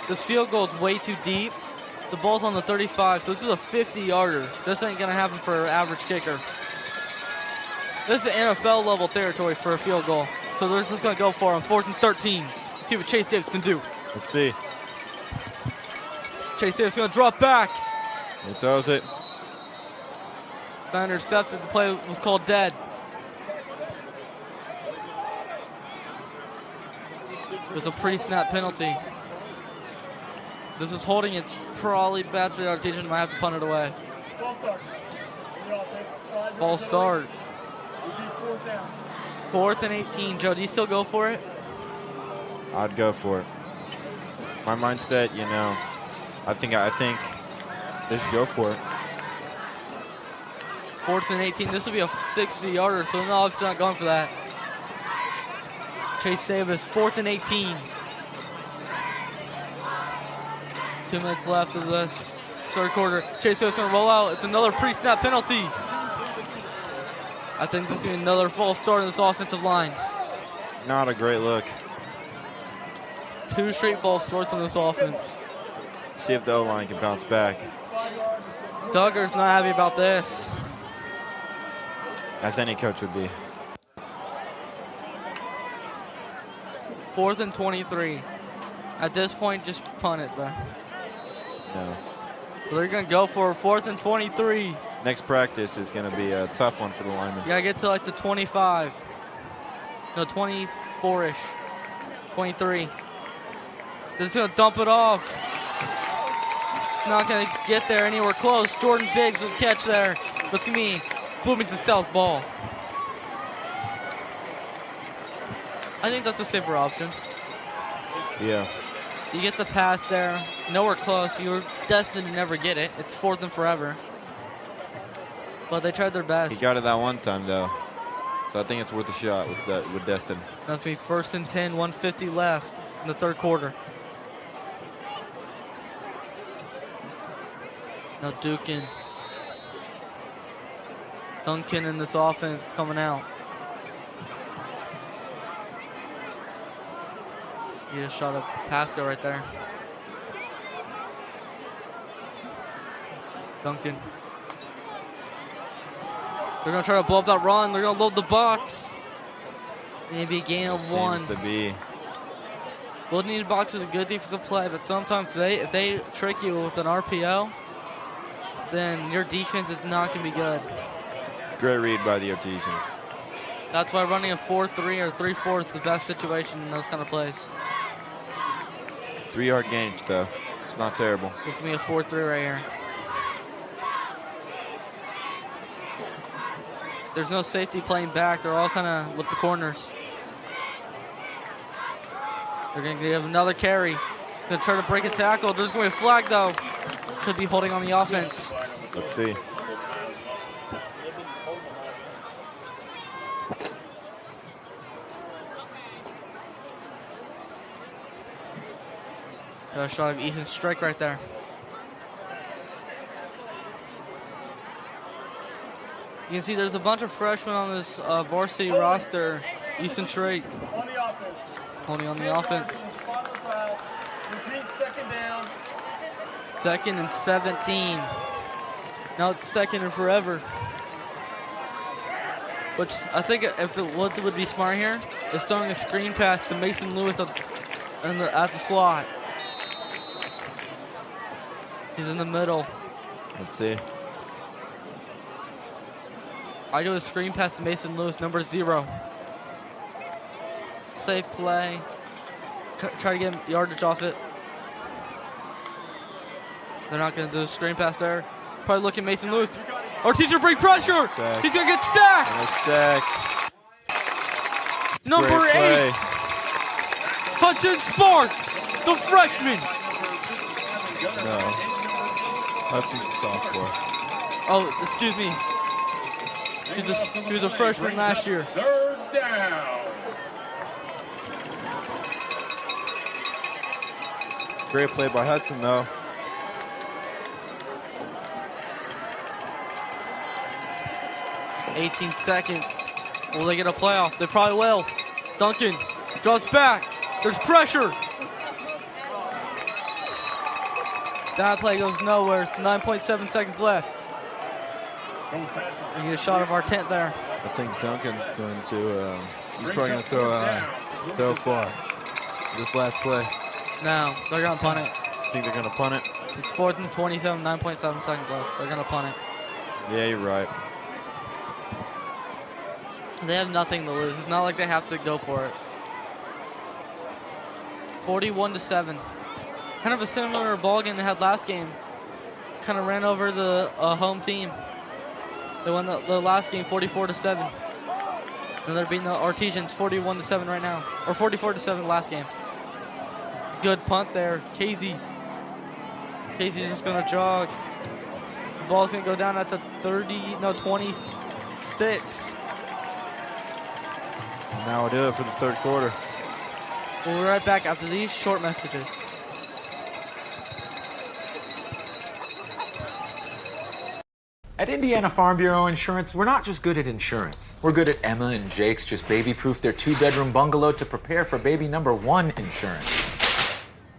This field goal is way too deep. The ball's on the 35, so this is a 50-yarder. This ain't gonna happen for an average kicker. This is NFL level territory for a field goal. So they're just gonna go for it on 4th and 13. Let's see what Chase Davis can do. Let's see. Chase Davis gonna drop back. He throws it. Got intercepted. The play was called dead. It's a pre-snap penalty. This is holding. It's probably bad for the Artesian. Might have to punt it away. False start. 4th and 18. Joe, do you still go for it? I'd go for it. My mindset, you know, I think they should go for it. 4th and 18. This will be a 60-yarder, so no, it's not going for that. Chase Davis, 4th and 18. 2 minutes left of this third quarter. Chase Davis going to roll out. It's another pre-snap penalty. I think there's going to be another false start in this offensive line. Not a great look. 2 straight false starts on this offense. See if the O-line can bounce back. Duggar's not happy about this. As any coach would be. 4th and 23. At this point, just punt it, bro. No. They're going to go for 4th and 23. Next practice is going to be a tough one for the linemen. You got to get to like the 25. No, 24-ish. 23. They're just going to dump it off. Not going to get there anywhere close. Jordan Biggs with the catch there. But to me, Bloomington South ball. I think that's a safer option. Yeah. You get the pass there, nowhere close. You were destined to never get it. It's 4th and forever. But they tried their best. He got it that one time, though. So I think it's worth a shot with Destin. That's me. 1st and 10, 150 left in the third quarter. Now Duncan in this offense coming out. He just shot a Pasco right there. Duncan. They're going to try to blow up that run. They're going to load the box. Maybe a gain of 1. Seems to be. Loading the box is a good defensive play, but sometimes if they trick you with an RPO, then your defense is not going to be good. Great read by the Artesians. That's why running a 4-3 or 3-4 is the best situation in those kind of plays. 3-yard gains, though. It's not terrible. This is going to be a 4-3 right here. There's no safety playing back. They're all kind of with the corners. They're going to give another carry. Going to try to break a tackle. There's going to be a flag, though. Could be holding on the offense. Let's see. Got a shot of Ethan Strike right there. You can see there's a bunch of freshmen on this varsity roster. Ethan Strike holding on the offense. 2nd and 17. Now it's 2nd and forever. Which I think what would be smart here is throwing a screen pass to Mason Lewis at the slot. He's in the middle. Let's see. I do a screen pass to Mason Lewis, number 0. Safe play. Try to get yardage off it. They're not going to do a screen pass there. Probably looking Mason Lewis. Artesian bring pressure. Sack. He's going to get sacked. And a sack. Number 8. Hudson Sparks, the freshman. No. Hudson's a sophomore. Oh, excuse me. He was a freshman last year. 3rd down. Great play by Hudson, though. 18 seconds. Will they get a playoff? They probably will. Duncan draws back. There's pressure. That play goes nowhere. 9.7 seconds left. We get a shot of our tent there. I think Duncan's going to, he's probably going to throw far. This last play. No, they're going to punt it. Think they're going to punt it? It's 4th and 27, 9.7 seconds left. They're going to punt it. Yeah, you're right. They have nothing to lose. It's not like they have to go for it. 41-7. Kind of a similar ball game they had last game. Kind of ran over the home team. They won the last game 44-7. And they're beating the Artesians 41-7 right now. Or 44-7 last game. Good punt there. Casey's just going to jog. The ball's going to go down at the 26. And now we'll do it for the third quarter. We'll be right back after these short messages. At Indiana Farm Bureau Insurance, we're not just good at insurance. We're good at Emma and Jake's just baby-proof their 2-bedroom bungalow to prepare for baby number 1 insurance.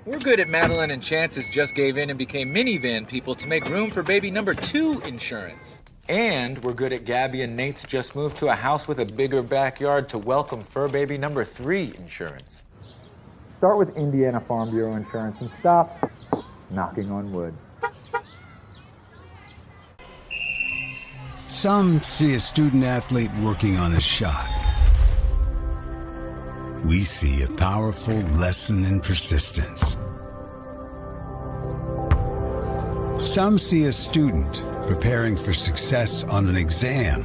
We're good at Madeline and Chance's just gave in and became minivan people to make room for baby number 2 insurance. And we're good at Gabby and Nate's just moved to a house with a bigger backyard to welcome fur baby number 3 insurance. Start with Indiana Farm Bureau Insurance and stop knocking on wood. Some see a student athlete working on a shot. We see a powerful lesson in persistence. Some see a student preparing for success on an exam.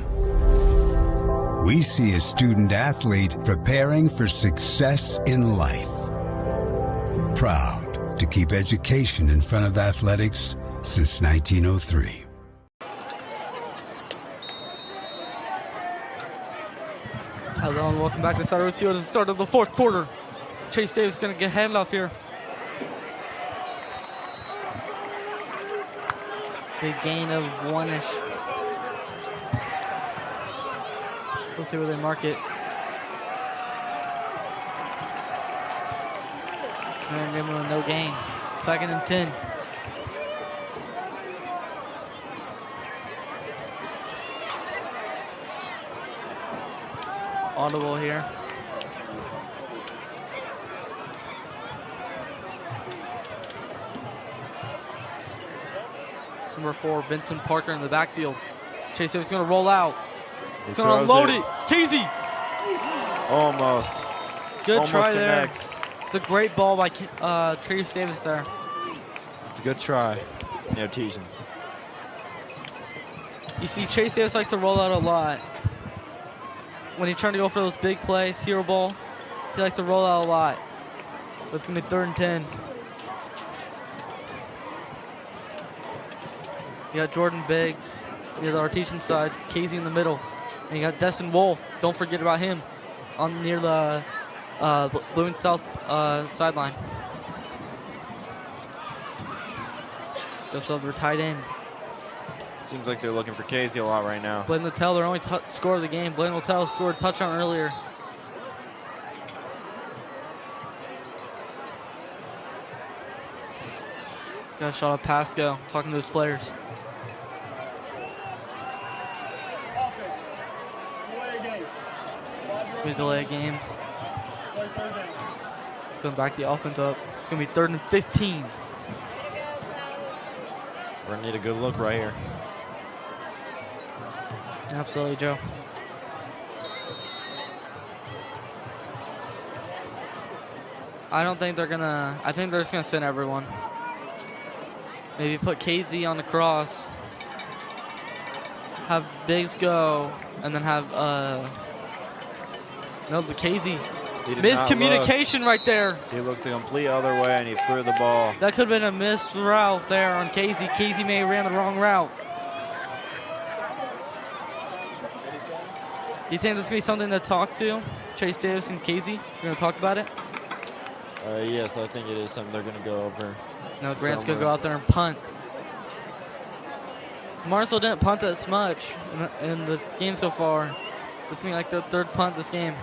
We see a student athlete preparing for success in life. Proud to keep education in front of athletics since 1903. Hello and welcome back to Saturday Field at the start of the fourth quarter. Chase Davis is going to get handoff here. Big gain of 1-ish. We'll see where they mark it. And give him a no gain. 2nd and 10. Audible here. Number 4, Benson Parker in the backfield. Chase Davis is going to roll out. He's going to unload it. Casey! Almost. Good Almost try there. connects. It's a great ball by Chase Davis there. It's a good try. The Artesians. You see, Chase Davis likes to roll out a lot. When he's trying to go for those big plays, hero ball, he likes to roll out a lot. But it's going to be 3rd and 10. You got Jordan Biggs. You got the Artesian side. Casey in the middle. And you got Destin Wolf. Don't forget about him on near the Bloomington South sideline. Just over tight end. Seems like they're looking for Casey a lot right now. Blaine Littell, their only score of the game. Blaine Littell scored a touchdown earlier. Got a shot of Pasco talking to his players. We delay a game. Going back the offense up. It's going to be 3rd and 15. We're going to need a good look right here. Absolutely, Joe. I don't think they're gonna. I think they're just gonna send everyone. Maybe put KZ on the cross. Have Biggs go, and then have no, the KZ. Miscommunication right there. He looked the complete other way and he threw the ball. That could have been a missed route there on KZ. KZ may have ran the wrong route. You think this is going to be something to talk to? Chase Davis and KZ? You're going to talk about it? Yes, I think it is something they're going to go over. No, Grant's going to go out there and punt. Martinsville didn't punt this much in the game so far. This will be like their third punt this game.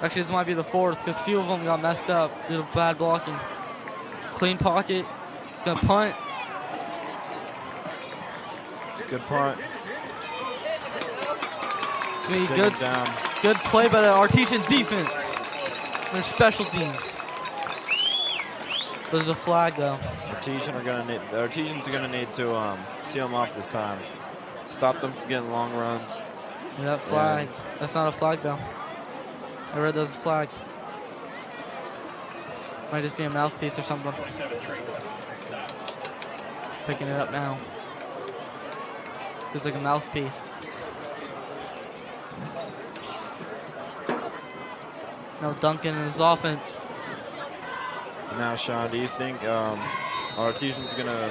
Actually, this might be the fourth because a few of them got messed up due to bad blocking. Clean pocket. Gonna punt. It's a good punt. It's gonna be good play by the Artesian defense. Their special teams. There's a flag though. The Artesians are gonna need to seal them off this time. Stop them from getting long runs. Yeah, that flag. That's not a flag though. I read that's a flag. Might just be a mouthpiece or something. Picking it up now. It's like a mouthpiece. Now Duncan and his offense. Now, Sean, do you think Artesian's going to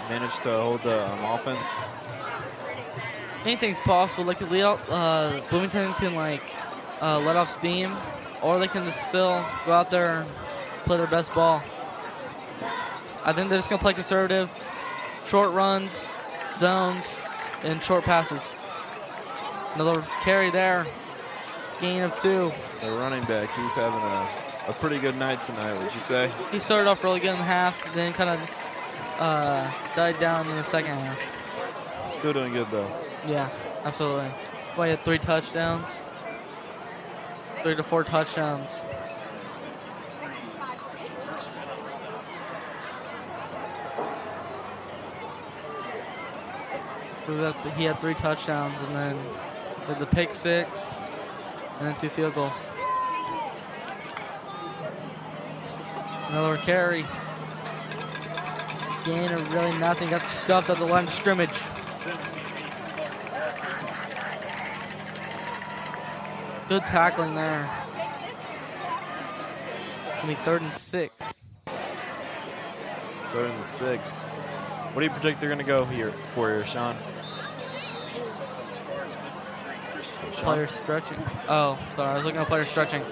manage to hold the offense? Anything's possible. They could lead out. Bloomington can let off steam, or they can just still go out there and play their best ball. I think they're just going to play conservative, short runs, zones, and short passes. Another carry there. Gain of 2. The running back, he's having a pretty good night tonight, would you say? He started off really good in the half, then kind of died down in the second half. Still doing good, though. Yeah, absolutely. Well, he had 3 touchdowns. 3 to 4 touchdowns. He had 3 touchdowns, and then did the pick 6, and then 2 field goals. Another carry. Gain of really nothing. Got stuffed at the line of scrimmage. Good tackling there. Gonna be 3rd and 6. 3rd and 6. What do you predict they're going to go here, Sean? Player stretching. Oh, sorry. I was looking at player stretching.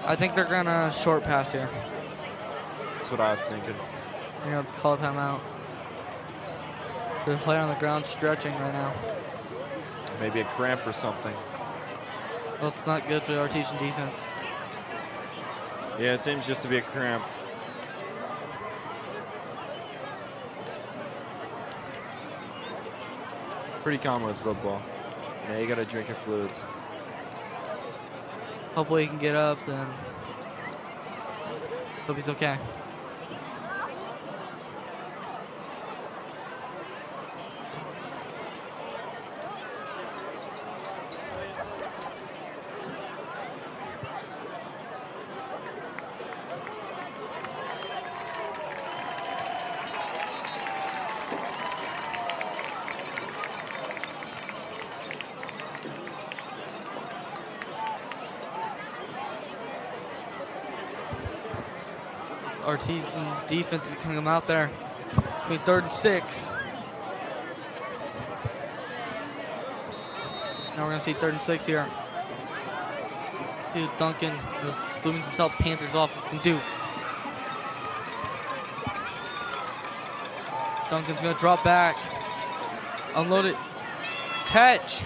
I think they're going to short pass here. That's what I was thinking. They're going to call a timeout. They're playing on the ground stretching right now. Maybe a cramp or something. Well, it's not good for the Artesian defense. Yeah, it seems just to be a cramp. Pretty common with football. Yeah, you got to drink your fluids. Hopefully he can get up, then hope he's okay. Artesian defense is coming out there. Between 3rd and 6. Now we're going to see 3rd and 6 here. See what Duncan, the Bloomington South Panthers offense can do. Duncan's going to drop back. Unload it. Catch.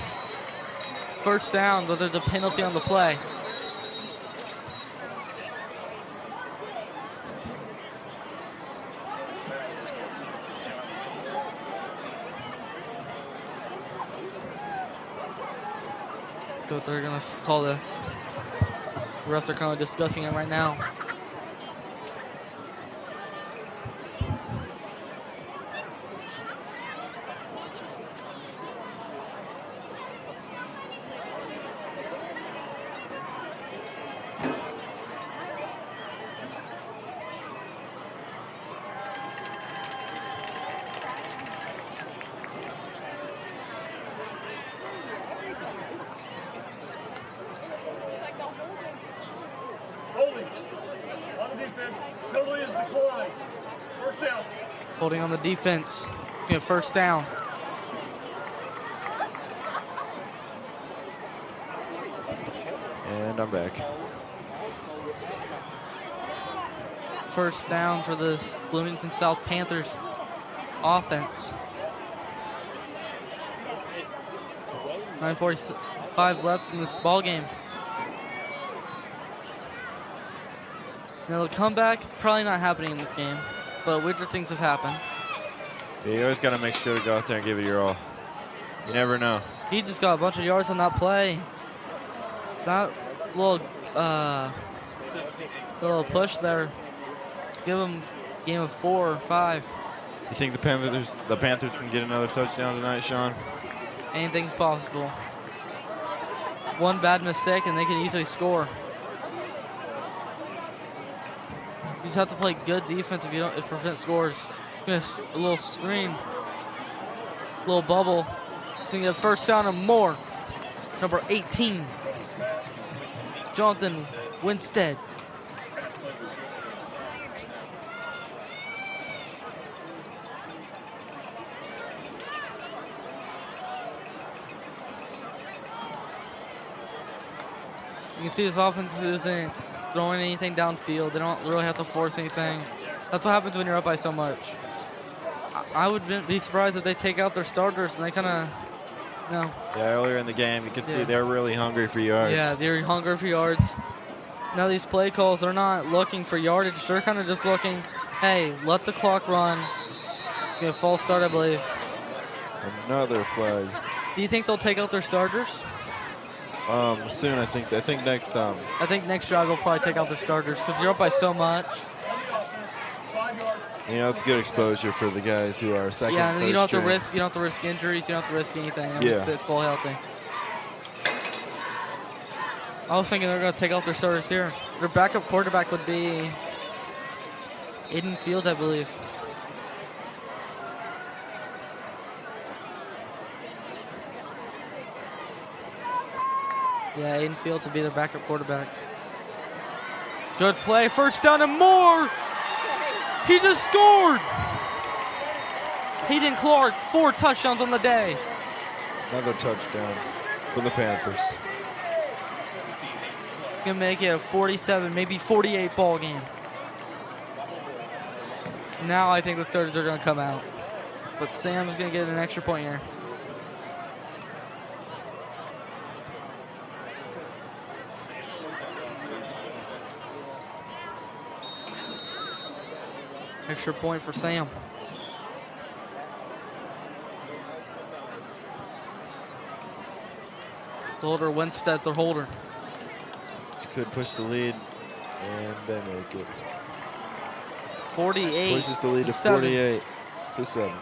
1st down, but there's a penalty on the play. What they're gonna call this. The refs are kind of discussing it right now. Holding on the defense. Get 1st down. And I'm back. first down for this Bloomington South Panthers offense. 9:45 left in this ball game. Now the comeback is probably not happening in this game, but weirder things have happened. Yeah, you always got to make sure to go out there and give it your all. You never know. He just got a bunch of yards on that play. That little push there. Give him a game of 4 or 5. You think the Panthers can get another touchdown tonight, Sean? Anything's possible. One bad mistake and they can easily score. You just have to play good defense if you prevent scores. Miss a little screen, little bubble. Can get a first down and more. Number 18, Jonathan Winstead. You can see this offense isn't throwing anything downfield. They don't really have to force anything. That's what happens when you're up by so much. I would be surprised if they take out their starters and they kind of, no. Yeah, earlier in the game, you could see they're really hungry for yards. Yeah, they're hungry for yards. Now these play calls, they're not looking for yardage. They're kind of just looking, hey, let the clock run. Get a false start, I believe. Another flag. Do you think they'll take out their starters? Soon, I think next time. I think next drive they'll probably take out their starters because you're up by so much. You know, it's good exposure for the guys who are second. Yeah, and you don't have to string. risk injuries. You don't have to risk anything. Yeah. It's full healthy. I was thinking they're going to take out their starters here. Their backup quarterback would be Aiden Fields, I believe. Yeah, Aiden Fields would be their backup quarterback. Good play. First down and more. He just scored. Hayden Clark, 4 touchdowns on the day. Another touchdown for the Panthers. Gonna make it a 47, maybe 48 ball game. Now I think the starters are gonna come out. But Sam's gonna get an extra point here. Extra point for Sam. The holder, Winstead's their holder. Just could push the lead, and they make it. 48. Pushes the lead to 7. 48 to 7.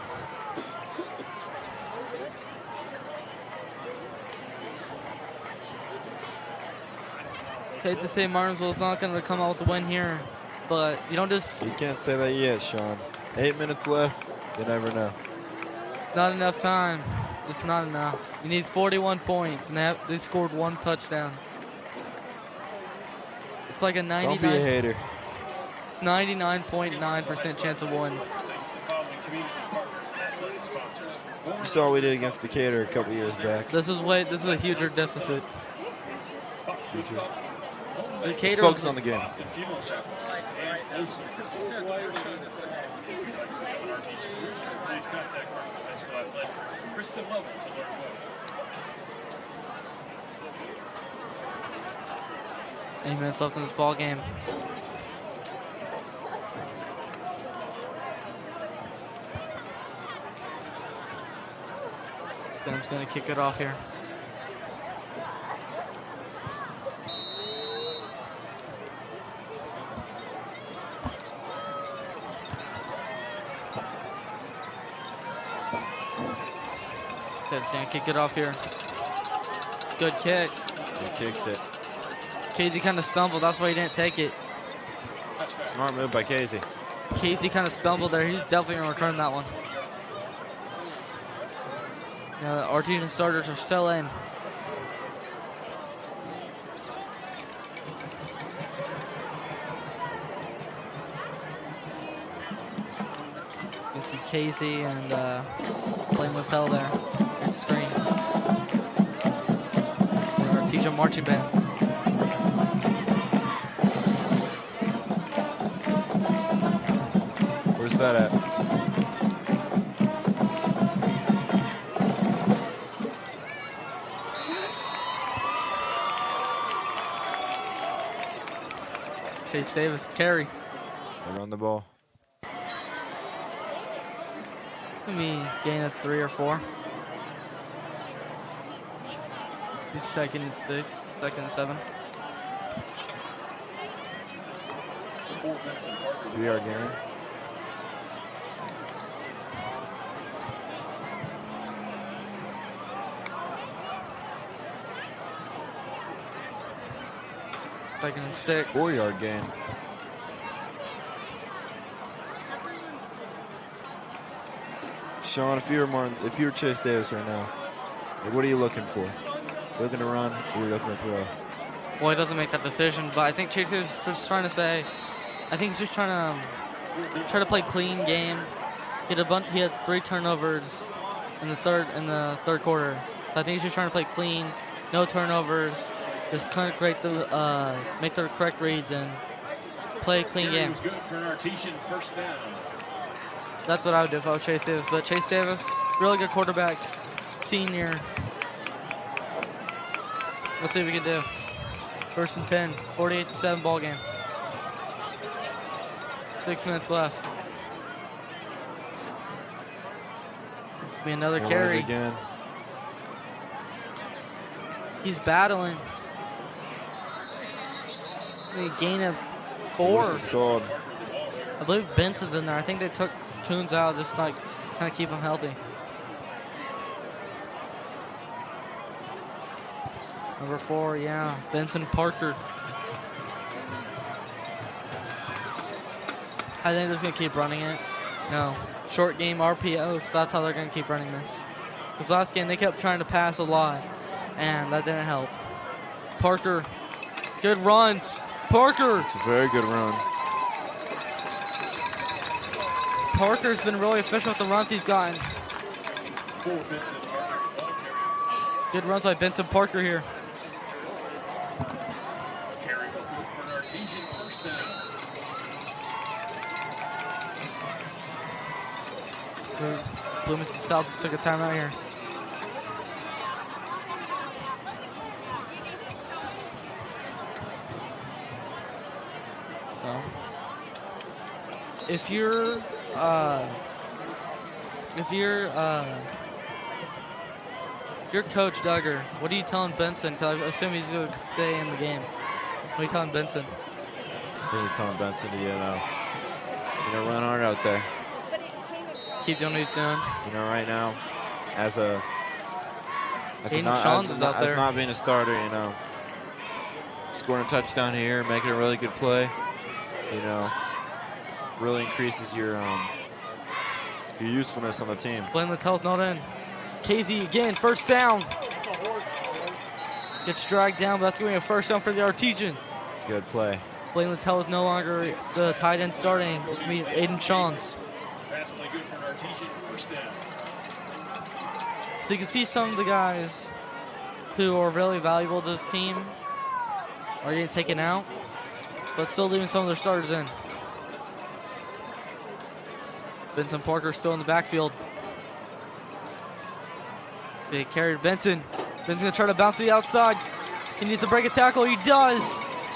Safe to say Martinsville's not going to come out with a win here, but you don't just... You can't say that yet, Sean. 8 minutes left. You never know. Not enough time. Just not enough. You need 41 points, and they scored 1 touchdown. It's like a 99... Don't be a hater. It's 99.9% chance of win. You saw what we did against Decatur a couple years back. This is a huger deficit. Decatur. Let's focus on the game. Eight minutes left in this ball game. Sam's going to kick it off here. Sam's going to kick it off here. Good kick. He kicks it. Casey kind of stumbled. That's why he didn't take it. Smart move by Casey. Casey kind of stumbled there. He's definitely going to return that one. Now the Artesian starters are still in. You can see Casey and playing with hell there. Big screen. The Artesian marching band. Where's that at? Chase Davis, carry. They run the ball. Maybe gain of 3 or 4. Second and 6, second and 7. 3-yard gain. Second and 6. 4-yard gain. Sean, if you're Chase Davis right now, like, what are you looking for? Looking to run, or are you looking to throw? Well, he doesn't make that decision, but I think Chase is just trying to say, I think he's just trying to play clean game. He had 3 turnovers in the third quarter. So I think he's just trying to play clean, no turnovers, just kind of make the correct reads and play a clean game. Good for an Artesian first down. That's what I would do if I was Chase Davis. But Chase Davis, really good quarterback, senior. Let's see what we can do. First and 10, 48-7 ball game. 6 minutes left. Be another carry. Again. He's battling. A gain of 4. This is called. I believe Benson's in there. I think they took Coons out just like kind of keep him healthy. Number 4, yeah, Benson Parker. I think they're just gonna keep running it. No, short game RPOs. That's how they're gonna keep running this. This last game they kept trying to pass a lot, and that didn't help. Parker, good runs. Parker. It's a very good run. Parker's been really efficient with the runs he's gotten. Good runs by Benson Parker here. Bloomington South just took a timeout here. So, if you're Coach Duggar, what are you telling Benson? Because I assume he's going to stay in the game. What are you telling Benson? I think he's telling Benson to run hard out there. Keep doing what he's doing. Right now, as not being a starter, scoring a touchdown here, making a really good play, really increases your usefulness on the team. Blaine Littell's not in. KZ again, first down. Gets dragged down, but that's going to be a first down for the Artesians. It's a good play. Blaine Littell is no longer the tight end starting. It's going to be Aiden Shawns. Pass play good for an Artesian first down. So you can see some of the guys who are really valuable to this team are getting taken out, but still leaving some of their starters in. Benson Parker still in the backfield. They carried Benson. Benson's going to try to bounce to the outside. He needs to break a tackle. He does.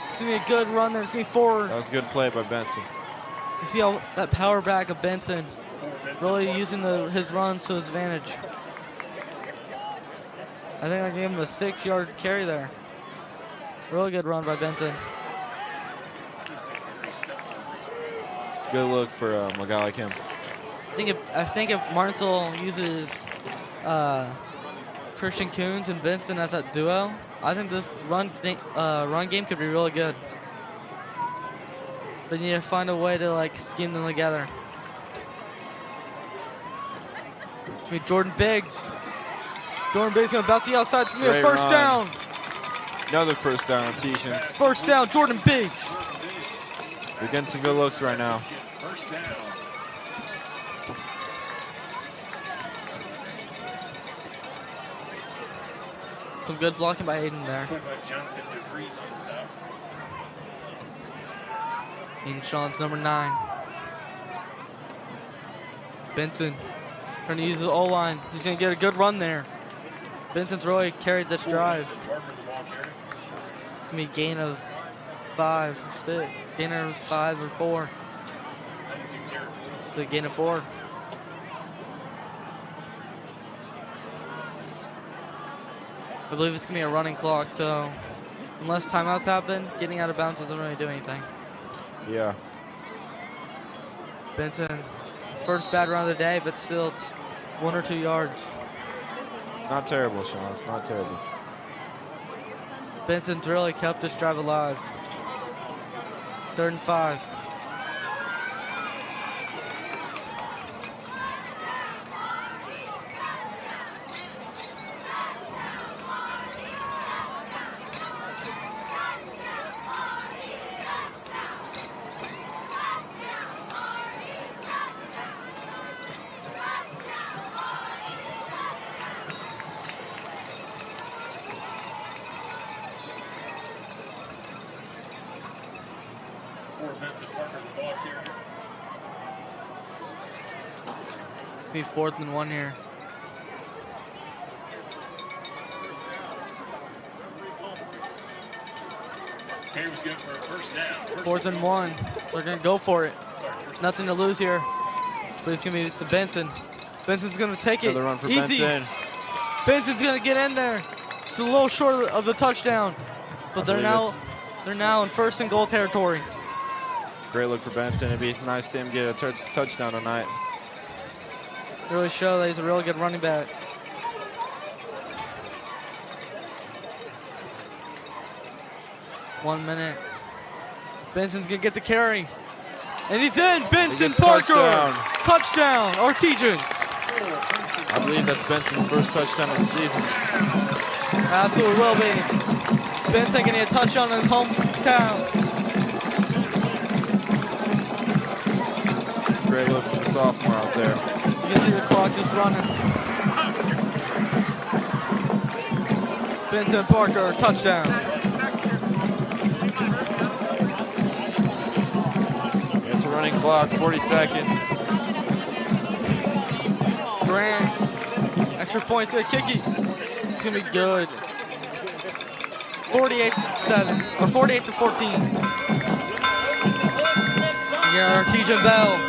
It's going to be a good run there. It's going to be forward. That was a good play by Benson. You see how that power back of Benson really using his runs to his advantage. I think I gave him a 6-yard carry there. Really good run by Benson. It's a good look for a guy like him. I think if Martinsville uses Christian Coons and Benson as that duo, I think this run game could be really good. They need to find a way to scheme them together. It's gonna be Jordan Biggs. Jordan Biggs gonna bounce the outside. It's gonna be a first down. Another first down, Artesians. First down, Jordan Biggs. They're getting some good looks right now. First down. Some good blocking by Aiden there. Aiden Shawns, number 9. Benson trying to use his O-line. He's going to get a good run there. Benson's really carried this drive. It's going to be a gain of 5, 6. Gain of 5 or 4. So a gain of 4. I believe it's going to be a running clock, so unless timeouts happen, getting out of bounds doesn't really do anything. Yeah. Benson, first bad run of the day, but still 1 or 2 yards. It's not terrible, Sean. It's not terrible. Benson's really kept this drive alive. 3rd and 5. Be 4th and 1 here. Cameron's good for a first down. 4th and 1. They're going to go for it. Nothing to lose here. But it's going to be to Benson. Benson's going to take it. Another run for Easy. Benson. Benson's going to get in there. It's a little short of the touchdown. But they're now in 1st and goal territory. Great look for Benson. It'd be nice to see him get a touchdown tonight. Really show that he's a really good running back. 1 minute. Benson's gonna get the carry. And he's in. Benson Parker. Touchdown. Artesian. I believe that's Benson's first touchdown of the season. Absolutely will be. Benson getting a touchdown in his hometown. Great look for the sophomore out there. You can see the clock just running. Benson Parker, touchdown. It's a running clock, 40 seconds. Grant, extra points, gonna kick it. It's gonna be good. 48-7, or 48-14. Yeah, Artesian Bell.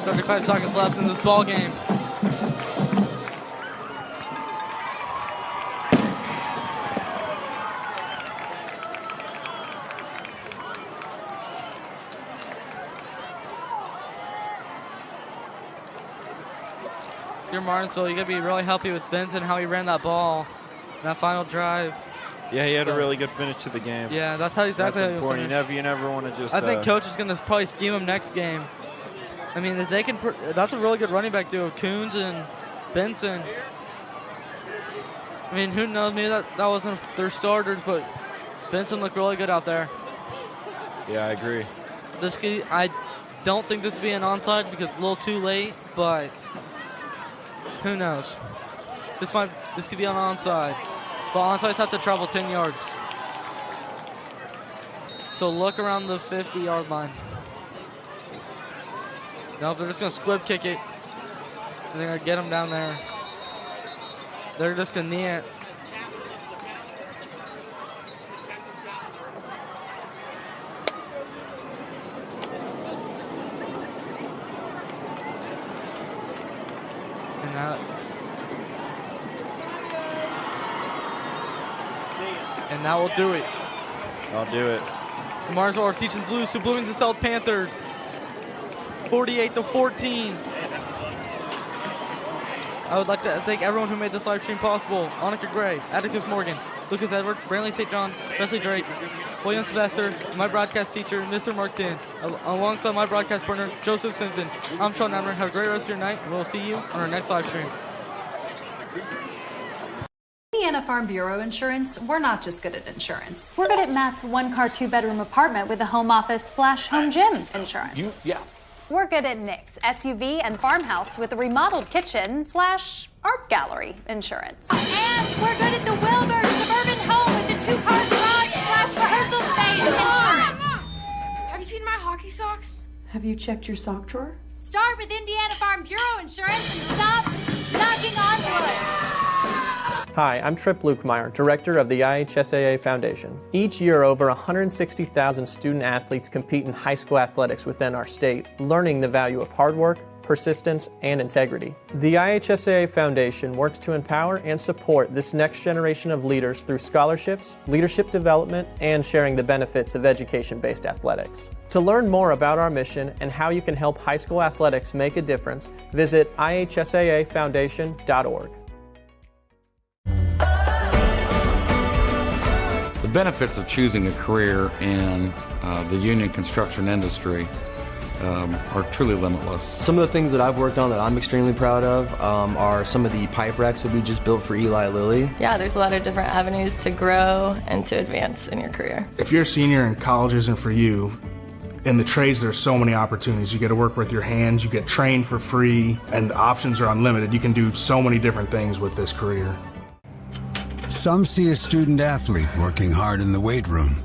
35 seconds left in this ball game. You're Martinsville, you gotta be really happy with Benson, how he ran that ball, that final drive. Yeah, he had a really good finish to the game. Yeah, that's how exactly That's how important. You never want to just. I think coach is gonna probably scheme him next game. I mean, if they can, that's a really good running back duo, Coons and Benson. I mean, who knows? Maybe that wasn't their starters, but Benson looked really good out there. Yeah, I agree. I don't think this will be an onside because it's a little too late, but who knows? This could be an onside, but onsides have to travel 10 yards. So look around the 50-yard line. No, they're just going to squib kick it. And they're going to get him down there. They're just going to knee it. And that will do it. I'll do it. The Martinsville Artesian Blues to Bloomington South Panthers. 48-14. I would like to thank everyone who made this live stream possible. Annika Gray, Atticus Morgan, Lucas Edwards, Brantley St. John, Wesley Drake, William Sylvester, my broadcast teacher, Mr. Mark Tin, alongside my broadcast partner, Joseph Simpson. I'm Sean Namner. Have a great rest of your night, and we'll see you on our next live stream. Indiana Farm Bureau Insurance, we're not just good at insurance. We're good at Matt's 1-car, 2-bedroom apartment with a home office / home gym insurance. We're good at Nick's SUV and farmhouse with a remodeled kitchen / art gallery insurance. And we're good at the Wilbur suburban home with the 2-car garage / rehearsal socks? Have you checked your sock drawer? Start with Indiana Farm Bureau Insurance and stop knocking on wood. Hi, I'm Trip Lukemeyer, Director of the IHSAA Foundation. Each year, over 160,000 student athletes compete in high school athletics within our state, learning the value of hard work, persistence, and integrity. The IHSAA Foundation works to empower and support this next generation of leaders through scholarships, leadership development, and sharing the benefits of education-based athletics. To learn more about our mission and how you can help high school athletics make a difference, visit ihsaafoundation.org. The benefits of choosing a career in the union construction industry are truly limitless. Some of the things that I've worked on that I'm extremely proud of are some of the pipe racks that we just built for Eli Lilly. Yeah, there's a lot of different avenues to grow and to advance in your career. If you're a senior and college isn't for you, in the trades there's so many opportunities. You get to work with your hands, you get trained for free, and the options are unlimited. You can do so many different things with this career. Some see a student athlete working hard in the weight room.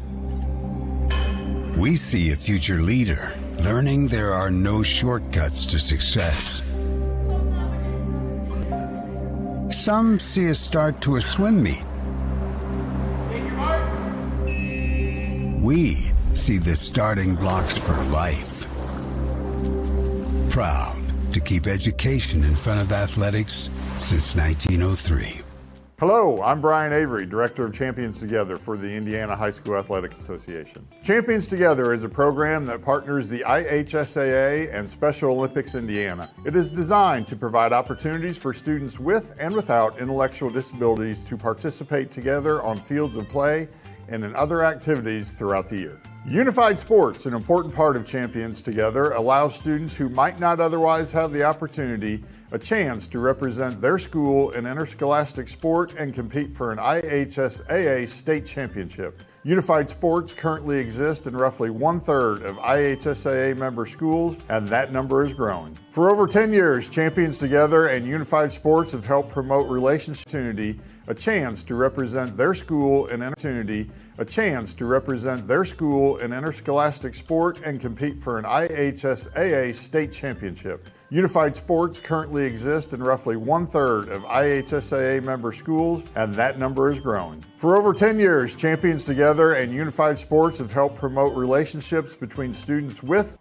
We see a future leader learning there are no shortcuts to success. Some see a start to a swim meet. We see the starting blocks for life. Proud to keep education in front of athletics since 1903. Hello, I'm Brian Avery, Director of Champions Together for the Indiana High School Athletics Association. Champions Together is a program that partners the IHSAA and Special Olympics Indiana. It is designed to provide opportunities for students with and without intellectual disabilities to participate together on fields of play and in other activities throughout the year. Unified sports, an important part of Champions Together, allows students who might not otherwise have the opportunity a chance to represent their school in interscholastic sport and compete for an IHSAA state championship. Unified sports currently exist in roughly 1/3 of IHSAA member schools, and that number is growing. For over 10 years, Champions Together and Unified Sports have helped promote relationship opportunity, a chance to represent their school in interscholastic sport and compete for an IHSAA state championship. Unified sports currently exist in roughly 1/3 of IHSAA member schools, and that number is growing. For over 10 years, Champions Together and Unified Sports have helped promote relationships between students with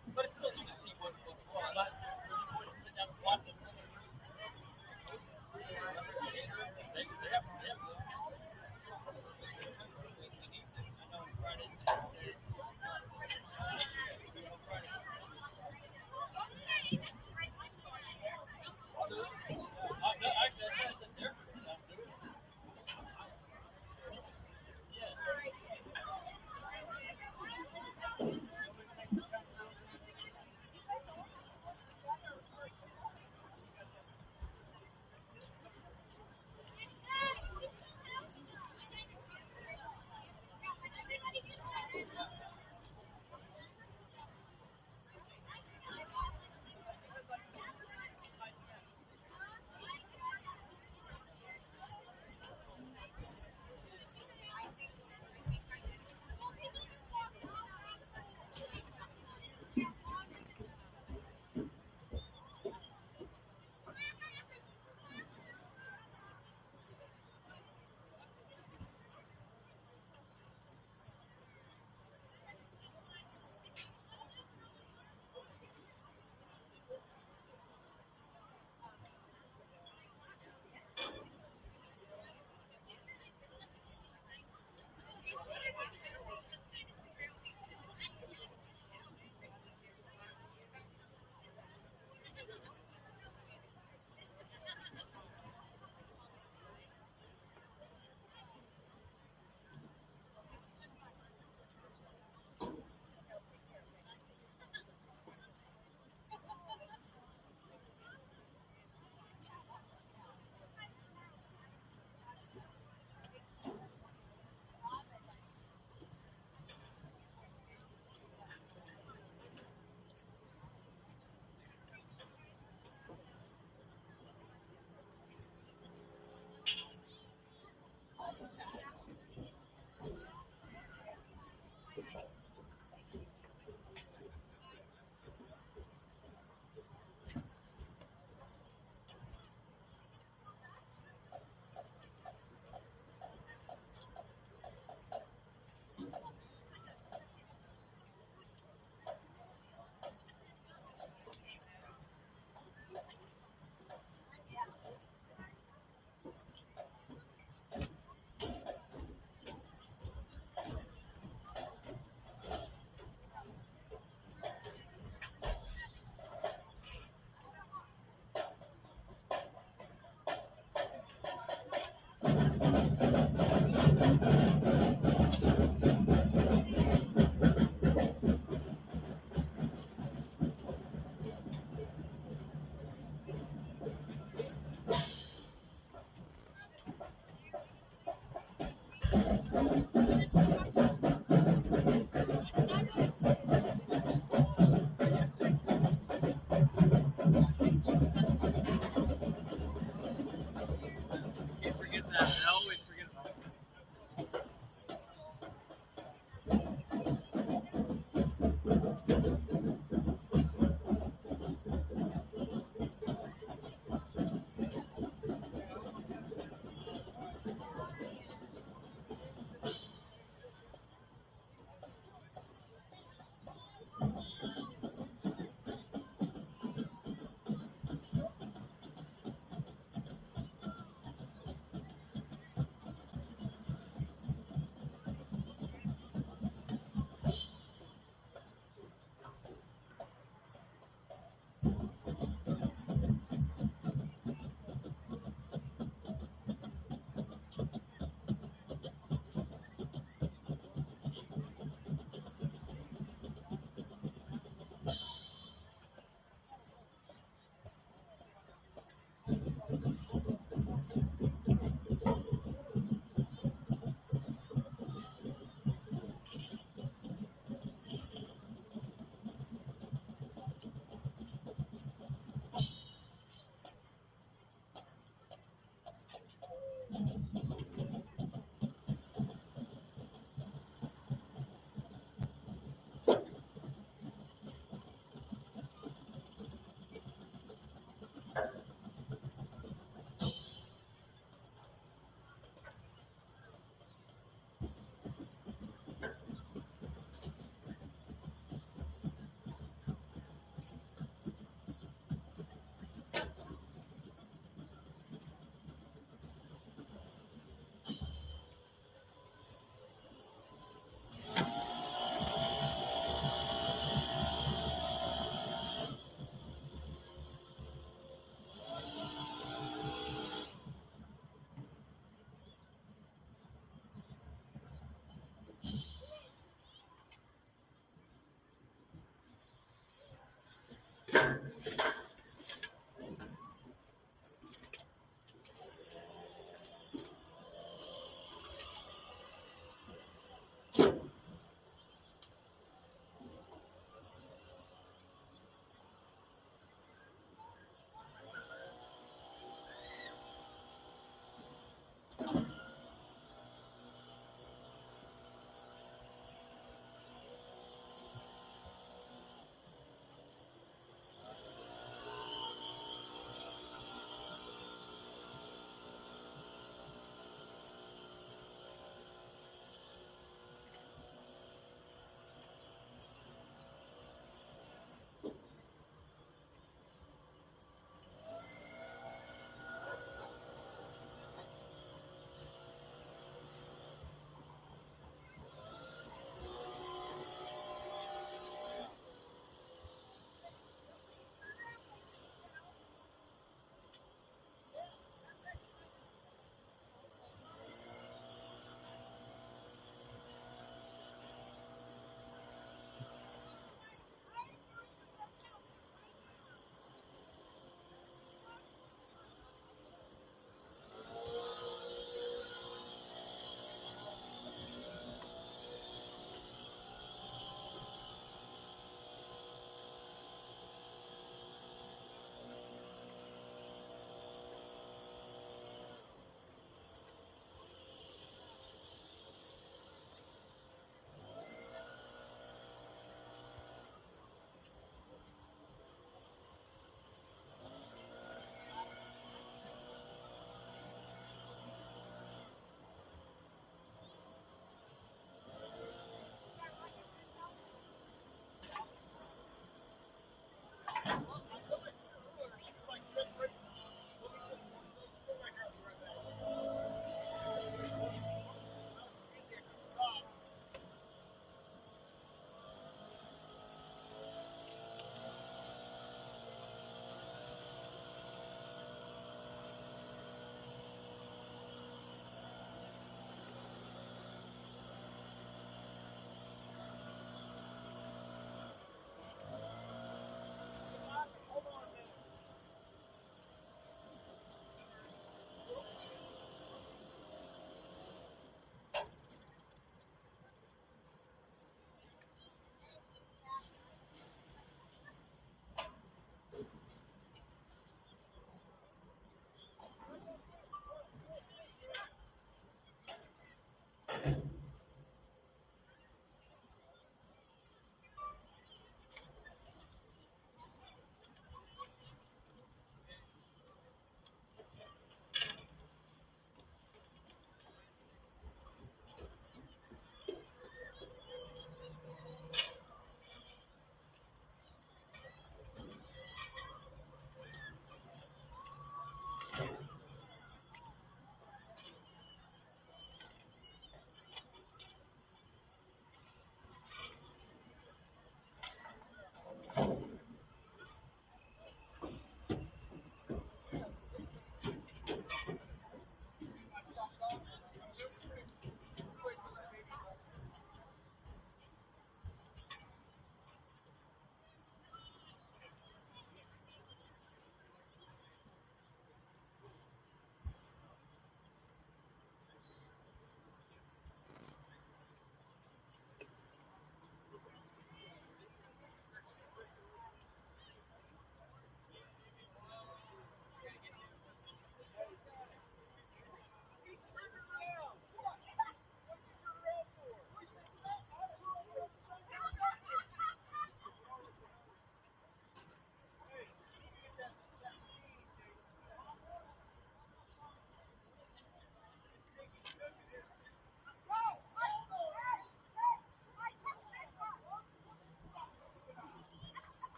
Thank you.